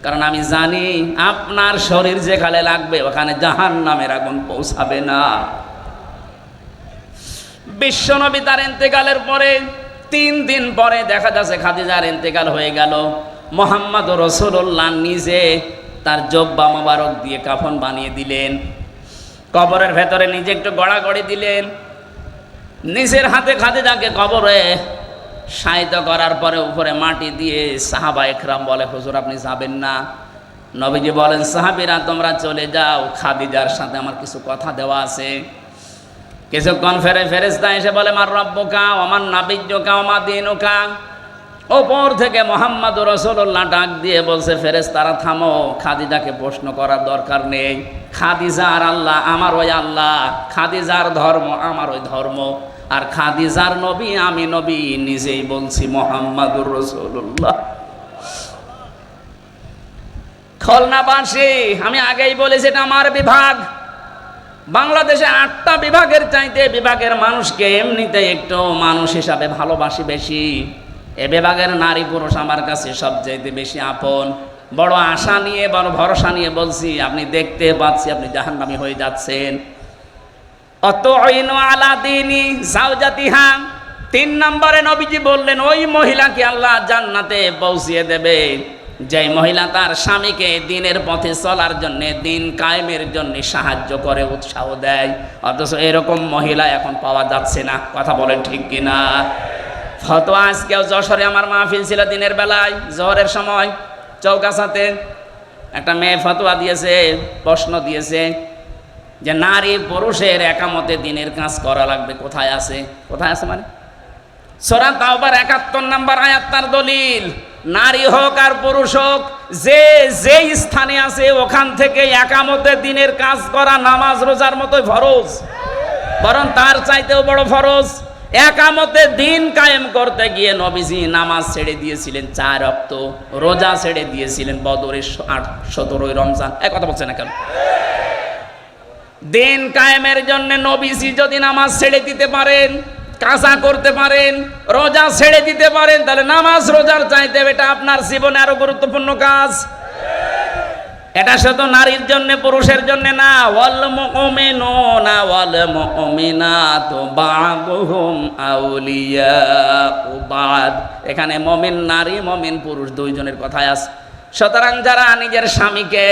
কারণ আমি জানি আপনার শরীর যেখানে লাগবে ওখানে জাহান্নামের আগুন পৌঁছাবে না। বিশ্বনবী তার ইন্তেকালের পরে 3 দিন পরে দেখা যাচ্ছে খাদিজার ইন্তেকাল হয়ে গেল। মুহাম্মদ রাসূলুল্লাহ নিজে তার জব্বা মোবারক দিয়ে কাফন বানিয়ে দিলেন, কবরের ভেতরে নিজে একটু গড়াগড়ি দিলেন, নিজের হাতে খাদিজাকে কবরে শায়িত করার পরে উপরে মাটি দিয়ে সাহাবা একরাম বলে, হুজুর আপনি যাবেন না? নবীজি বলেন, সাহাবীরা তোমরা চলে যাও, খাদিজার সাথে আমার কিছু কথা দেওয়া আছে। কিছুক্ষণ ফেরেশতা এসে বলে, মার রব্বুকা ওয়া মান নাবিয়্যুকা ওয়া মা দীনুকা। ওপর থেকে মুহাম্মদ রাসূলুল্লাহ ডাক দিয়ে বলছে, ফেরেশতারা থামো, খাদিজাকে প্রশ্ন করার দরকার নেই। খাদিজার আল্লাহ আমার ওই আল্লাহ, খাদিজার ধর্ম আমার ওই ধর্ম, আর খাদিজার নবী আমি নবী, নিজেই বলছি মুহাম্মদুর রাসূলুল্লাহ। খুলনাবাসী, আমি আগেই বলেছি এটা আমার বিভাগ। বাংলাদেশে 8টা বিভাগের চাইতে বিভাগের মানুষকে এমনিতে একটু মানুষ হিসাবে ভালোবাসি বেশি। এ বিভাগের নারী পুরুষ আমার কাছে সবচাইতে বেশি আপন। বড় আশা নিয়ে, বড় ভরসা নিয়ে বলছি, আপনি দেখতে পাচ্ছি আপনি জাহান্নামী হয়ে যাচ্ছেন। অতঈনু আলা দীনি যাওজাতিহা। 3 নম্বরে নবীজি বললেন, ওই মহিলাকে আল্লাহ জান্নাতে পৌঁছিয়ে দেবে যে মহিলা তার স্বামীকে দিনের পথে চলার জন্য, দিন কায়েমের জন্য সাহায্য করে, উৎসাহ দেয়। অথচ এরকম মহিলা এখন পাওয়া যাচ্ছে না। কথা বলেন ঠিক কিনা? ফতোয়া আজকেও যশোরে আমার মাহফিল ছিল দিনের বেলায়, জোহরের সময় চৌকাছাতে একটা মেয়ে ফতোয়া দিয়েছে, প্রশ্ন দিয়েছে যে নারী পুরুষের একামতে দিনের কাজ করা লাগবে। কোথায় আছে? কোথায় আছে মানে সূরা তাওবার 71 নম্বর আয়াত তার দলিল। নারী হোক আর পুরুষ হোক, যে যেই স্থানে আছে ওখান থেকে একামতে দিনের কাজ করা নামাজ রোজার মতোই ফরজ, বরং তার চাইতেও বড় ফরজ। একামতে দিন কায়েম করতে গিয়ে নবীজি নামাজ ছেড়ে দিয়েছিলেন 4 ওয়াক্ত, রোজা ছেড়ে দিয়েছিলেন বদরের 17 রমজান। এক কথা বলছে না কেন? দিন কায়েমের জন্য নবীজি যদি নামাজ ছেড়ে দিতে পারেন, কাজা করতে পারেন, রোজা ছেড়ে দিতে পারেন, তাহলে নামাজ রোজার চাইতে এটা আপনার জীবনে আরো গুরুত্বপূর্ণ কাজ। এটা শুধু নারীর জন্য, পুরুষের জন্য না। ওয়াল মুমিনুনা ওয়াল মুমিনাতু বা'দুহুম আউলিয়াউ বা'দ। এখানে মুমিন নারী, মুমিন পুরুষ দুইজনের কথাই আছে। সুতরাং যারা নিজের স্বামীকে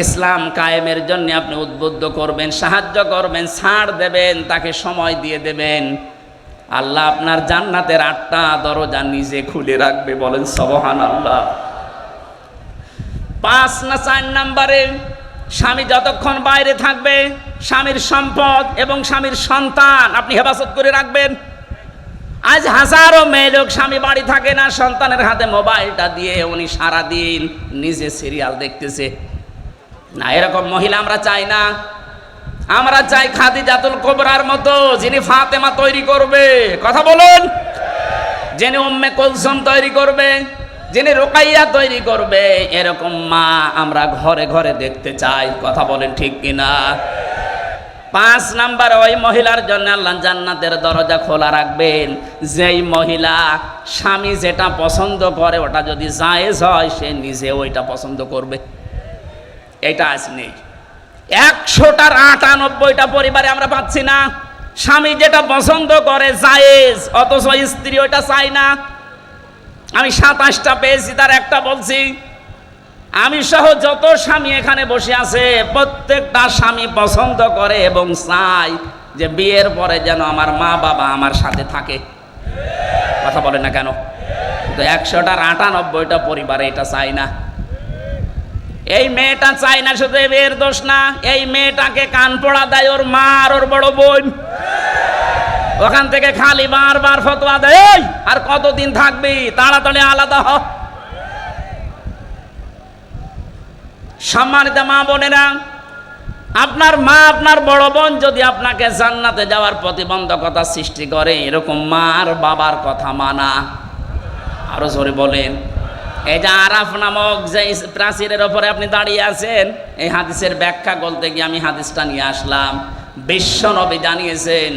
ইসলাম কায়েমের জন্য আপনি উদ্বুদ্ধ করবেন, সাহায্য করবেন, ছাড় দেবেন, তাকে সময় দিয়ে দেবেন, আল্লাহ আপনার জান্নাতের 8টা দরজা নিজে খুলে রাখবে। বলেন সুবহানাল্লাহ। 5 না 4 নম্বরে, স্বামী যতক্ষণ বাইরে থাকবে স্বামীর সম্পদ এবং স্বামীর সন্তান আপনি হেফাজত করে রাখবেন। আজ হাজারো মেয়ে লোক স্বামী বাড়ি থাকে না, সন্তানের হাতে মোবাইলটা দিয়ে উনি সারাদিন নিজে সিরিয়াল দেখতেছে। না, এরকম মহিলা আমরা চাই না। আমরা চাই খাদিজাতুল কুবরার মতো, যিনি ফাতেমা তৈরি করবে। কথা বলুন। যিনি উম্মে কুলসুম তৈরি করবে, যিনি রুকাইয়া তৈরি করবে, এরকম মা আমরা ঘরে ঘরে দেখতে চাই। কথা বলেন ঠিক কিনা? 5 নাম্বার, ওই মহিলার জন্য আল্লাহ জান্নাতের দরজা খোলা রাখবেন যেই মহিলা স্বামী যেটা পছন্দ করে ওটা যদি জায়েজ হয় সে নিজে ওইটা পছন্দ করবে। এটা আজ নেই। 100টার 98টা পরিবারে আমরা পাচ্ছি না স্বামী যেটা পছন্দ করে জায়েজ, অথচ স্ত্রী ওইটা চায় না। আমি 27টা পেয়েছি, তার একটা বলছি। আমি সহ যত স্বামী এখানে বসে আছে প্রত্যেকটা স্বামী পছন্দ করে এবং চায় যে বিয়ের পরে যেন আমার মা বাবা আমার সাথে থাকে। কথা বলে না কেন? তো 100টার 98টা পরিবারে এটা চায় না। এই মেয়েটা চায় না, শুধু এই মেয়ের দোষ না, এই মেয়েটাকে কান পড়া দেয় ওর মা আর ওর বড় বোন। ওখান থেকে খালি বারবার ফতোয়া দেয়, আর কতদিন থাকবি, তাড়াতাড়ি আলাদা হ। সম্মানিত মা বোনেরা, আপনার মা আপনার বড় বোন যদি আপনাকে জান্নাতে যাওয়ার প্রতিবন্ধকতা সৃষ্টি করে, এরকম মা আর বাবার কথা মানা। আরো জোরে বলেন। এই যে আরাফ নামক যে প্রাচীরের ওপরে আপনি দাঁড়িয়ে আছেন, এই হাদিসের ব্যাখ্যা বলতে গিয়ে আমি হাদিসটা নিয়ে আসলাম। বিশ্ব নবী জানিয়েছেন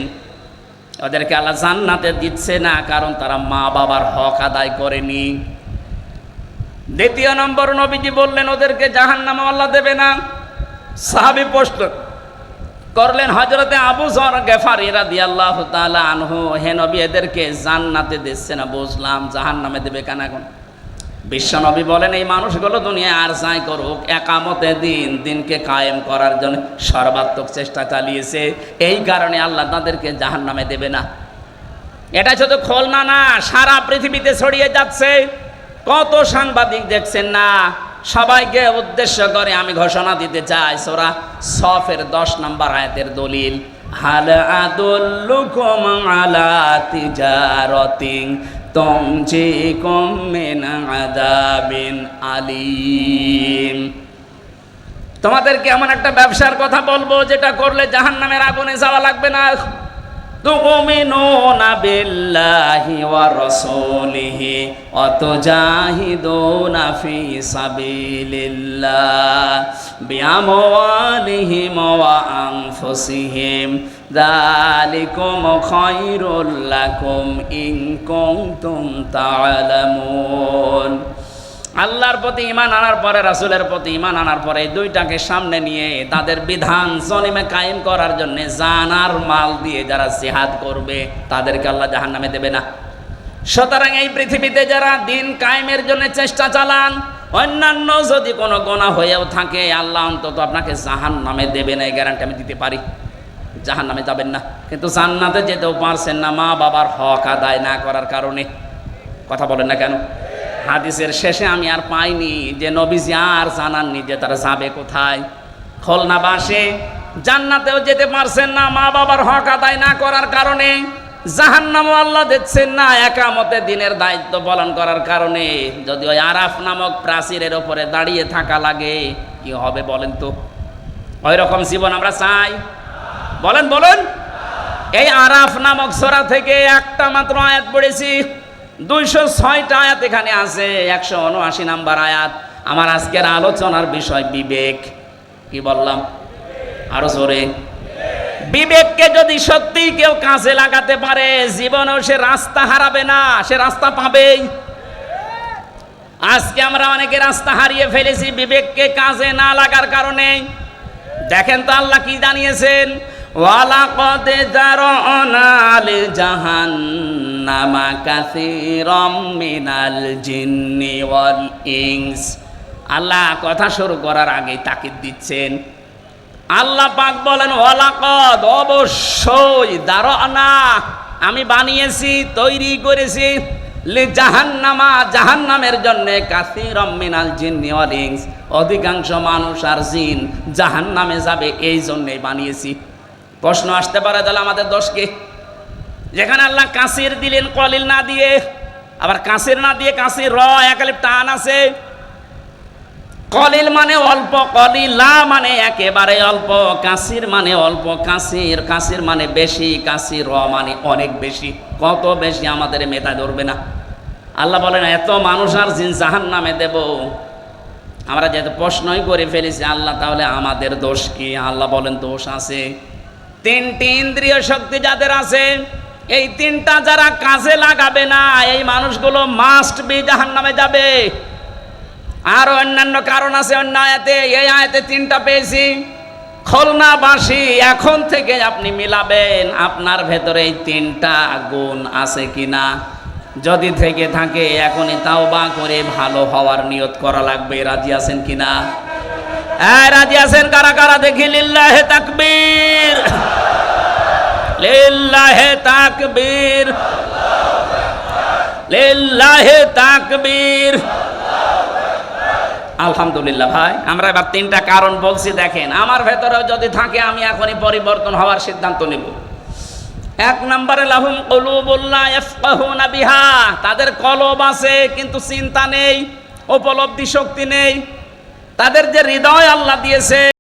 ওদেরকে আল্লাহ জান্নাতে দিচ্ছে না কারণ তারা মা বাবার হক আদায় করেনি। 2 নম্বর, নবীজি বললেন ওদেরকে জাহান্নামে আল্লাহ দেবে না। সাহাবী প্রশ্ন করলেন হযরতে আবু যর গেফারী রাদিয়াল্লাহু তাআলা আনহু, হে নবী এদেরকে জান্নাতে দিচ্ছে না বুঝলাম, জাহান্নামে দেবে কেন? এখন বিশ্বনবী বলেন এই মানুষগুলো দুনিয়ায় আর যাই করুক, একামতে দিনকে কায়েম করার জন্য সর্বাত্মক চেষ্টা চালিয়েছে। এই কারণে আল্লাহ তাদেরকে জাহান্নামে দেবে না। এটা শুধু খুলনা না, সারা পৃথিবীতে ছড়িয়ে যাচ্ছে। কত সাংবাদিক দেখছেন না, সবাইকে উদ্দেশ্য করে আমি ঘোষণা দিতে চাই। সূরা সফের 10 নম্বর আয়াতের দলিল, হাল আদুল্লুকুম আলা তিজারাতিন তুনজিকুম মিন আযাবিন আলীম। তোমাদেরকে এমন একটা ব্যবসার কথা বলবো যেটা করলে জাহান্নামের আগুনে যাওয়া লাগবে না। তুমিনুনা বিল্লাহি ওয়া রাসূলিহি ওয়া তুজাহিদুনা ফি সাবিলিল্লাহ বিআমওয়ালিহিম ওয়া আনফুসিহিম যালিকুম খায়রুল লাকুম ইন কুনতুম তা'লামুন। আল্লাহর প্রতি ঈমান আনার পরে, রাসূলের প্রতি ঈমান আনার পরে এই দুইটাকে সামনে নিয়ে তাদের বিধান জমিনে কায়েম করার জন্য জান আর মাল দিয়ে যারা জিহাদ করবে তাদেরকে আল্লাহ জাহান্নামে দেবে না। সুতরাং এই পৃথিবীতে যারা দিন কায়েমের জন্য চেষ্টা চালান, অন্যান্য যদি কোনো গুনাহ হয়েও থাকে, আল্লাহ অন্তত আপনাকে জাহান্নামে দেবে না, এই গ্যারান্টি আমি দিতে পারি। জাহান্নামে যাবেন না, কিন্তু জান্নাতে যেতেও পারছেন না মা বাবার হক আদায় না করার কারণে। কথা বলেন না কেন? হাদিসের শেষে আমি আর পাইনি যে নবীজি আর জানাননি যে তারা যাবে কোথায়। খুলনাবাসী জান্নাতেও যেতে পারছেন না মা বাবার হক আদায় না করার কারণে, জাহান্নামও আল্লাহ দিচ্ছেন না একামতে দিনের দায়িত্ব পালন করার কারণে। যদি ওই আরাফ নামক প্রাচীরের ওপরে দাঁড়িয়ে থাকা লাগে, কি হবে বলেন তো? ওই রকম জীবন আমরা চাই? বলেন বলেন। এই আরাফ নামক সূরা থেকে একটা মাত্র আয়াত পড়েছি, 206টা আয়াত এখানে আছে, 179 নাম্বার আয়াত। আমার আজকের আলোচনার বিষয় বিবেক। কি বললাম? আরো জোরে। বিবেককে যদি সত্যি কেউ কাজে লাগাতে পারে, জীবনেও সে রাস্তা হারাবে না, সে রাস্তা পাবেই। আজকে আমরা অনেকে রাস্তা হারিয়ে ফেলেছি বিবেককে কাজে না লাগার কারণে। দেখেন তো আল্লাহ কি জানিয়েছেন, ওয়ালাকাদ যারানা লিজাহান্নামা কাসীরাম মিনাল জিন্নি ওয়াল ইনস। আল্লাহ কথা শুরু করার আগেই তাকিদ দিচ্ছেন। আল্লাহ পাক বলেন ওয়ালাকাদ, অবশ্যই, যারানা, আমি বানিয়েছি, তৈরি করেছি, লিজাহান্নামা, জাহান্নামের জন্য, কাসীরাম মিনাল জিন্নি ওয়াল ইনস, অধিকাংশ মানুষ আর জিন জাহান্নামে যাবে, এই জন্যই বানিয়েছি। প্রশ্ন আসতে পারে তাহলে আমাদের দোষ কি? যেখানে আল্লাহ কাসির দিলেন কলিল না দিয়ে, আবার কাসির না দিয়ে কাসির র এক আলিফ টান আছে। কলিল মানে অল্প, কলিলা মানে একেবারে অল্প, কাসির মানে অল্প, কাসির মানে বেশি, কাসির র মানে অনেক বেশি। কত বেশি আমাদের মেধা ধরবে না। আল্লাহ বলেন এত মানুষ আর জিন জাহান্নামে দেব। আমরা যেহেতু প্রশ্নই করে ফেলেছি আল্লাহ, তাহলে আমাদের দোষ কি? আল্লাহ বলেন দোষ আছে। 3টি ইন্দ্রিয় শক্তি যাদের আছে, এই 3টা যারা কাজে লাগাবে না, এই মানুষগুলো মাস্ট বি জাহান্নামে যাবে। আর অন্যান্য কারণ আছে অন্য আয়াতে, এই আয়াতে 3টা পেয়েছি। খুলনাবাসী এখন থেকে আপনি মিলাবেন আপনার ভেতরে এই 3টা গুণ আছে কিনা। যদি থেকে থাকে এখনই তাওবা করে ভালো হওয়ার নিয়ত করা লাগবে। রাজি আছেন কিনা? রাজি আছেন কারা কারা? দেখি লিল্লাহে তাকবীর, লিল্লাহে তাকবীর, লিল্লাহে তাকবীর। আলহামদুলিল্লাহ। ভাই আমরা এবার 3টা কারণ বলছি, দেখেন আমার ভেতরেও যদি থাকে আমি এখনই পরিবর্তন হওয়ার সিদ্ধান্ত নেব। 1 নম্বরে লাহুম কুলুবুন লা ইয়াফকাহুনা বিহা, তাদের কলব আছে কিন্তু চিন্তা নেই, উপলব্ধি শক্তি নেই। তাদের যে হৃদয় আল্লাহ দিয়েছে